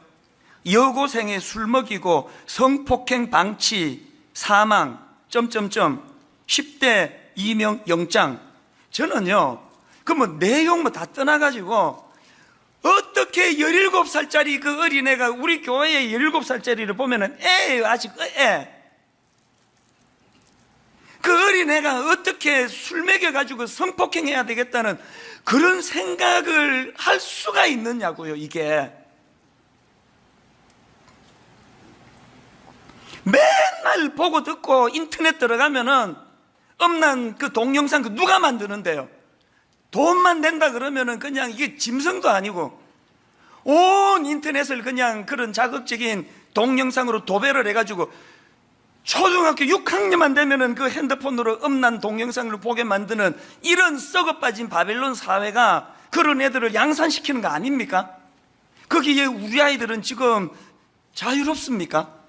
여고생의 술 먹이고 성폭행 방치 사망 10대 이명 영장. 저는요, 그 뭐 내용 뭐 다 떠나가지고 어떻게 17살짜리 그 어린애가 우리 교회의 17살짜리를 보면은 애예요. 아직 애. 그 어린애가 어떻게 술 먹여가지고 성폭행해야 되겠다는 그런 생각을 할 수가 있느냐고요. 이게 맨날 보고 듣고 인터넷 들어가면은 엄난 그 동영상 그 누가 만드는데요? 돈만 낸다 그러면은 그냥 이게 짐승도 아니고 온 인터넷을 그냥 그런 자극적인 동영상으로 도배를 해가지고 초등학교 6학년만 되면은 그 핸드폰으로 음란 동영상을 보게 만드는 이런 썩어 빠진 바벨론 사회가 그런 애들을 양산시키는 거 아닙니까? 거기에 우리 아이들은 지금 자유롭습니까?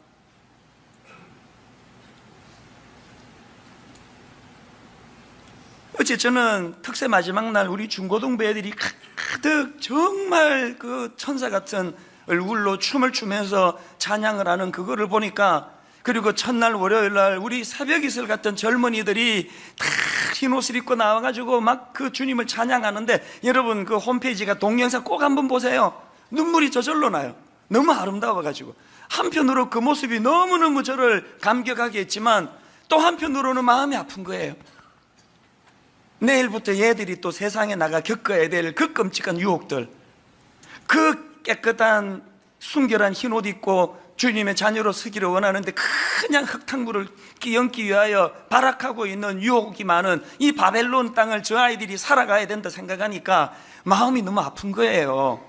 어제 저는 특세 마지막 날 우리 중고등부 애들이 가득 정말 그 천사 같은 얼굴로 춤을 추면서 찬양을 하는 그거를 보니까, 그리고 첫날 월요일 날 우리 새벽 이슬 같은 젊은이들이 다 흰 옷을 입고 나와가지고 막 그 주님을 찬양하는데, 여러분 그 홈페이지가 동영상 꼭 한번 보세요. 눈물이 저절로 나요. 너무 아름다워가지고. 한편으로 그 모습이 너무너무 저를 감격하게 했지만 또 한편으로는 마음이 아픈 거예요. 내일부터 얘들이 또 세상에 나가 겪어야 될 그 끔찍한 유혹들, 그 깨끗한 순결한 흰옷 입고 주님의 자녀로 서기를 원하는데 그냥 흙탕물을 끼얹기 위하여 발악하고 있는 유혹이 많은 이 바벨론 땅을 저 아이들이 살아가야 된다 생각하니까 마음이 너무 아픈 거예요.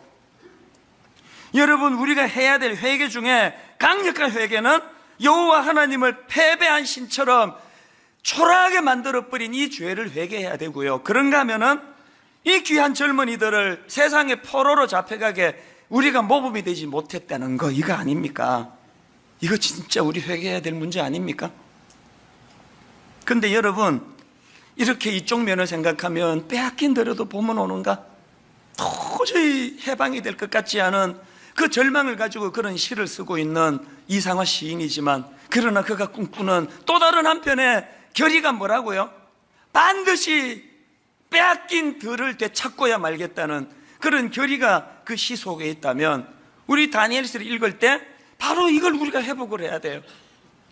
여러분, 우리가 해야 될 회개 중에 강력한 회개는 여호와 하나님을 패배한 신처럼 초라하게 만들어버린 이 죄를 회개해야 되고요. 그런가 하면은 이 귀한 젊은이들을 세상의 포로로 잡혀가게 우리가 모범이 되지 못했다는 거, 이거 아닙니까? 이거 진짜 우리 회개해야 될 문제 아닙니까? 근데 여러분, 이렇게 이쪽 면을 생각하면 빼앗긴 대로도 봄은 오는가? 도저히 해방이 될 것 같지 않은 그 절망을 가지고 그런 시를 쓰고 있는 이상화 시인이지만, 그러나 그가 꿈꾸는 또 다른 한편의 결의가 뭐라고요? 반드시 빼앗긴 들을 되찾고야 말겠다는 그런 결의가 그 시 속에 있다면, 우리 다니엘서를 읽을 때 바로 이걸 우리가 회복을 해야 돼요.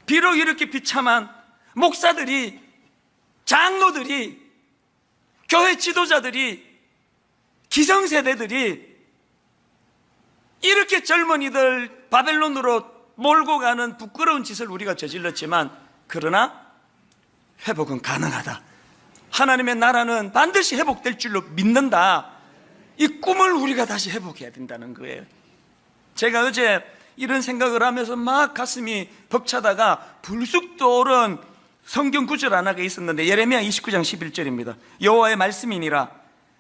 비록 이렇게 비참한 목사들이, 장로들이, 교회 지도자들이, 기성세대들이 이렇게 젊은이들 바벨론으로 몰고 가는 부끄러운 짓을 우리가 저질렀지만, 그러나 회복은 가능하다. 하나님의 나라는 반드시 회복될 줄로 믿는다. 이 꿈을 우리가 다시 회복해야 된다는 거예요. 제가 어제 이런 생각을 하면서 막 가슴이 벅차다가 불쑥 떠오른 성경 구절 하나가 있었는데, 예레미야 29장 11절입니다. 여호와의 말씀이니라.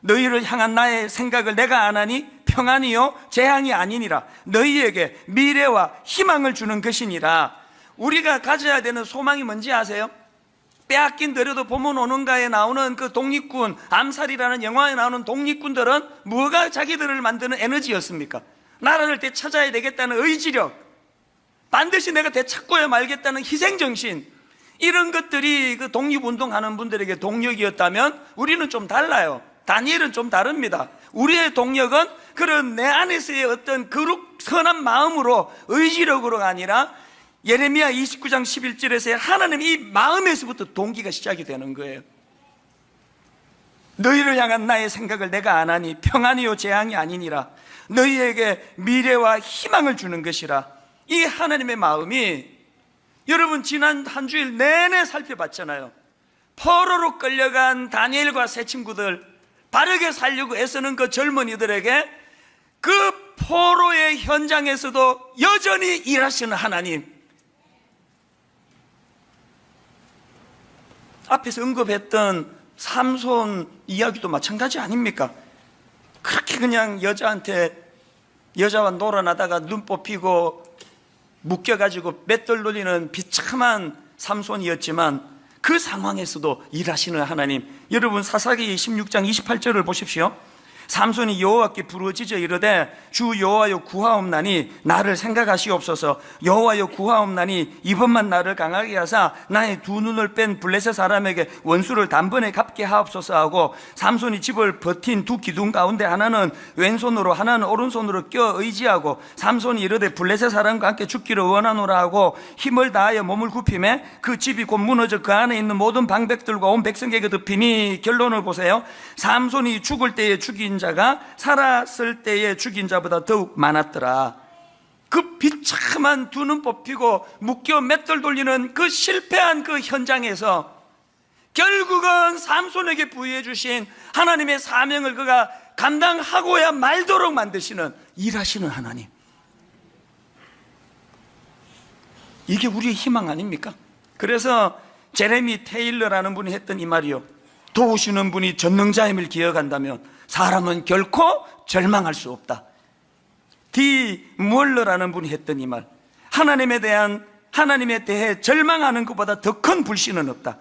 너희를 향한 나의 생각을 내가 아나니 평안이요 재앙이 아니니라. 너희에게 미래와 희망을 주는 것이니라. 우리가 가져야 되는 소망이 뭔지 아세요? 빼앗긴 들여도 보면 오는가에 나오는 그 독립군, 암살이라는 영화에 나오는 독립군들은 뭐가 자기들을 만드는 에너지였습니까? 나라를 되찾아야 되겠다는 의지력, 반드시 내가 되찾고야 말겠다는 희생정신, 이런 것들이 그 독립운동하는 분들에게 동력이었다면 우리는 좀 달라요. 다니엘은 좀 다릅니다. 우리의 동력은 그런 내 안에서의 어떤 거룩 선한 마음으로, 의지력으로가 아니라 예레미야 29장 11절에서 하나님 이 마음에서부터 동기가 시작이 되는 거예요. 너희를 향한 나의 생각을 내가 아나니 평안이요 재앙이 아니니라. 너희에게 미래와 희망을 주는 것이라. 이 하나님의 마음이, 여러분 지난 한 주일 내내 살펴봤잖아요. 포로로 끌려간 다니엘과 세 친구들, 바르게 살려고 애쓰는 그 젊은이들에게 그 포로의 현장에서도 여전히 일하시는 하나님, 앞에서 언급했던 삼손 이야기도 마찬가지 아닙니까? 그렇게 그냥 여자와 놀아나다가 눈 뽑히고 묶여가지고 맷돌 돌리는 비참한 삼손이었지만 그 상황에서도 일하시는 하나님. 여러분 사사기 16장 28절을 보십시오. 삼손이 여호와께 부르짖어 이르되 주 여호와여 구하옵나니 나를 생각하시옵소서. 여호와여 구하옵나니 이번만 나를 강하게 하사 나의 두 눈을 뺀 블레셋 사람에게 원수를 단번에 갚게 하옵소서 하고, 삼손이 집을 버틴 두 기둥 가운데 하나는 왼손으로 하나는 오른손으로 껴 의지하고, 삼손이 이르되 블레셋 사람과 함께 죽기를 원하노라 하고 힘을 다하여 몸을 굽히매 그 집이 곧 무너져 그 안에 있는 모든 방백들과 온 백성에게 덮이니. 결론을 보세요. 삼손이 죽을 때에 죽인 자가 살았을 때에 죽인 자보다 더욱 많았더라. 그 비참한 두 눈 뽑히고 묶여 맷돌 돌리는 그 실패한 그 현장에서 결국은 삼손에게 부여해 주신 하나님의 사명을 그가 감당하고야 말도록 만드시는, 일하시는 하나님. 이게 우리의 희망 아닙니까? 그래서 제레미 테일러라는 분이 했던 이 말이요, 도우시는 분이 전능자임을 기억한다면 사람은 결코 절망할 수 없다. 디 무얼러라는 분이 했던 이 말, 하나님에 대해 절망하는 것보다 더 큰 불신은 없다.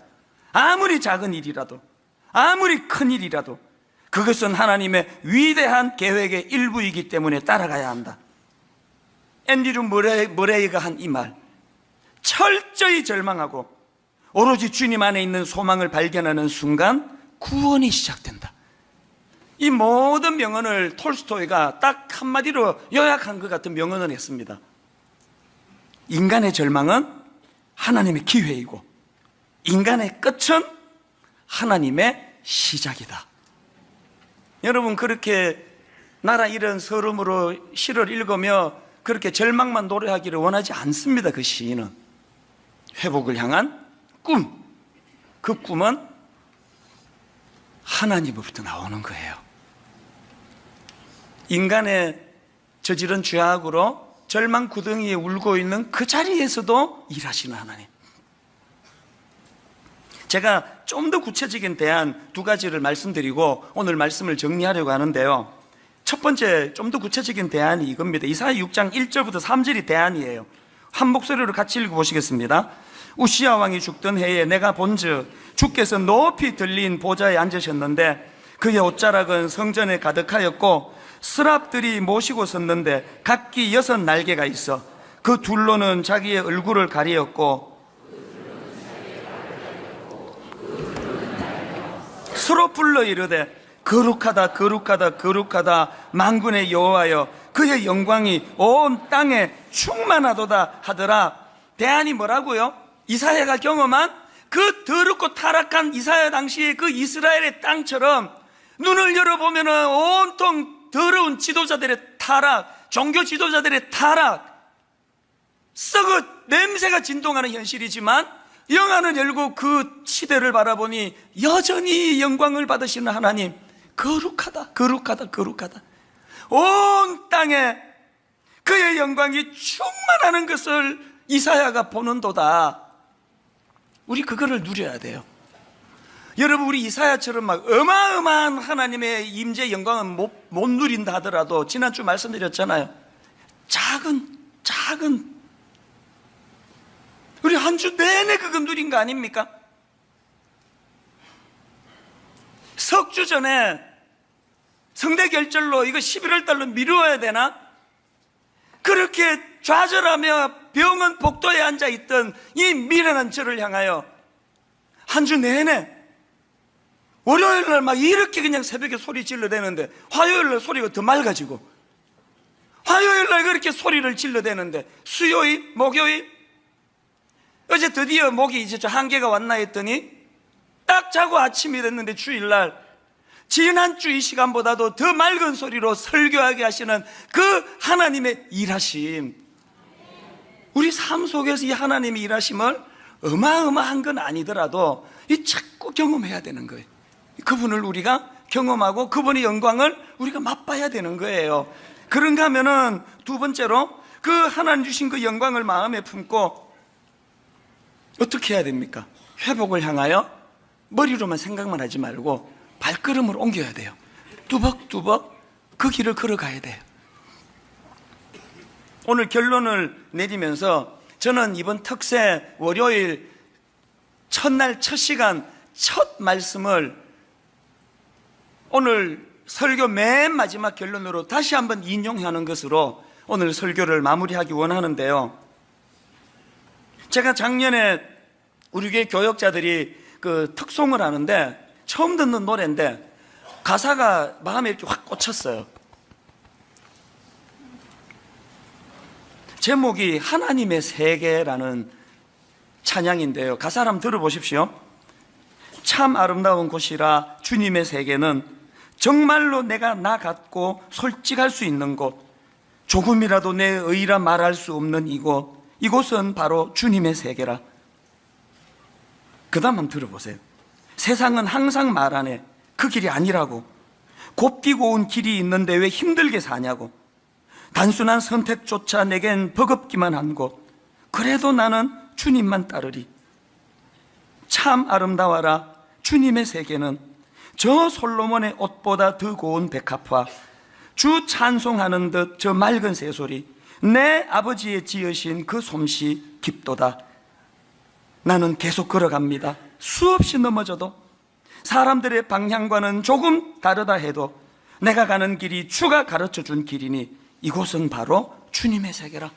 아무리 작은 일이라도, 아무리 큰 일이라도 그것은 하나님의 위대한 계획의 일부이기 때문에 따라가야 한다. 앤드류 머레이가 한 이 말, 철저히 절망하고 오로지 주님 안에 있는 소망을 발견하는 순간 구원이 시작된다. 이 모든 명언을 톨스토이가 딱 한마디로 요약한 것 같은 명언을 했습니다. 인간의 절망은 하나님의 기회이고 인간의 끝은 하나님의 시작이다. 여러분, 그렇게 나라 잃은 서름으로 시를 읽으며 그렇게 절망만 노래하기를 원하지 않습니다. 그 시인은 회복을 향한 꿈, 그 꿈은 하나님으로부터 나오는 거예요. 인간의 저지른 죄악으로 절망 구덩이에 울고 있는 그 자리에서도 일하시는 하나님. 제가 좀 더 구체적인 대안 두 가지를 말씀드리고 오늘 말씀을 정리하려고 하는데요, 첫 번째 좀 더 구체적인 대안이 이겁니다. 이사야 6장 1절부터 3절이 대안이에요. 한 목소리로 같이 읽어보시겠습니다. 우시야 왕이 죽던 해에 내가 본즉 주께서 높이 들린 보좌에 앉으셨는데 그의 옷자락은 성전에 가득하였고 스랍들이 모시고 섰는데 각기 6 날개가 있어 그 둘로는 자기의 얼굴을 가리었고 서로 불러 이르되 거룩하다 거룩하다 거룩하다 만군의 여호와여 그의 영광이 온 땅에 충만하도다 하더라. 대안이 뭐라고요? 이사야가 경험한 그 더럽고 타락한 이사야 당시의 그 이스라엘의 땅처럼 눈을 열어보면 온통 더러운 지도자들의 타락, 종교 지도자들의 타락, 썩어 냄새가 진동하는 현실이지만 영안을 열고 그 시대를 바라보니 여전히 영광을 받으시는 하나님, 거룩하다, 거룩하다, 거룩하다. 온 땅에 그의 영광이 충만하는 것을 이사야가 보는도다. 우리 그거를 누려야 돼요. 여러분, 우리 이사야처럼 막 어마어마한 하나님의 임재 영광은 못 누린다 하더라도 지난주 말씀드렸잖아요. 작은 우리 한 주 내내 그거 누린 거 아닙니까? 석주 전에 성대 결절로 이거 11월 달로 미루어야 되나? 그렇게 좌절하며 병원 복도에 앉아있던 이 미련한 저를 향하여 한 주 내내 월요일 날 막 이렇게 그냥 새벽에 소리 질러대는데 화요일 날 소리가 더 맑아지고, 화요일 날 그렇게 소리를 질러대는데 수요일, 목요일, 어제 드디어 목이 이제 저 한계가 왔나 했더니 딱 자고 아침이 됐는데 주일날 지난주 이 시간보다도 더 맑은 소리로 설교하게 하시는 그 하나님의 일하심, 우리 삶 속에서 이 하나님의 일하심을 어마어마한 건 아니더라도 이 자꾸 경험해야 되는 거예요. 그분을 우리가 경험하고 그분의 영광을 우리가 맛봐야 되는 거예요. 그런가 하면은 두 번째로 그 하나님 주신 그 영광을 마음에 품고 어떻게 해야 됩니까? 회복을 향하여 머리로만 생각만 하지 말고 발걸음을 옮겨야 돼요. 뚜벅뚜벅 그 길을 걸어가야 돼요. 오늘 결론을 내리면서 저는 이번 특세 월요일 첫날 첫 시간 첫 말씀을 오늘 설교 맨 마지막 결론으로 다시 한번 인용하는 것으로 오늘 설교를 마무리하기 원하는데요. 제가 작년에 우리 교회 교역자들이 그 특송을 하는데 처음 듣는 노래인데 가사가 마음에 이렇게 확 꽂혔어요. 제목이 하나님의 세계라는 찬양인데요. 가사를 한번 들어보십시오. 참 아름다운 곳이라 주님의 세계는 정말로 내가 나 같고 솔직할 수 있는 곳, 조금이라도 내 의라 말할 수 없는 이곳, 이곳은 바로 주님의 세계라. 그 다음 한번 들어보세요. 세상은 항상 말하네. 그 길이 아니라고. 곱디고 온 길이 있는데 왜 힘들게 사냐고. 단순한 선택조차 내겐 버겁기만 한 곳. 그래도 나는 주님만 따르리. 참 아름다워라. 주님의 세계는 저 솔로몬의 옷보다 더 고운 백합화, 주 찬송하는 듯 저 맑은 새소리, 내 아버지의 지으신 그 솜씨 깊도다. 나는 계속 걸어갑니다. 수없이 넘어져도, 사람들의 방향과는 조금 다르다 해도 내가 가는 길이 주가 가르쳐준 길이니 이곳은 바로 주님의 세계라.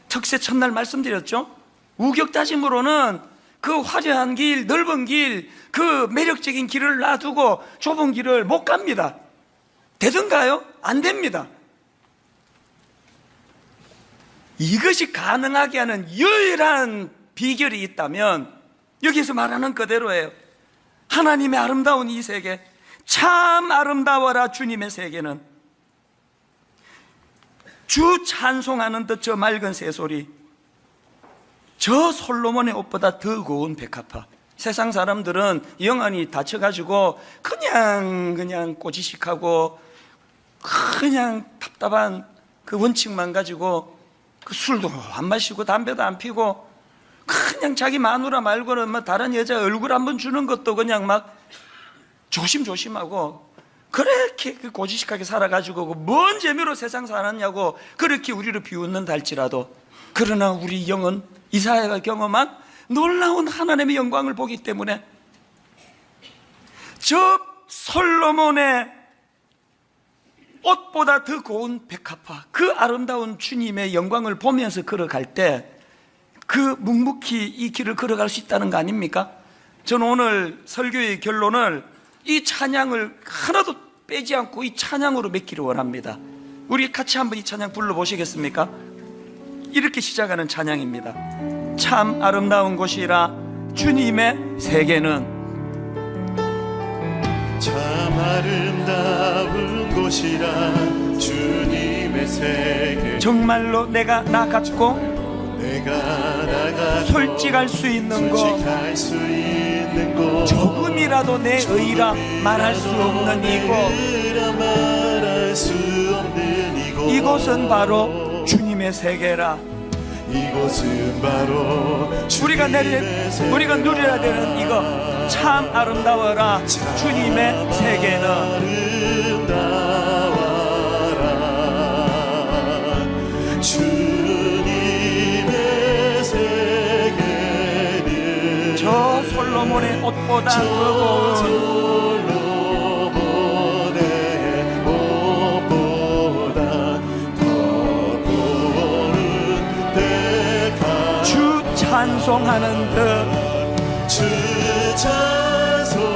특세 첫날 말씀드렸죠. 우격다짐으로는 그 화려한 길, 넓은 길, 그 매력적인 길을 놔두고 좁은 길을 못 갑니다. 되던가요? 안 됩니다. 이것이 가능하게 하는 유일한 비결이 있다면 여기서 말하는 그대로예요. 하나님의 아름다운 이 세계, 참 아름다워라 주님의 세계는 주 찬송하는 듯 저 맑은 새소리, 저 솔로몬의 옷보다 더 고운 백합화. 세상 사람들은 영안이 다쳐가지고 그냥 꼬지식하고 그냥 답답한 그 원칙만 가지고 그 술도 안 마시고 담배도 안 피고 그냥 자기 마누라 말고는 뭐 다른 여자 얼굴 한번 주는 것도 그냥 막 조심조심하고 그렇게 그 고지식하게 살아가지고 뭔 재미로 세상 살았냐고 그렇게 우리를 비웃는다 할지라도, 그러나 우리 영은 이사야가 경험한 놀라운 하나님의 영광을 보기 때문에 저 솔로몬의 옷보다 더 고운 백합화, 그 아름다운 주님의 영광을 보면서 걸어갈 때 그 묵묵히 이 길을 걸어갈 수 있다는 거 아닙니까? 저는 오늘 설교의 결론을 이 찬양을 하나도 빼지 않고 이 찬양으로 맺기를 원합니다. 우리 같이 한번 이 찬양 불러보시겠습니까? 이렇게 시작하는 찬양입니다. 참 아름다운 곳이라 주님의 세계는, 참 아름다운 곳이라 주님의 세계, 정말로 내가 나 같고 내가 나가 솔직할 수 있는 것, 솔직할 수 있는 곳 조금이라도 내 의라 말할 수 없는 이곳, 의라 말할 수 없는 이곳 이곳은 바로 주님의 세계라. 이곳은 바로 우리가 우리가 누려야 되는 이거 참 아름다워라. 주님의 세계는 아름다워라 주님의 세계는 저 솔로몬의 옷보다 뜨거운 솔로몬의 옷보다 더 고운 백합 주 찬송하는 듯 주 찬송하는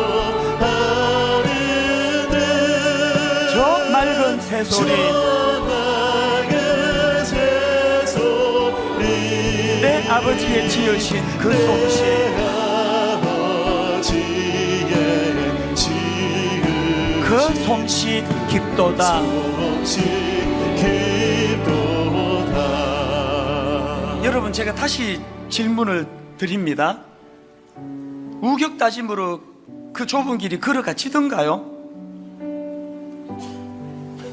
듯 저 맑은 새소리, 맑은 새소리 내 아버지의 지으신 그 솜씨, 아버지의 지은 그 솜씨 깊도다. 깊도다 여러분, 제가 다시 질문을 드립니다. 우격다짐으로 그 좁은 길이 걸어가시던가요?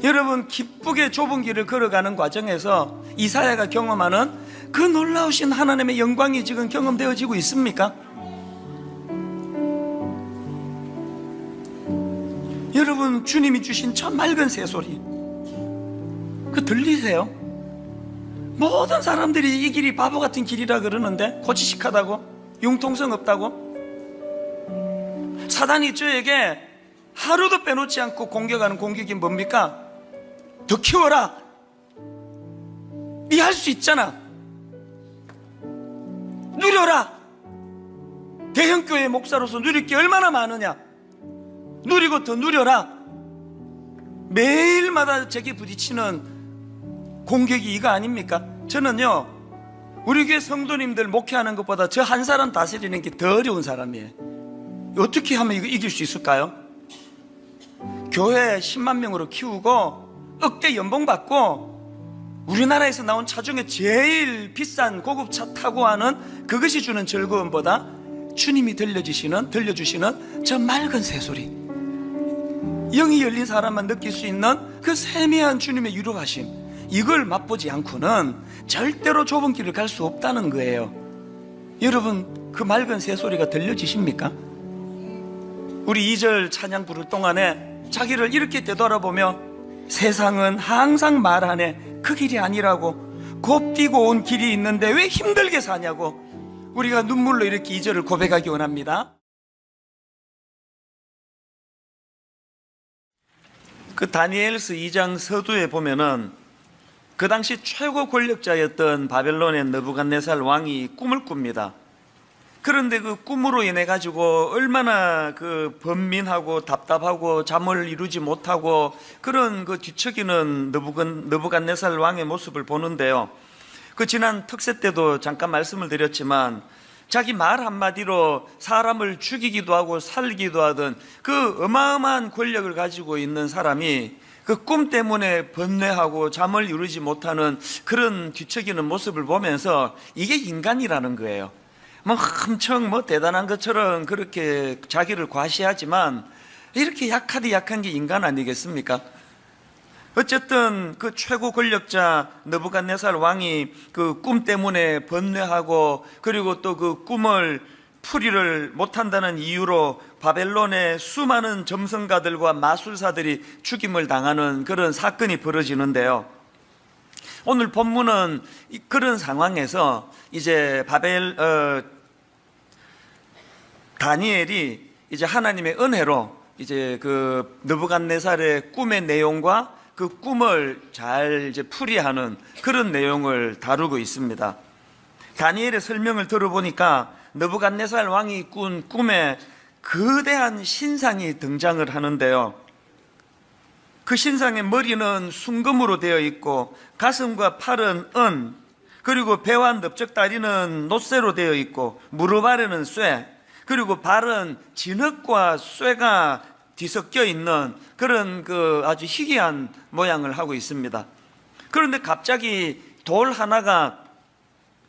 여러분, 기쁘게 좁은 길을 걸어가는 과정에서 이사야가 경험하는 그 놀라우신 하나님의 영광이 지금 경험되어지고 있습니까? 여러분, 주님이 주신 저 맑은 새소리, 그 들리세요? 모든 사람들이 이 길이 바보 같은 길이라 그러는데, 고지식하다고, 융통성 없다고. 사단이 저에게 하루도 빼놓지 않고 공격하는 공격이 뭡니까? 더 키워라. 네 할 수 있잖아. 누려라. 대형교회 목사로서 누릴 게 얼마나 많으냐. 누리고 더 누려라. 매일마다 제게 부딪히는 공격이 이거 아닙니까? 저는요, 우리 교회 성도님들 목회하는 것보다 저 한 사람 다스리는 게 더 어려운 사람이에요. 어떻게 하면 이거 이길 수 있을까요? 교회 10만 명으로 키우고 억대 연봉 받고 우리나라에서 나온 차 중에 제일 비싼 고급 차 타고 하는 그것이 주는 즐거움보다 주님이 들려주시는 저 맑은 새소리, 영이 열린 사람만 느낄 수 있는 그 세미한 주님의 유로하심, 이걸 맛보지 않고는 절대로 좁은 길을 갈 수 없다는 거예요. 여러분, 그 맑은 새소리가 들려지십니까? 우리 2절 찬양 부를 동안에 자기를 이렇게 되돌아보며 세상은 항상 말하네 그 길이 아니라고, 곱디고 온 길이 있는데 왜 힘들게 사냐고. 우리가 눈물로 이렇게 2절을 고백하기 원합니다. 그 다니엘서 2장 서두에 보면은 그 당시 최고 권력자였던 바벨론의 느부갓네살 왕이 꿈을 꿉니다. 그런데 그 꿈으로 인해 가지고 얼마나 그 번민하고 답답하고 잠을 이루지 못하고 그런 그 뒤척이는 느부갓네살 왕의 모습을 보는데요. 그 지난 특세 때도 잠깐 말씀을 드렸지만 자기 말 한마디로 사람을 죽이기도 하고 살기도 하던 그 어마어마한 권력을 가지고 있는 사람이 그 꿈 때문에 번뇌하고 잠을 이루지 못하는 그런 뒤척이는 모습을 보면서 이게 인간이라는 거예요. 뭐 엄청 대단한 것처럼 그렇게 자기를 과시하지만 이렇게 약한 게 인간 아니겠습니까? 어쨌든 그 최고 권력자 느부갓네살 왕이 그 꿈 때문에 번뇌하고 그리고 또 그 꿈을 풀이를 못한다는 이유로 바벨론의 수많은 점성가들과 마술사들이 죽임을 당하는 그런 사건이 벌어지는데요. 오늘 본문은 그런 상황에서 이제 다니엘이 이제 하나님의 은혜로 이제 그 느부갓네살의 꿈의 내용과 그 꿈을 잘 이제 풀이하는 그런 내용을 다루고 있습니다. 다니엘의 설명을 들어보니까 느부갓네살 왕이 꾼 꿈에 거대한 신상이 등장을 하는데요. 그 신상의 머리는 순금으로 되어 있고 가슴과 팔은 은, 그리고 배와 넓적다리는 놋쇠로 되어 있고 무릎 아래는 쇠, 그리고 발은 진흙과 쇠가 뒤섞여 있는 그런 그 아주 희귀한 모양을 하고 있습니다. 그런데 갑자기 돌 하나가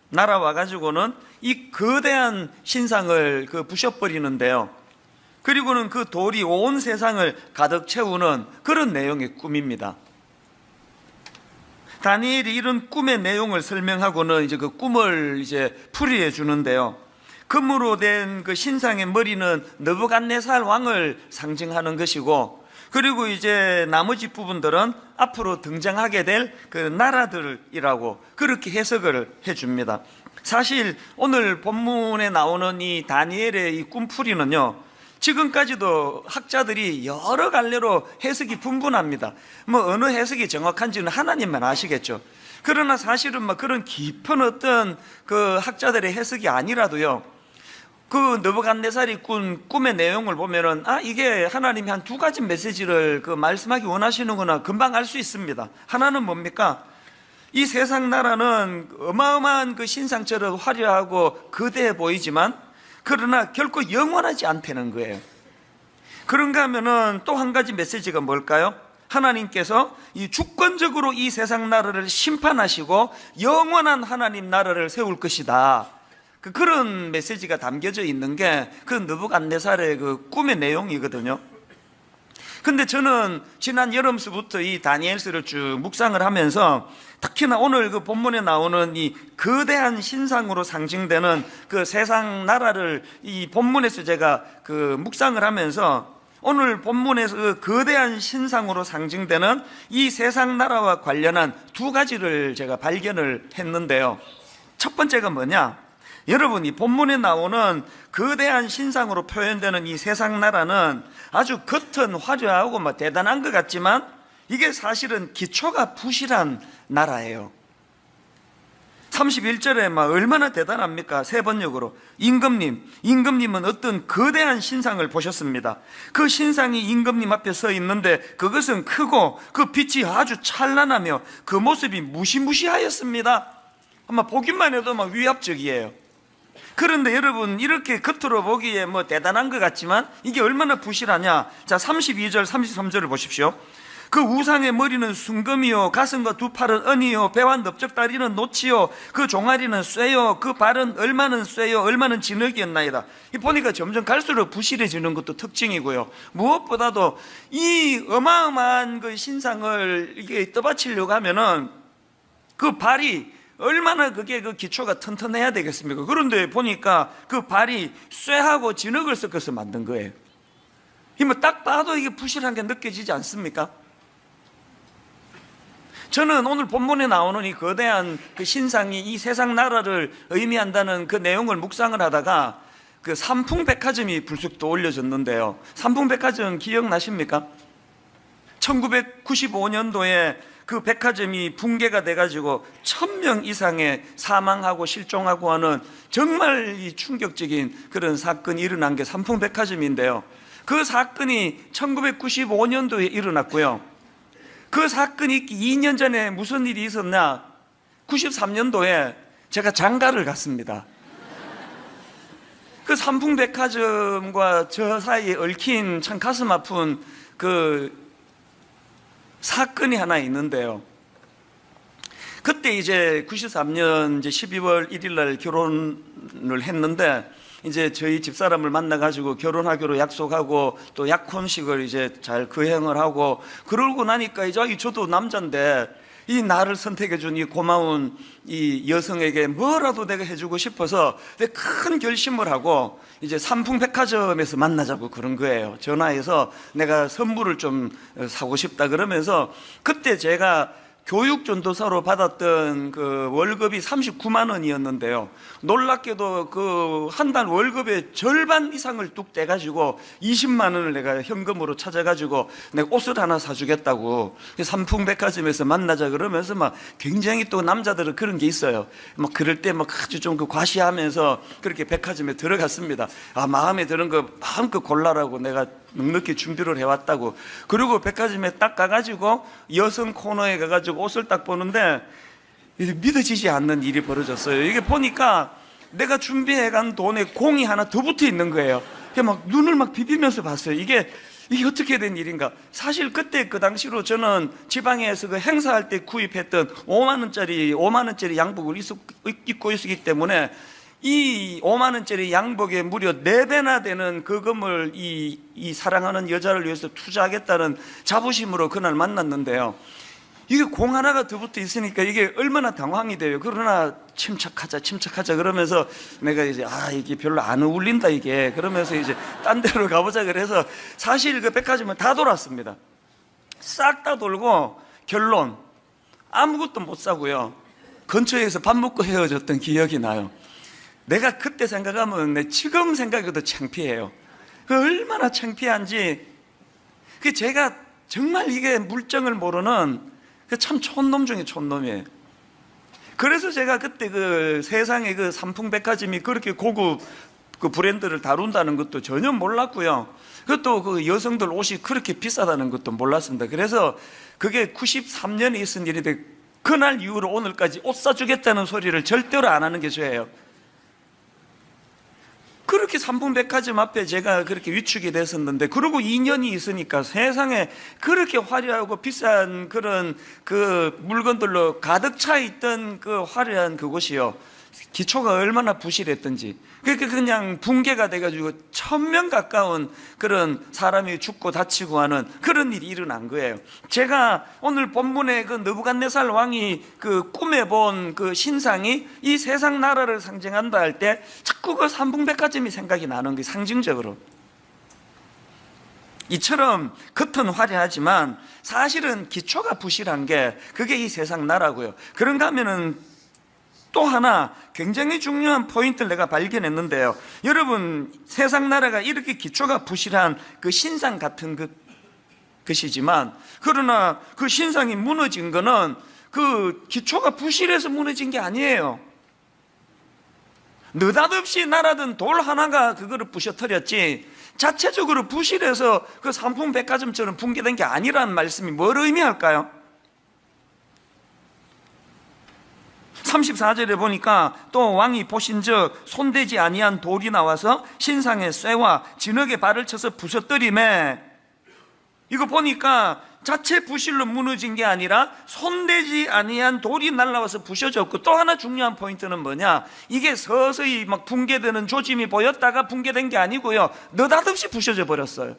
날아와 가지고는 이 거대한 신상을 부셔버리는데요. 그리고는 그 돌이 온 세상을 가득 채우는 그런 내용의 꿈입니다. 다니엘이 이런 꿈의 내용을 설명하고는 이제 그 꿈을 이제 풀이해 주는데요. 금으로 된 그 신상의 머리는 느부갓네살 왕을 상징하는 것이고, 그리고 이제 나머지 부분들은 앞으로 등장하게 될 그 나라들이라고 그렇게 해석을 해 줍니다. 사실 오늘 본문에 나오는 이 다니엘의 이 꿈풀이는요, 지금까지도 학자들이 여러 갈래로 해석이 분분합니다. 어느 해석이 정확한지는 하나님만 아시겠죠. 그러나 사실은 그런 깊은 어떤 그 학자들의 해석이 아니라도요, 그 느부갓네살이 꾼 꿈의 내용을 보면은 이게 하나님이 한 두 가지 메시지를 말씀하기 원하시는구나 금방 알 수 있습니다. 하나는 뭡니까? 이 세상 나라는 어마어마한 그 신상처럼 화려하고 거대해 보이지만 그러나 결코 영원하지 않다는 거예요. 그런가 하면은 또 한 가지 메시지가 뭘까요? 하나님께서 이 주권적으로 이 세상 나라를 심판하시고 영원한 하나님 나라를 세울 것이다. 그런 메시지가 담겨져 있는 게 그 느부갓네살의 그 꿈의 내용이거든요. 근데 저는 지난 여름서부터 이 다니엘서를 쭉 묵상을 하면서 특히나 오늘 그 본문에 나오는 이 거대한 신상으로 상징되는 그 세상 나라를 이 본문에서 제가 묵상을 하면서 오늘 본문에서 그 거대한 신상으로 상징되는 이 세상 나라와 관련한 두 가지를 제가 발견을 했는데요. 첫 번째가 뭐냐? 여러분, 이 본문에 나오는 거대한 신상으로 표현되는 이 세상 나라는 아주 겉은 화려하고 대단한 것 같지만 이게 사실은 기초가 부실한 나라예요. 31절에 얼마나 대단합니까? 세 번역으로 임금님은 어떤 거대한 신상을 보셨습니다. 그 신상이 임금님 앞에 서 있는데 그것은 크고 그 빛이 아주 찬란하며 그 모습이 무시무시하였습니다. 아마 보기만 해도 위압적이에요. 그런데 여러분, 이렇게 겉으로 보기에 대단한 것 같지만 이게 얼마나 부실하냐? 자, 32절 33절을 보십시오. 그 우상의 머리는 순금이요, 가슴과 두 팔은 은이요, 배와 넓적다리는 노치요, 그 종아리는 쇠요, 그 발은 얼마는 쇠요, 얼마는 진흙이었나이다. 보니까 점점 갈수록 부실해지는 것도 특징이고요. 무엇보다도 이 어마어마한 그 신상을 이게 떠받치려고 하면은 그 발이 얼마나 그게 그 기초가 튼튼해야 되겠습니까? 그런데 보니까 그 발이 쇠하고 진흙을 섞어서 만든 거예요. 딱 봐도 이게 부실한 게 느껴지지 않습니까? 저는 오늘 본문에 나오는 이 거대한 그 신상이 이 세상 나라를 의미한다는 그 내용을 묵상을 하다가 그 삼풍백화점이 불쑥 떠올려졌는데요. 삼풍백화점 기억나십니까? 1995년도에 그 백화점이 붕괴가 돼가지고 1000명 이상의 사망하고 실종하고 하는 정말 이 충격적인 그런 사건이 일어난 게 삼풍백화점인데요. 그 사건이 1995년도에 일어났고요. 그 사건이 있기 2년 전에 무슨 일이 있었나? 93년도에 제가 장가를 갔습니다. 그 삼풍백화점과 저 사이에 얽힌 참 가슴 아픈 그 사건이 하나 있는데요. 그때 이제 93년 이제 12월 1일 날 결혼을 했는데 이제 저희 집사람을 만나가지고 결혼하기로 약속하고 또 약혼식을 이제 잘 거행을 하고 그러고 나니까 이제 저도 남자인데 이 나를 선택해준 이 고마운 이 여성에게 뭐라도 내가 해주고 싶어서 큰 결심을 하고 이제 삼풍백화점에서 만나자고 그런 거예요. 전화해서 내가 선물을 좀 사고 싶다 그러면서 그때 제가 교육전도사로 받았던 그 월급이 39만 원이었는데요. 놀랍게도 그 한 달 월급의 절반 이상을 뚝 떼가지고 20만 원을 내가 현금으로 찾아가지고 내가 옷을 하나 사주겠다고 삼풍백화점에서 만나자 그러면서 굉장히 또 남자들은 그런 게 있어요. 그럴 때 아주 좀 과시하면서 그렇게 백화점에 들어갔습니다. 마음에 드는 거 마음껏 골라라고 내가 넉넉히 준비를 해왔다고. 그리고 백화점에 딱 가가지고 여성 코너에 가가지고 옷을 딱 보는데 믿어지지 않는 일이 벌어졌어요. 이게 보니까 내가 준비해간 돈에 공이 하나 더 붙어 있는 거예요. 눈을 비비면서 봤어요. 이게 이게 어떻게 된 일인가? 사실 그때 그 당시로 저는 지방에서 그 행사할 때 구입했던 5만 원짜리 양복을 입고 있었기 때문에 이 5만 원짜리 양복에 무려 4배나 되는 그 금을 이 사랑하는 여자를 위해서 투자하겠다는 자부심으로 그날 만났는데요. 이게 공 하나가 더 붙어 있으니까 이게 얼마나 당황이 돼요. 그러나 침착하자 그러면서 내가 이제 이게 별로 안 어울린다 이게, 그러면서 이제 딴 데로 가보자 그래서 사실 그 백화점을 다 돌았습니다. 싹 다 돌고 결론 아무것도 못 사고요. 근처에서 밥 먹고 헤어졌던 기억이 나요. 내가 그때 생각하면 지금 생각해도 창피해요. 그 얼마나 창피한지. 그 제가 정말 이게 물정을 모르는 참 촌놈 중에 촌놈이에요. 그래서 제가 그때 그 세상에 그 삼풍백화점이 그렇게 고급 그 브랜드를 다룬다는 것도 전혀 몰랐고요. 그것도 그 여성들 옷이 그렇게 비싸다는 것도 몰랐습니다. 그래서 그게 93년에 있은 일인데 그날 이후로 오늘까지 옷 사주겠다는 소리를 절대로 안 하는 게 죄예요. 그렇게 삼풍백화점 앞에 제가 그렇게 위축이 됐었는데, 그러고 2년이 있으니까 세상에 그렇게 화려하고 비싼 그런 그 물건들로 가득 차 있던 그 화려한 그곳이요, 기초가 얼마나 부실했던지, 그렇게 그냥 붕괴가 돼가지고 1000명 가까운 그런 사람이 죽고 다치고 하는 그런 일이 일어난 거예요. 제가 오늘 본문에 그 느부갓네살 왕이 그 꿈에 본 그 신상이 이 세상 나라를 상징한다 할 때 자꾸 그 삼풍백화점이 생각이 나는 게 상징적으로. 이처럼 겉은 화려하지만 사실은 기초가 부실한 게 그게 이 세상 나라고요. 그런가 하면은 또 하나 굉장히 중요한 포인트를 내가 발견했는데요. 여러분, 세상 나라가 이렇게 기초가 부실한 그 신상 같은 것이지만, 그러나 그 신상이 무너진 거는 그 기초가 부실해서 무너진 게 아니에요. 느닷없이 날아든 돌 하나가 그거를 부셔뜨렸지 자체적으로 부실해서 그 삼풍백화점처럼 붕괴된 게 아니라는 말씀이 뭘 의미할까요? 34절에 보니까 또 왕이 보신즉 손대지 아니한 돌이 나와서 신상의 쇠와 진흙에 발을 쳐서 부서뜨리매, 이거 보니까 자체 부실로 무너진 게 아니라 손대지 아니한 돌이 날라와서 부셔졌고, 또 하나 중요한 포인트는 뭐냐, 이게 서서히 막 붕괴되는 조짐이 보였다가 붕괴된 게 아니고요, 느닷없이 부셔져 버렸어요.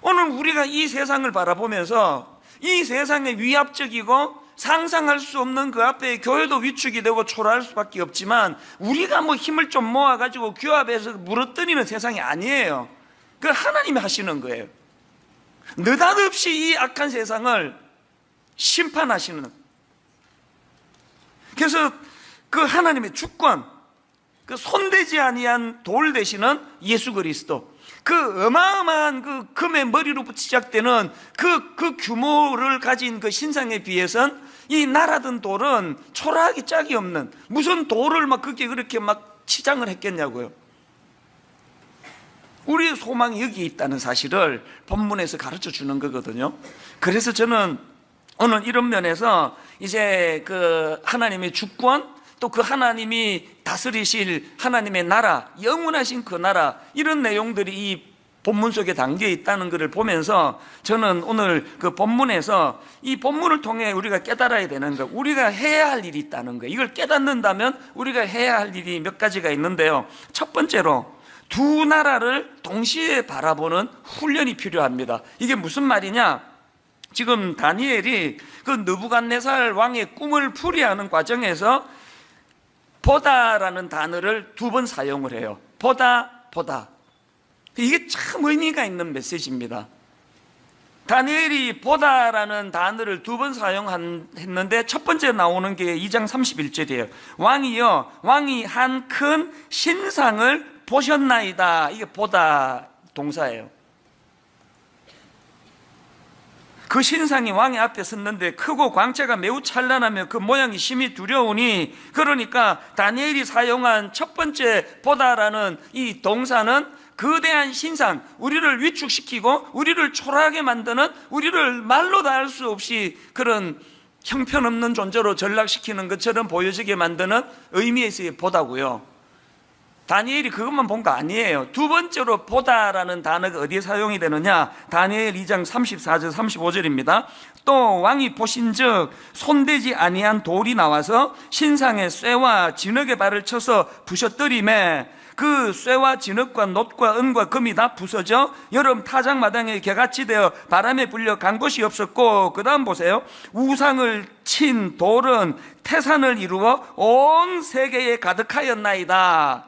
오늘 우리가 이 세상을 바라보면서 이 세상에 위압적이고 상상할 수 없는 그 앞에 교회도 위축이 되고 초라할 수밖에 없지만, 우리가 뭐 힘을 좀 모아가지고 규합해서 물어뜯는 세상이 아니에요. 그걸 하나님이 하시는 거예요. 느닷없이 이 악한 세상을 심판하시는. 그래서 그 하나님의 주권, 그 손대지 아니한 돌 되시는 예수 그리스도, 그 어마어마한 그 금의 머리로부터 시작되는 그 규모를 가진 그 신상에 비해선 이 날아든 돌은 초라하기 짝이 없는, 무슨 돌을 막 그렇게 막 치장을 했겠냐고요. 우리의 소망이 여기 있다는 사실을 본문에서 가르쳐 주는 거거든요. 그래서 저는 오늘 이런 면에서 이제 그 하나님의 주권, 또 그 하나님이 다스리실 하나님의 나라, 영원하신 그 나라, 이런 내용들이 이 본문 속에 담겨 있다는 것을 보면서 저는 오늘 그 본문에서 이 본문을 통해 우리가 깨달아야 되는 거, 우리가 해야 할 일이 있다는 거, 이걸 깨닫는다면 우리가 해야 할 일이 몇 가지가 있는데요. 첫 번째로 두 나라를 동시에 바라보는 훈련이 필요합니다. 이게 무슨 말이냐, 지금 다니엘이 그 느부갓네살 왕의 꿈을 풀이하는 과정에서 보다라는 단어를 2번 사용을 해요. 보다. 이게 참 의미가 있는 메시지입니다. 다니엘이 보다라는 단어를 2번 사용했는데 첫 번째 나오는 게 2장 31절이에요. 왕이 한 큰 신상을 보셨나이다. 이게 보다 동사예요. 그 신상이 왕의 앞에 섰는데 크고 광채가 매우 찬란하며 그 모양이 심히 두려우니, 그러니까 다니엘이 사용한 첫 번째 보다라는 이 동사는 거대한 신상, 우리를 위축시키고 우리를 초라하게 만드는, 우리를 말로 다 할 수 없이 그런 형편없는 존재로 전락시키는 것처럼 보여지게 만드는 의미에서의 보다고요. 다니엘이 그것만 본 거 아니에요. 두 번째로 보다라는 단어가 어디에 사용이 되느냐? 다니엘 2장 34절 35절입니다. 또 왕이 보신즉 손대지 아니한 돌이 나와서 신상의 쇠와 진흙의 발을 쳐서 부셔뜨리매 그 쇠와 진흙과 놋과 은과 금이 다 부서져 여름 타작마당에 개같이 되어 바람에 불려 간 곳이 없었고, 그 다음 보세요. 우상을 친 돌은 태산을 이루어 온 세계에 가득하였나이다.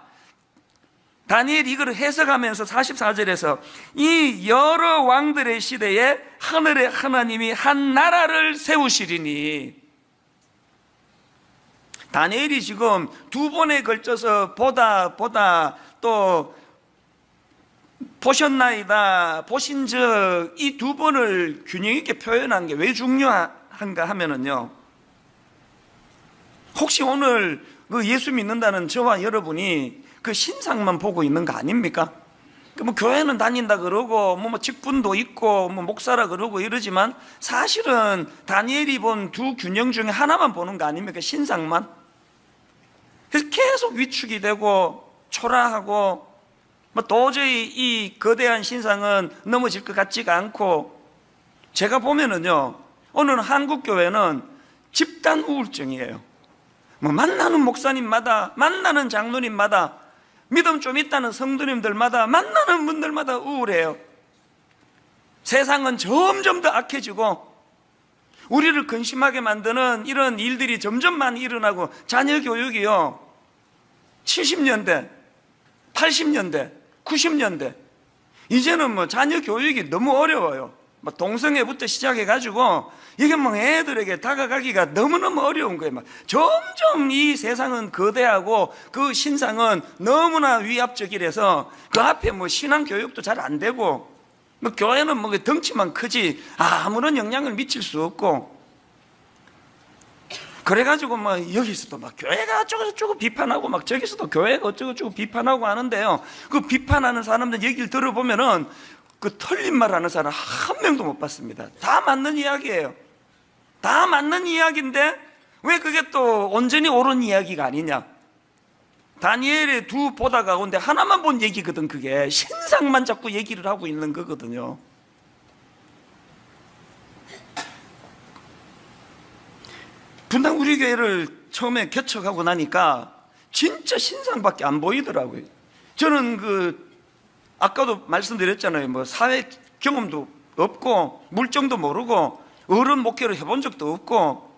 다니엘이 이걸 해석하면서 44절에서 이 여러 왕들의 시대에 하늘의 하나님이 한 나라를 세우시리니, 다니엘이 지금 두 번에 걸쳐서 보다 또 보셨나이다, 보신즉 이 두 번을 균형 있게 표현한 게 왜 중요한가 하면은요, 혹시 오늘 그 예수 믿는다는 저와 여러분이 그 신상만 보고 있는 거 아닙니까? 뭐 교회는 다닌다 그러고 뭐 직분도 있고 뭐 목사라 그러고 이러지만 사실은 다니엘이 본 두 균형 중에 하나만 보는 거 아닙니까? 신상만. 그래서 계속 위축이 되고 초라하고 뭐 도저히 이 거대한 신상은 넘어질 것 같지가 않고, 제가 보면은요, 오늘 한국 교회는 집단 우울증이에요. 뭐 만나는 목사님마다, 만나는 장로님마다, 믿음 좀 있다는 성도님들마다, 만나는 분들마다 우울해요. 세상은 점점 더 악해지고 우리를 근심하게 만드는 이런 일들이 점점 많이 일어나고, 자녀 교육이요 70년대, 80년대, 90년대 이제는 뭐 자녀 교육이 너무 어려워요. 막 동성애부터 시작해가지고 이게 뭐 애들에게 다가가기가 너무너무 어려운 거예요. 막 점점 이 세상은 거대하고 그 신상은 너무나 위압적이라서 그 앞에 뭐 신앙 교육도 잘 안 되고, 뭐 교회는 뭐 덩치만 크지 아무런 영향을 미칠 수 없고, 그래가지고 뭐 여기서도 막 교회가 어쩌고저쩌고 비판하고 막 저기서도 교회가 어쩌고저쩌고 비판하고 하는데요, 그 비판하는 사람들 얘기를 들어보면은 그 틀린 말 하는 사람 한 명도 못 봤습니다. 다 맞는 이야기예요. 다 맞는 이야기인데 왜 그게 또 온전히 옳은 이야기가 아니냐? 다니엘의 두 보다 가운데 하나만 본 얘기거든. 그게 신상만 자꾸 얘기를 하고 있는 거거든요. 분당 우리 교회를 처음에 개척하고 나니까 진짜 신상밖에 안 보이더라고요. 저는 아까도 말씀드렸잖아요. 뭐 사회 경험도 없고 물정도 모르고 어른 목회를 해본 적도 없고,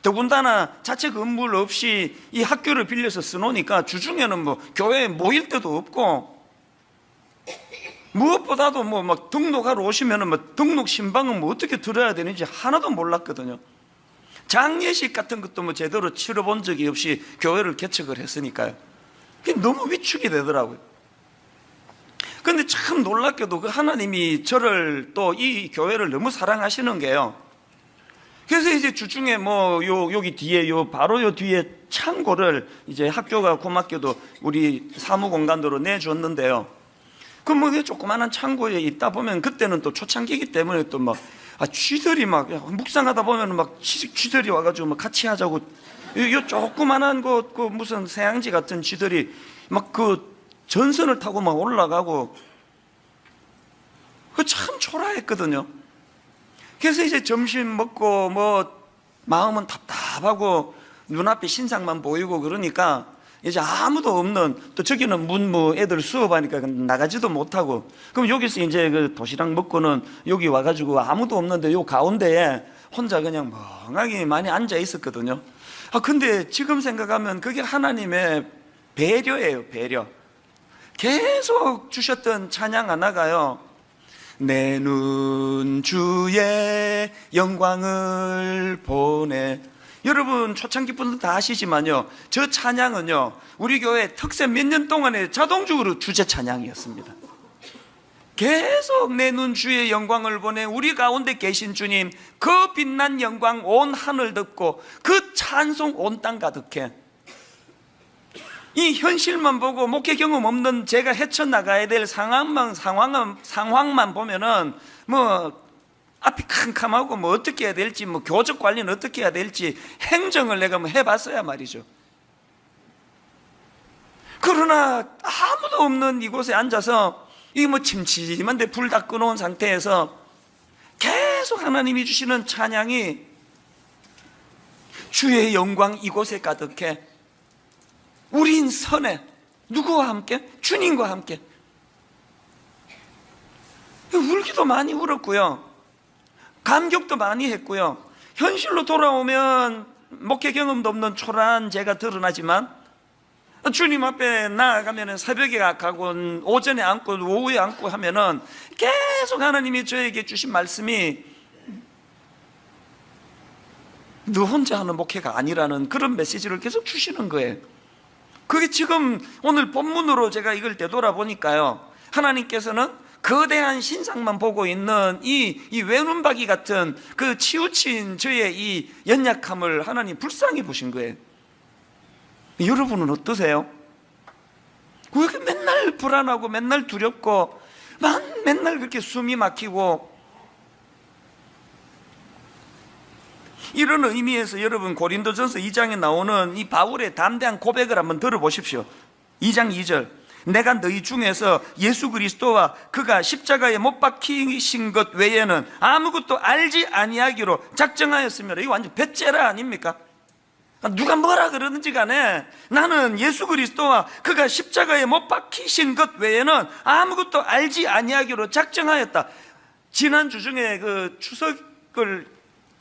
더군다나 자체 건물 없이 이 학교를 빌려서 써놓으니까 주중에는 뭐 교회에 모일 때도 없고, 무엇보다도 뭐 막 등록하러 오시면은 뭐 등록 신방은 뭐 어떻게 들어야 되는지 하나도 몰랐거든요. 장례식 같은 것도 뭐 제대로 치러본 적이 없이 교회를 개척을 했으니까요. 그게 너무 위축이 되더라고요. 근데 참 놀랍게도 그 하나님이 저를 또 이 교회를 너무 사랑하시는 게요, 그래서 이제 주중에 뭐 여기 뒤에 바로 요 뒤에 창고를 이제 학교가 고맙게도 우리 사무 공간으로 내줬는데요, 그 뭐 조그마한 창고에 있다 보면 그때는 또 초창기이기 때문에 또 막 쥐들이 막 묵상하다 보면 막 쥐들이 와가지고 막 같이 하자고, 요 조그만한 그 무슨 새양지 같은 쥐들이 막 그 전선을 타고 막 올라가고, 그 참 초라했거든요. 그래서 이제 점심 먹고 뭐 마음은 답답하고 눈앞에 신상만 보이고 그러니까 이제 아무도 없는, 또 저기는 뭐 애들 수업하니까 나가지도 못하고, 그럼 여기서 이제 그 도시락 먹고는 여기 와가지고 아무도 없는데 요 가운데에 혼자 그냥 멍하게 많이 앉아 있었거든요. 근데 지금 생각하면 그게 하나님의 배려예요, 배려. 계속 주셨던 찬양 하나가요, 내 눈 주의 영광을 보네. 여러분 초창기 분들 다 아시지만요, 저 찬양은요 우리 교회 특세 몇 년 동안에 자동적으로 주제 찬양이었습니다. 계속 내 눈 주의 영광을 보내, 우리 가운데 계신 주님 그 빛난 영광 온 하늘 덮고 그 찬송 온 땅 가득해. 이 현실만 보고 목회 경험 없는 제가 헤쳐나가야 될 상황만 보면은 뭐 앞이 캄캄하고 뭐 어떻게 해야 될지, 뭐 교적 관리는 어떻게 해야 될지 행정을 내가 뭐 해봤어야 말이죠. 그러나 아무도 없는 이곳에 앉아서 이 뭐 침침한데 불 다 꺼놓은 상태에서 계속 하나님이 주시는 찬양이 주의 영광 이곳에 가득해. 우린 선해. 누구와 함께? 주님과 함께. 울기도 많이 울었고요, 감격도 많이 했고요. 현실로 돌아오면 목회 경험도 없는 초라한 제가 드러나지만 주님 앞에 나아가면 새벽에 가고 오전에 앉고 오후에 앉고 하면은 계속 하나님이 저에게 주신 말씀이 너 혼자 하는 목회가 아니라는 그런 메시지를 계속 주시는 거예요. 그게 지금 오늘 본문으로 제가 이걸 되돌아보니까요, 하나님께서는 거대한 신상만 보고 있는 이 외눈박이 같은 그 치우친 저의 이 연약함을 하나님 불쌍히 보신 거예요. 여러분은 어떠세요? 왜 이렇게 맨날 불안하고 맨날 두렵고 맨날 그렇게 숨이 막히고. 이런 의미에서 여러분 고린도전서 2장에 나오는 이 바울의 담대한 고백을 한번 들어보십시오. 2장 2절, 내가 너희 중에서 예수 그리스도와 그가 십자가에 못 박히신 것 외에는 아무것도 알지 아니하기로 작정하였습니다. 이거 완전 배째라 아닙니까? 누가 뭐라 그러든지 간에 나는 예수 그리스도와 그가 십자가에 못 박히신 것 외에는 아무것도 알지 아니하기로 작정하였다. 지난주 중에 그 추석을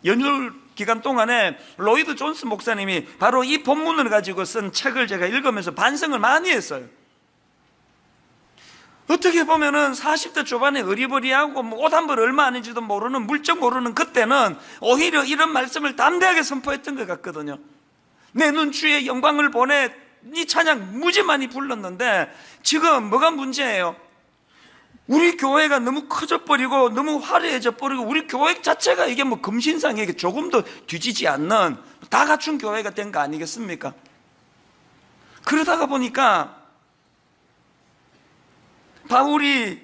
연휴 기간 동안에 로이드 존스 목사님이 바로 이 본문을 가지고 쓴 책을 제가 읽으면서 반성을 많이 했어요. 어떻게 보면은 40대 초반에 어리버리하고 옷 한 벌 얼마 하는지도 모르는, 물정 모르는 그때는 오히려 이런 말씀을 담대하게 선포했던 것 같거든요. 내 눈 주의 영광을 보내, 이 찬양 무지 많이 불렀는데 지금 뭐가 문제예요? 우리 교회가 너무 커져버리고 너무 화려해져버리고 우리 교회 자체가 이게 뭐 금신상에게 조금도 뒤지지 않는 다 갖춘 교회가 된 거 아니겠습니까? 그러다가 보니까 바울이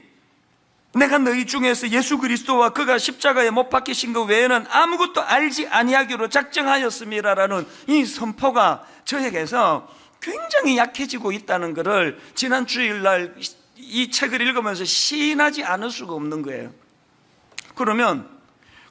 내가 너희 중에서 예수 그리스도와 그가 십자가에 못 박히신 것 외에는 아무것도 알지 아니하기로 작정하였습니다라는 이 선포가 저에게서 굉장히 약해지고 있다는 것을 지난 주일날 이 책을 읽으면서 시인하지 않을 수가 없는 거예요. 그러면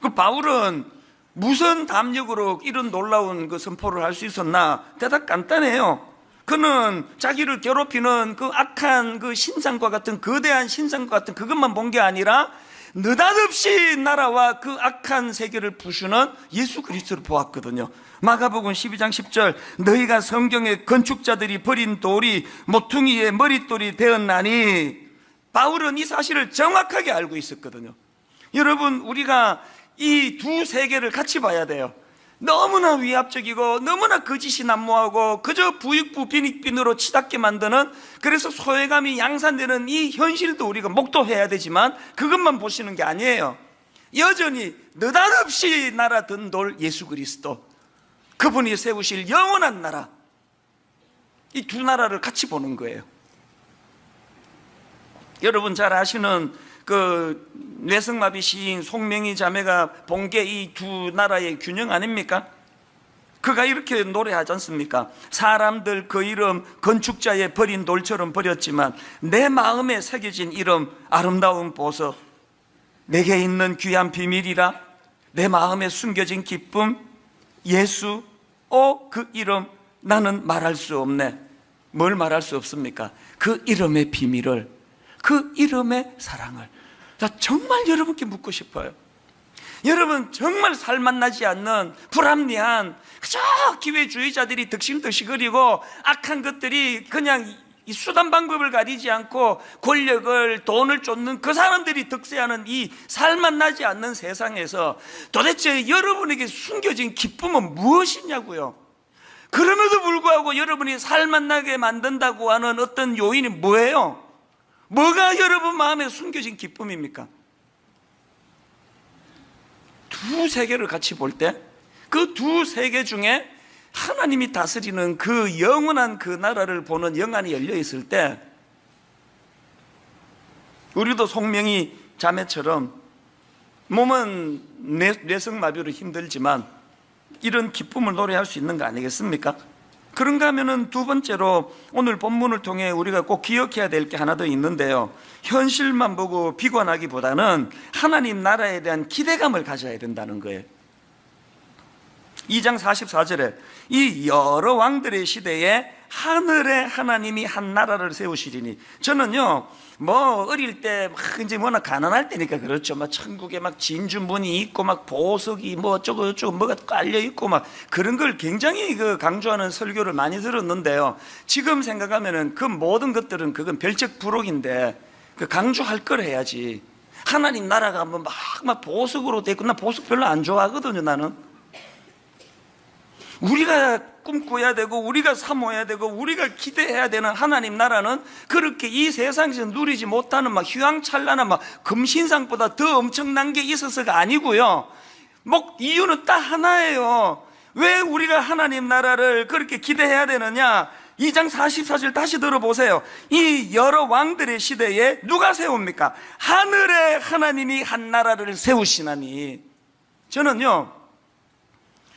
그 바울은 무슨 담력으로 이런 놀라운 그 선포를 할 수 있었나? 대답 간단해요. 그는 자기를 괴롭히는 그 악한 그 신상과 같은, 거대한 신상과 같은 그것만 본 게 아니라 느닷없이 나라와 그 악한 세계를 부수는 예수 그리스도를 보았거든요. 마가복음 12장 10절, 너희가 성경의 건축자들이 버린 돌이 모퉁이의 머릿돌이 되었나니. 바울은 이 사실을 정확하게 알고 있었거든요. 여러분, 우리가 이 두 세계를 같이 봐야 돼요. 너무나 위압적이고 너무나 거짓이 난무하고 그저 부익부 빈익빈으로 치닫게 만드는, 그래서 소외감이 양산되는 이 현실도 우리가 목도해야 되지만 그것만 보시는 게 아니에요. 여전히 느닷없이 날아든 돌 예수 그리스도, 그분이 세우실 영원한 나라, 이 두 나라를 같이 보는 거예요. 여러분 잘 아시는 그 뇌성마비 시인 송명희 자매가 본 게 이 두 나라의 균형 아닙니까? 그가 이렇게 노래하지 않습니까? 사람들 그 이름 건축자의 버린 돌처럼 버렸지만 내 마음에 새겨진 이름 아름다운 보석, 내게 있는 귀한 비밀이라 내 마음에 숨겨진 기쁨 예수, 그 이름 나는 말할 수 없네. 뭘 말할 수 없습니까? 그 이름의 비밀을, 그 이름의 사랑을. 자, 정말 여러분께 묻고 싶어요. 여러분 정말 살맛나지 않는 불합리한 그저 기회주의자들이 득실득실거리고 악한 것들이 그냥 이 수단 방법을 가리지 않고 권력을, 돈을 쫓는 그 사람들이 득세하는 이 살맛나지 않는 세상에서 도대체 여러분에게 숨겨진 기쁨은 무엇이냐고요. 그럼에도 불구하고 여러분이 살맛나게 만든다고 하는 어떤 요인이 뭐예요? 뭐가 여러분 마음에 숨겨진 기쁨입니까? 두 세계를 같이 볼 때 그 두 세계 중에 하나님이 다스리는 그 영원한 그 나라를 보는 영안이 열려 있을 때 우리도 송명희 자매처럼 몸은 뇌성마비로 힘들지만 이런 기쁨을 노래할 수 있는 거 아니겠습니까? 그런가 하면은 두 번째로 오늘 본문을 통해 우리가 꼭 기억해야 될 게 하나 더 있는데요, 현실만 보고 비관하기보다는 하나님 나라에 대한 기대감을 가져야 된다는 거예요. 2장 44절에 이 여러 왕들의 시대에 하늘에 하나님이 한 나라를 세우시리니, 저는요 뭐 어릴 때 막 이제 워낙 가난할 때니까 그렇죠, 막 천국에 막 진주문이 있고 막 보석이 뭐 어쩌고 저쩌고 뭐가 깔려 있고 막 그런 걸 굉장히 강조하는 설교를 많이 들었는데요, 지금 생각하면은 그 모든 것들은 그건 별책 부록인데 강조할 걸 해야지. 하나님 나라가 뭐 막 보석으로 돼 있고, 나 보석 별로 안 좋아하거든요. 나는 우리가 꿈꿔야 되고 우리가 사모해야 되고 우리가 기대해야 되는 하나님 나라는 그렇게 이 세상에서 누리지 못하는 막 휘황찬란한 막 금신상보다 더 엄청난 게 있어서가 아니고요, 뭐 이유는 딱 하나예요. 왜 우리가 하나님 나라를 그렇게 기대해야 되느냐? 2장 44절 다시 들어보세요. 이 여러 왕들의 시대에 누가 세웁니까? 하늘에 하나님이 한 나라를 세우시나니. 저는요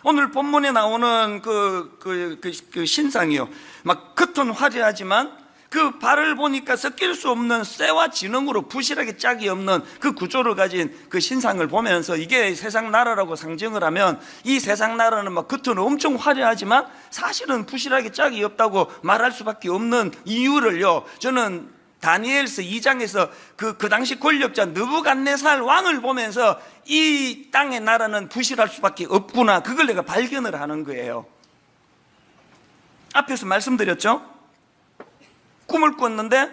오늘 본문에 나오는 그 신상이요, 막 겉은 화려하지만 그 발을 보니까 섞일 수 없는 쇠와 진흙으로 부실하게 짝이 없는 그 구조를 가진 그 신상을 보면서 이게 세상 나라라고 상징을 하면, 이 세상 나라는 막 겉은 엄청 화려하지만 사실은 부실하게 짝이 없다고 말할 수밖에 없는 이유를요, 저는 다니엘서 2장에서 그 당시 권력자 느부갓네살 왕을 보면서 이 땅의 나라는 부실할 수밖에 없구나, 그걸 내가 발견을 하는 거예요. 앞에서 말씀드렸죠? 꿈을 꿨는데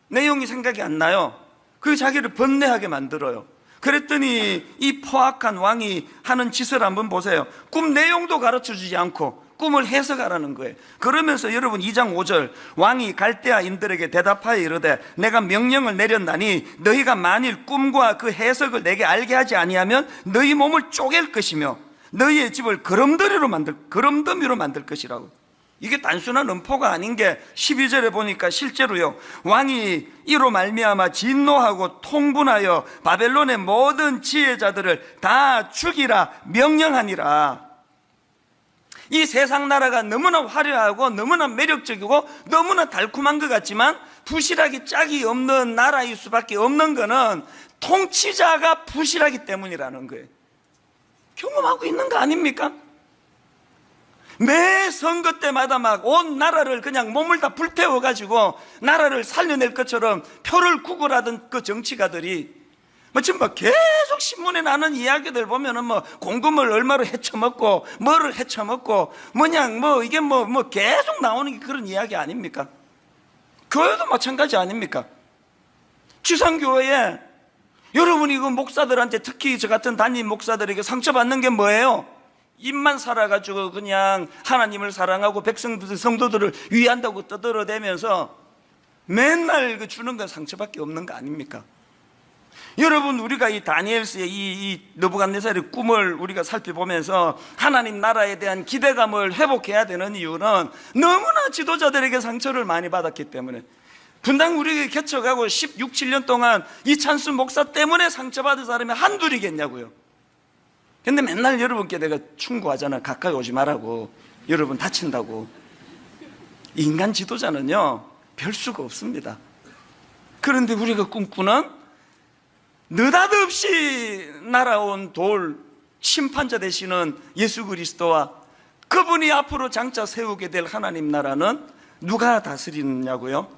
내용이 생각이 안 나요. 그 자기를 번뇌하게 만들어요. 그랬더니 이 포악한 왕이 하는 짓을 한번 보세요. 꿈 내용도 가르쳐주지 않고 꿈을 해석하라는 거예요. 그러면서 여러분 2장 5절, 왕이 갈대아인들에게 대답하여 이르되 내가 명령을 내렸나니 너희가 만일 꿈과 그 해석을 내게 알게 하지 아니하면 너희 몸을 쪼갤 것이며 너희의 집을 거름더미로 만들 것이라고. 이게 단순한 음포가 아닌 게 12절에 보니까 실제로요, 왕이 이로 말미암아 진노하고 통분하여 바벨론의 모든 지혜자들을 다 죽이라 명령하니라. 이 세상 나라가 너무나 화려하고 너무나 매력적이고 너무나 달콤한 것 같지만 부실하기 짝이 없는 나라일 수밖에 없는 것은 통치자가 부실하기 때문이라는 거예요. 경험하고 있는 거 아닙니까? 매 선거 때마다 막 온 나라를 그냥 몸을 다 불태워가지고 나라를 살려낼 것처럼 표를 구걸하던 그 정치가들이 지금 막 계속 신문에 나는 이야기들 보면은 뭐 공금을 얼마로 헤쳐먹고 뭐를 헤쳐먹고 뭐냥 뭐 이게 뭐 계속 나오는 게 그런 이야기 아닙니까? 교회도 마찬가지 아닙니까? 지상교회에 여러분이 그 목사들한테, 특히 저 같은 담임 목사들에게 상처받는 게 뭐예요? 입만 살아가지고 그냥 하나님을 사랑하고 백성들, 성도들을 위한다고 떠들어대면서 맨날 그 주는 건 상처밖에 없는 거 아닙니까? 여러분, 우리가 이 다니엘서의 이 느부갓네살의 꿈을 우리가 살펴보면서 하나님 나라에 대한 기대감을 회복해야 되는 이유는 너무나 지도자들에게 상처를 많이 받았기 때문에, 분당 우리에게 개척하고 16, 7년 동안 이찬수 목사 때문에 상처받은 사람이 한둘이겠냐고요. 근데 맨날 여러분께 내가 충고하잖아. 가까이 오지 말라고. 여러분 다친다고. 인간 지도자는요 별 수가 없습니다. 그런데 우리가 꿈꾸는 느닷없이 날아온 돌 심판자 되시는 예수 그리스도와 그분이 앞으로 장차 세우게 될 하나님 나라는 누가 다스리느냐고요?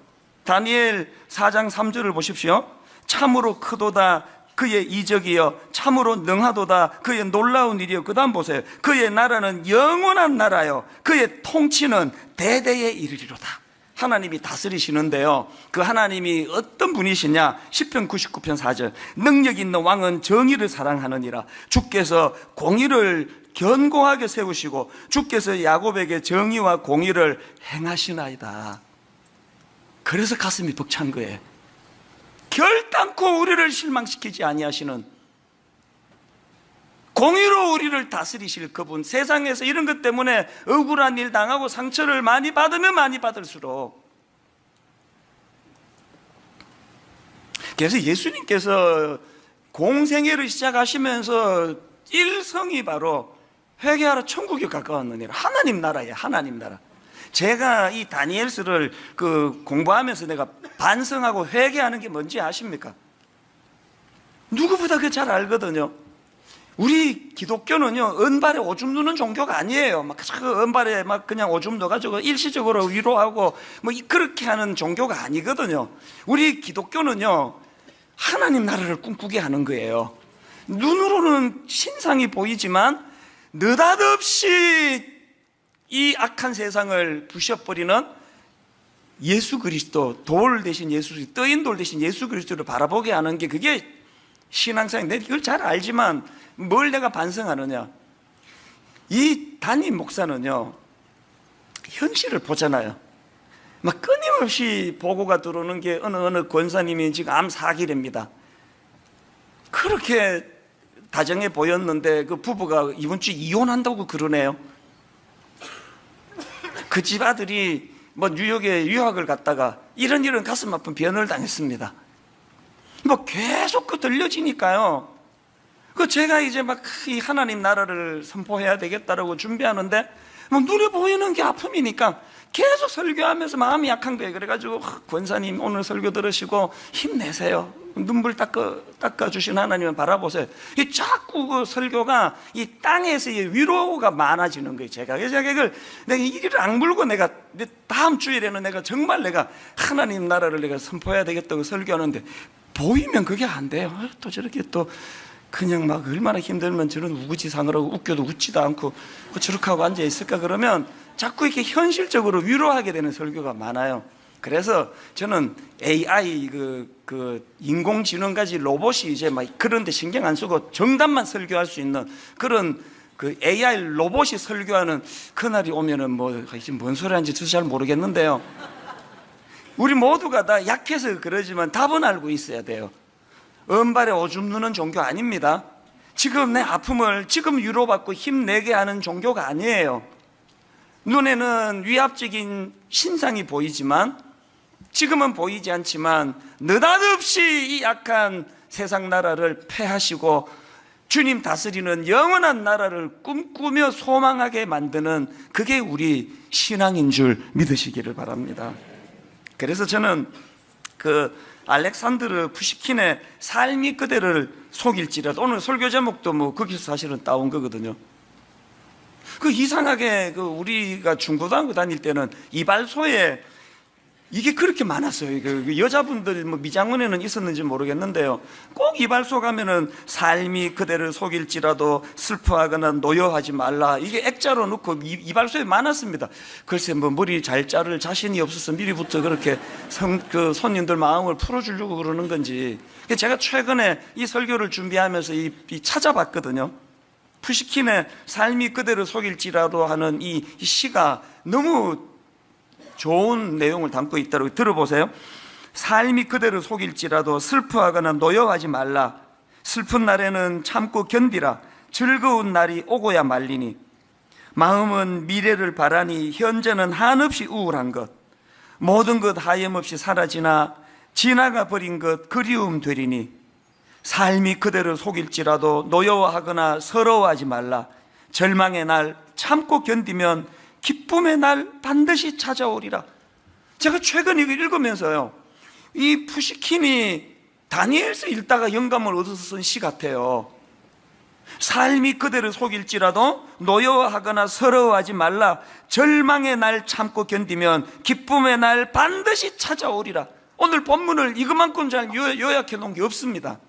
다니엘 4장 3절을 보십시오. 참으로 크도다 그의 이적이여, 참으로 능하도다 그의 놀라운 일이여. 그 다음 보세요. 그의 나라는 영원한 나라요, 그의 통치는 대대에 이르리로다. 하나님이 다스리시는데요, 그 하나님이 어떤 분이시냐? 시편 99편 4절, 능력 있는 왕은 정의를 사랑하느니라. 주께서 공의를 견고하게 세우시고 주께서 야곱에게 정의와 공의를 행하시나이다. 그래서 가슴이 벅찬 거예요. 결단코 우리를 실망시키지 아니하시는, 공의로 우리를 다스리실 그분, 세상에서 이런 것 때문에 억울한 일 당하고 상처를 많이 받으면 많이 받을수록, 그래서 예수님께서 공생애를 시작하시면서 일성이 바로 회개하러 천국이 가까웠느니라. 하나님 나라예요. 하나님 나라. 제가 이 다니엘서를 공부하면서 내가 반성하고 회개하는 게 뭔지 아십니까? 누구보다 그 잘 알거든요. 우리 기독교는요, 은발에 오줌 누는 종교가 아니에요. 막 그 은발에 막 그냥 오줌 넣어가지고 일시적으로 위로하고 뭐 그렇게 하는 종교가 아니거든요. 우리 기독교는요, 하나님 나라를 꿈꾸게 하는 거예요. 눈으로는 신상이 보이지만 느닷없이 이 악한 세상을 부셔버리는 예수 그리스도, 돌 대신 예수 그리스도, 떠인 돌 대신 예수 그리스도를 바라보게 하는 게 그게 신앙생활. 내가 이걸 잘 알지만 뭘 내가 반성하느냐, 이 담임 목사는요 현실을 보잖아요. 막 끊임없이 보고가 들어오는 게 어느 권사님이 지금 암 4기랍니다. 그렇게 다정해 보였는데 그 부부가 이번 주 이혼한다고 그러네요. 그 집 아들이 뭐 뉴욕에 유학을 갔다가 이런 가슴 아픈 변을 당했습니다. 뭐 계속 들려지니까요. 제가 이제 막 이 하나님 나라를 선포해야 되겠다라고 준비하는데 뭐 눈에 보이는 게 아픔이니까 계속 설교하면서 마음이 약한 거예요. 그래가지고 권사님 오늘 설교 들으시고 힘내세요. 눈물 닦아주신 하나님을 바라보세요. 자꾸 그 설교가 이 땅에서의 위로가 많아지는 거예요. 제가 이걸 내가 이를 악물고 내가 다음 주일에는 내가 정말 내가 하나님 나라를 내가 선포해야 되겠다고 설교하는데 보이면 그게 안 돼요. 또 저렇게 또 그냥 막 얼마나 힘들면 저런 우거지상을 하고 웃겨도 웃지도 않고 저렇게 하고 앉아 있을까 그러면 자꾸 이렇게 현실적으로 위로하게 되는 설교가 많아요. 그래서 저는 AI 인공지능까지 로봇이 이제 막 그런 데 신경 안 쓰고 정답만 설교할 수 있는 그런 AI 로봇이 설교하는 그날이 오면은 뭐 뭔 소리 하는지 저도 잘 모르겠는데요. 우리 모두가 다 약해서 그러지만 답은 알고 있어야 돼요. 은발에 오줌 누는 종교 아닙니다. 지금 내 아픔을 지금 위로받고 힘내게 하는 종교가 아니에요. 눈에는 위압적인 신상이 보이지만 지금은 보이지 않지만 느닷없이 이 악한 세상 나라를 패하시고 주님 다스리는 영원한 나라를 꿈꾸며 소망하게 만드는 그게 우리 신앙인 줄 믿으시기를 바랍니다. 그래서 저는 알렉산드르 푸시킨의 삶이 그대를 속일지라도, 오늘 설교 제목도 뭐 거기서 사실은 따온 거거든요. 이상하게 우리가 중고등학교 다닐 때는 이발소에 이게 그렇게 많았어요. 여자분들 뭐 미장원에는 있었는지 모르겠는데요. 꼭 이발소 가면은 삶이 그대를 속일지라도 슬퍼하거나 노여하지 말라. 이게 액자로 넣고 이발소에 많았습니다. 글쎄 뭐 머리 잘 자를 자신이 없어서 미리부터 그렇게 손님들 마음을 풀어주려고 그러는 건지. 제가 최근에 이 설교를 준비하면서 찾아봤거든요. 푸시킨의 삶이 그대로 속일지라도 하는 이 시가 너무 좋은 내용을 담고 있다고 들어보세요. 삶이 그대로 속일지라도 슬퍼하거나 노여하지 말라. 슬픈 날에는 참고 견디라. 즐거운 날이 오고야 말리니. 마음은 미래를 바라니 현재는 한없이 우울한 것. 모든 것 하염없이 사라지나 지나가 버린 것 그리움 되리니. 삶이 그대로 속일지라도 노여워하거나 서러워하지 말라. 절망의 날 참고 견디면 기쁨의 날 반드시 찾아오리라. 제가 최근 이거 읽으면서요, 이 푸시킨이 다니엘서 읽다가 영감을 얻어서 쓴 시 같아요. 삶이 그대로 속일지라도 노여워하거나 서러워하지 말라. 절망의 날 참고 견디면 기쁨의 날 반드시 찾아오리라. 오늘 본문을 이것만큼 잘 요약해 놓은 게 없습니다.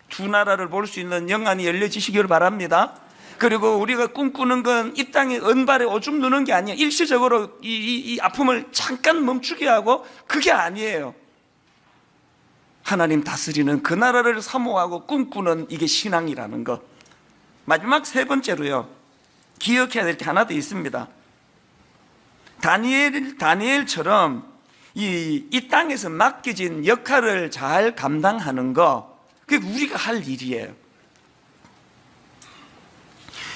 두 나라를 볼 수 있는 영안이 열려지시기를 바랍니다. 그리고 우리가 꿈꾸는 건 이 땅에 은발에 오줌 누는 게 아니에요. 일시적으로 이 아픔을 잠깐 멈추게 하고 그게 아니에요. 하나님 다스리는 그 나라를 사모하고 꿈꾸는 이게 신앙이라는 것. 마지막 세 번째로요, 기억해야 될 게 하나 더 있습니다. 다니엘처럼 이 땅에서 맡겨진 역할을 잘 감당하는 거, 그게 우리가 할 일이에요.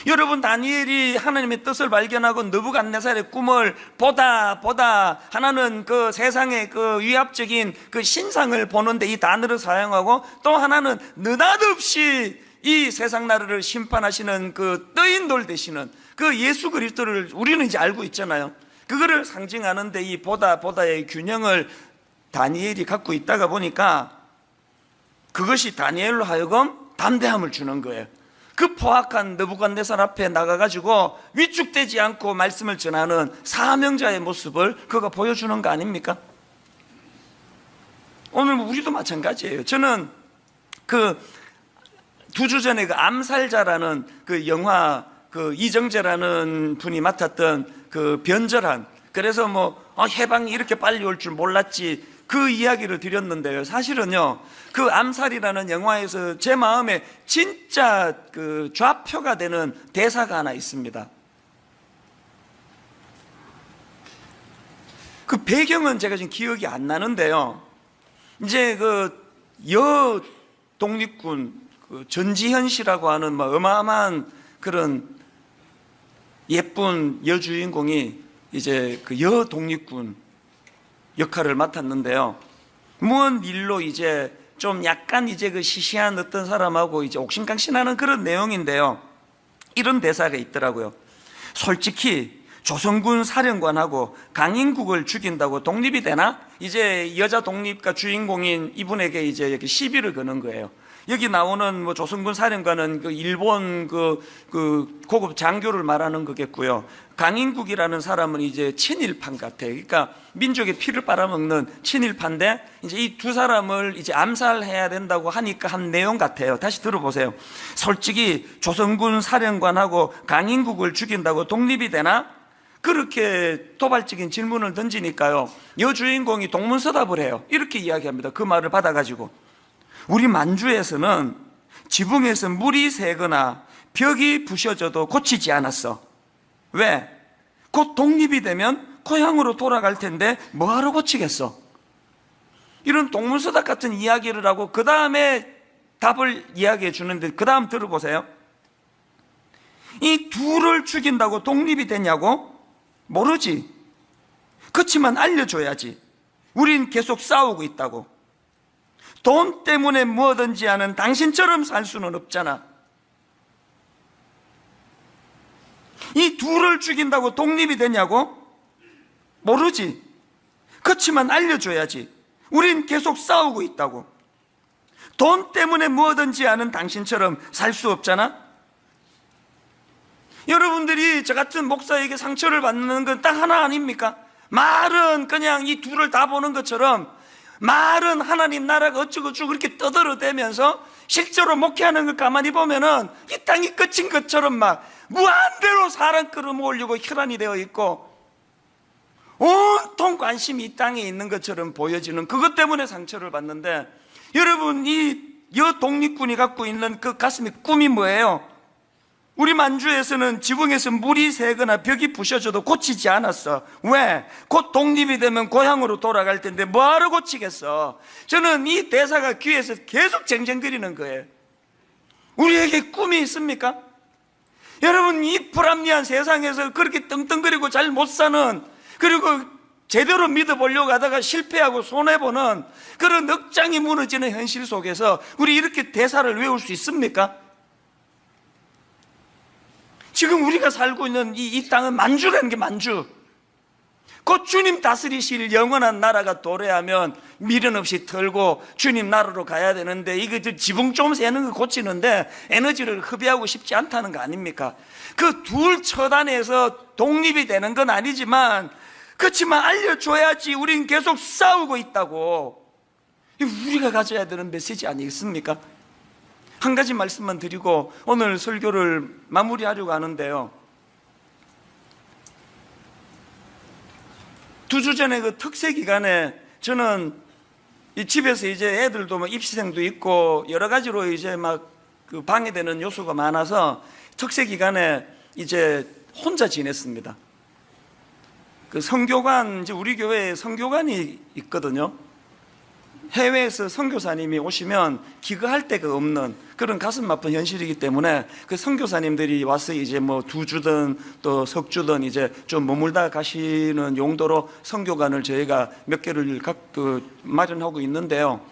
여러분, 다니엘이 하나님의 뜻을 발견하고 느부갓네살의 꿈을 보다 하나는 그 세상의 그 위압적인 그 신상을 보는데 이 단어를 사용하고, 또 하나는 느닷없이 이 세상 나라를 심판하시는 그 떠인 돌 되시는 그 예수 그리스도를 우리는 이제 알고 있잖아요. 그거를 상징하는데 이 보다의 균형을 다니엘이 갖고 있다가 보니까 그것이 다니엘로 하여금 담대함을 주는 거예요. 그 포악한 느부갓네살 앞에 나가가지고 위축되지 않고 말씀을 전하는 사명자의 모습을 그가 보여주는 거 아닙니까? 오늘 우리도 마찬가지예요. 저는 그 2주 전에 그 암살자라는 그 영화 그 이정재라는 분이 맡았던 그 변절한, 그래서 뭐 해방이 이렇게 빨리 올 줄 몰랐지, 그 이야기를 드렸는데요. 사실은요, 그 암살이라는 영화에서 제 마음에 진짜 그 좌표가 되는 대사가 하나 있습니다. 그 배경은 제가 지금 기억이 안 나는데요. 이제 그 독립군 그 전지현 씨라고 하는 뭐 어마어마한 그런 예쁜 여주인공이 이제 그 독립군 역할을 맡았는데요. 무언 일로 이제 좀 약간 이제 그 시시한 어떤 사람하고 이제 옥신각신하는 그런 내용인데요. 이런 대사가 있더라고요. 솔직히 조선군 사령관하고 강인국을 죽인다고 독립이 되나? 이제 여자 독립가 주인공인 이분에게 이제 이렇게 시비를 거는 거예요. 여기 나오는 뭐 조선군 사령관은 그 일본 그 고급 장교를 말하는 거겠고요. 강인국이라는 사람은 이제 친일파 같아요. 그러니까 민족의 피를 빨아먹는 친일파인데 이제 이 두 사람을 이제 암살해야 된다고 하니까 한 내용 같아요. 다시 들어보세요. 솔직히 조선군 사령관하고 강인국을 죽인다고 독립이 되나? 그렇게 도발적인 질문을 던지니까요, 여주인공이 동문서답을 해요. 이렇게 이야기합니다. 그 말을 받아가지고, 우리 만주에서는 지붕에서 물이 새거나 벽이 부셔져도 고치지 않았어. 왜? 곧 독립이 되면 고향으로 돌아갈 텐데 뭐하러 고치겠어? 이런 동문서답 같은 이야기를 하고 그 다음에 답을 이야기해 주는데, 그 다음 들어보세요. 이 둘을 죽인다고 독립이 되냐고? 모르지. 그렇지만 알려줘야지. 우린 계속 싸우고 있다고. 돈 때문에 뭐든지 하는 당신처럼 살 수는 없잖아. 이 둘을 죽인다고 독립이 되냐고? 모르지. 그렇지만 알려줘야지. 우린 계속 싸우고 있다고. 돈 때문에 뭐든지 하는 당신처럼 살 수 없잖아. 여러분들이 저 같은 목사에게 상처를 받는 건 딱 하나 아닙니까? 말은 그냥 이 둘을 다 보는 것처럼, 말은 하나님 나라가 어쩌고저쩌고 그렇게 떠들어대면서 실제로 목회하는 걸 가만히 보면은 이 땅이 끝인 것처럼 막 무한대로 사람 끌어모으려고 혈안이 되어 있고 온통 관심이 이 땅에 있는 것처럼 보여지는, 그것 때문에 상처를 받는데, 여러분 이 독립군이 갖고 있는 그 가슴의 꿈이 뭐예요? 우리 만주에서는 지붕에서 물이 새거나 벽이 부셔져도 고치지 않았어. 왜? 곧 독립이 되면 고향으로 돌아갈 텐데 뭐하러 고치겠어? 저는 이 대사가 귀에서 계속 쟁쟁거리는 거예요. 우리에게 꿈이 있습니까? 여러분, 이 불합리한 세상에서 그렇게 떵떵거리고 잘 못 사는, 그리고 제대로 믿어보려고 하다가 실패하고 손해보는 그런 억장이 무너지는 현실 속에서 우리 이렇게 대사를 외울 수 있습니까? 지금 우리가 살고 있는 이 땅은 만주라는 게 만주. 곧 주님 다스리실 영원한 나라가 도래하면 미련 없이 털고 주님 나라로 가야 되는데, 이거 지붕 좀 새는 거 고치는데 에너지를 허비하고 싶지 않다는 거 아닙니까? 그 둘 처단에서 독립이 되는 건 아니지만, 그렇지만 알려줘야지. 우린 계속 싸우고 있다고. 우리가 가져야 되는 메시지 아니겠습니까? 한 가지 말씀만 드리고 오늘 설교를 마무리하려고 하는데요. 2주 전에 그 특세 기간에 저는 이 집에서 이제 애들도 뭐 입시생도 있고 여러 가지로 이제 막 그 방해되는 요소가 많아서 특세 기간에 이제 혼자 지냈습니다. 그 선교관, 이제 우리 교회에 선교관이 있거든요. 해외에서 선교사님이 오시면 기거할 데가 없는 그런 가슴 아픈 현실이기 때문에 그 선교사님들이 와서 이제 뭐 2주든 또 석주든 이제 좀 머물다 가시는 용도로 선교관을 저희가 몇 개를 마련하고 있는데요.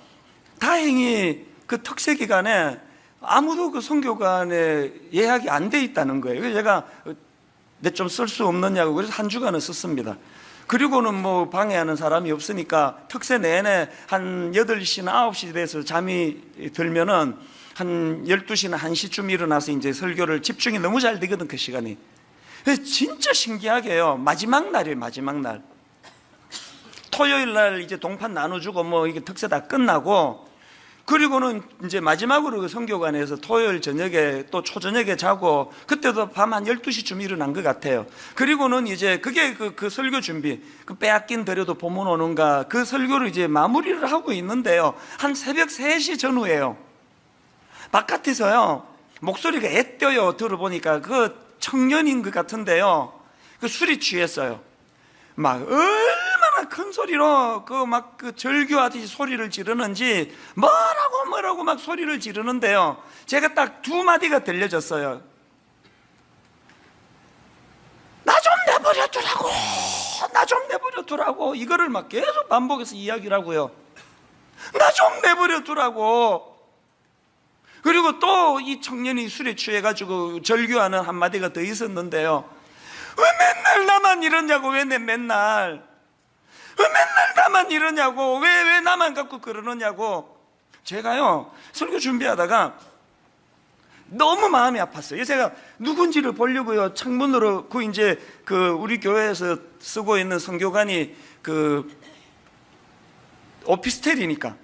다행히 그 특세 기간에 아무도 그 선교관에 예약이 안 돼 있다는 거예요. 그래서 제가 내 좀 쓸 수 없느냐고 그래서 한 주간은 썼습니다. 그리고는 뭐 방해하는 사람이 없으니까 특세 내내 한 8시나 9시 돼서 잠이 들면은 한 12시나 1시쯤 일어나서 이제 설교를 집중이 너무 잘 되거든, 그 시간이. 진짜 신기하게요. 마지막 날이에요, 마지막 날. 토요일 날 이제 동판 나눠주고 뭐 이게 특세 다 끝나고, 그리고는 이제 마지막으로 그 선교관에서 토요일 저녁에 또 초저녁에 자고, 그때도 밤 한 12시쯤 일어난 것 같아요. 그리고는 이제 그게 그 설교 준비, 그 빼앗긴 들여도 봄은 오는가, 그 설교를 이제 마무리를 하고 있는데요. 한 새벽 3시 전후에요. 바깥에서요, 목소리가 애떠요. 들어보니까 그 청년인 것 같은데요. 그 술이 취했어요. 막 얼마나 큰 소리로 그 절규하듯이 소리를 지르는지 뭐라고 막 소리를 지르는데요. 제가 딱 2마디가 들려졌어요. 나 좀 내버려 두라고, 나 좀 내버려 두라고. 이거를 막 계속 반복해서 이야기를 하고요. 나 좀 내버려 두라고. 그리고 또 이 청년이 술에 취해가지고 절규하는 한마디가 더 있었는데요. 왜 맨날 나만 이러냐고, 왜 맨날 나만 이러냐고, 왜 나만 갖고 그러느냐고. 제가요, 설교 준비하다가 너무 마음이 아팠어요. 제가 누군지를 보려고요, 창문으로 우리 교회에서 쓰고 있는 선교관이 오피스텔이니까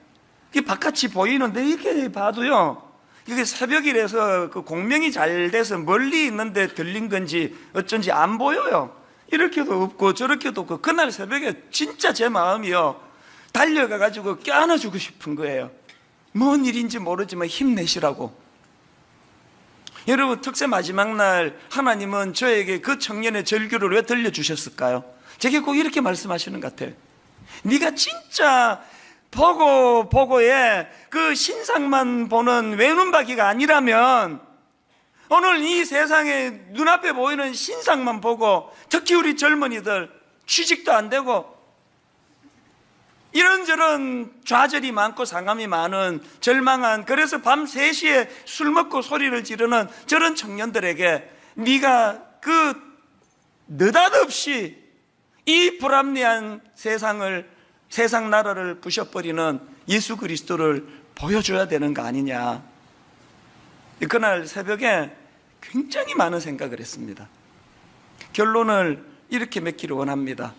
이게 바깥이 보이는데, 이게 봐도요, 이게 새벽이라서 그 공명이 잘 돼서 멀리 있는데 들린 건지 어쩐지 안 보여요. 이렇게도 없고 저렇게도 없고. 그날 새벽에 진짜 제 마음이요, 달려가가지고 껴안아주고 싶은 거예요. 뭔 일인지 모르지만 힘내시라고. 여러분, 특세 마지막 날 하나님은 저에게 그 청년의 절규를 왜 들려주셨을까요? 제게 꼭 이렇게 말씀하시는 것 같아요. 네가 진짜 보고에 그 신상만 보는 외눈박이가 아니라면, 오늘 이 세상에 눈앞에 보이는 신상만 보고, 특히 우리 젊은이들 취직도 안 되고 이런저런 좌절이 많고 상함이 많은 절망한, 그래서 밤 3시에 술 먹고 소리를 지르는 저런 청년들에게 네가 느닷없이 이 불합리한 세상 나라를 부셔버리는 예수 그리스도를 보여줘야 되는 거 아니냐. 그날 새벽에 굉장히 많은 생각을 했습니다. 결론을 이렇게 맺기를 원합니다.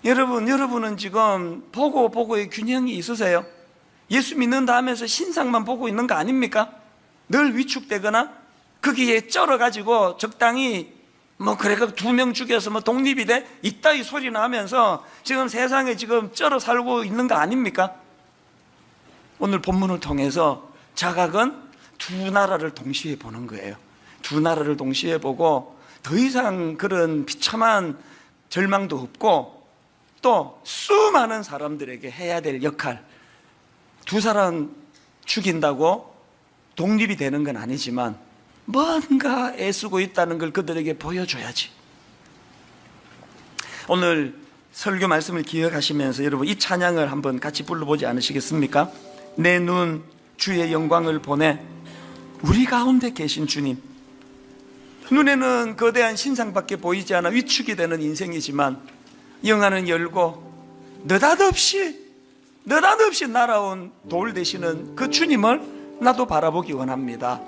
여러분은 지금 보고의 균형이 있으세요? 예수 믿는다 하면서 신상만 보고 있는 거 아닙니까? 늘 위축되거나 거기에 쩔어가지고 적당히 그래가 2명 죽여서 독립이 돼? 이따위 소리나 하면서 지금 세상에 지금 쩔어 살고 있는 거 아닙니까? 오늘 본문을 통해서 자각은 두 나라를 동시에 보는 거예요. 두 나라를 동시에 보고 더 이상 그런 비참한 절망도 없고, 또 수많은 사람들에게 해야 될 역할, 두 사람 죽인다고 독립이 되는 건 아니지만 뭔가 애쓰고 있다는 걸 그들에게 보여줘야지. 오늘 설교 말씀을 기억하시면서 여러분, 이 찬양을 한번 같이 불러보지 않으시겠습니까? 내 눈 주의 영광을 보내. 우리 가운데 계신 주님, 눈에는 거대한 신상밖에 보이지 않아 위축이 되는 인생이지만 영안은 열고 느닷없이 날아온 돌 되시는 그 주님을 나도 바라보기 원합니다.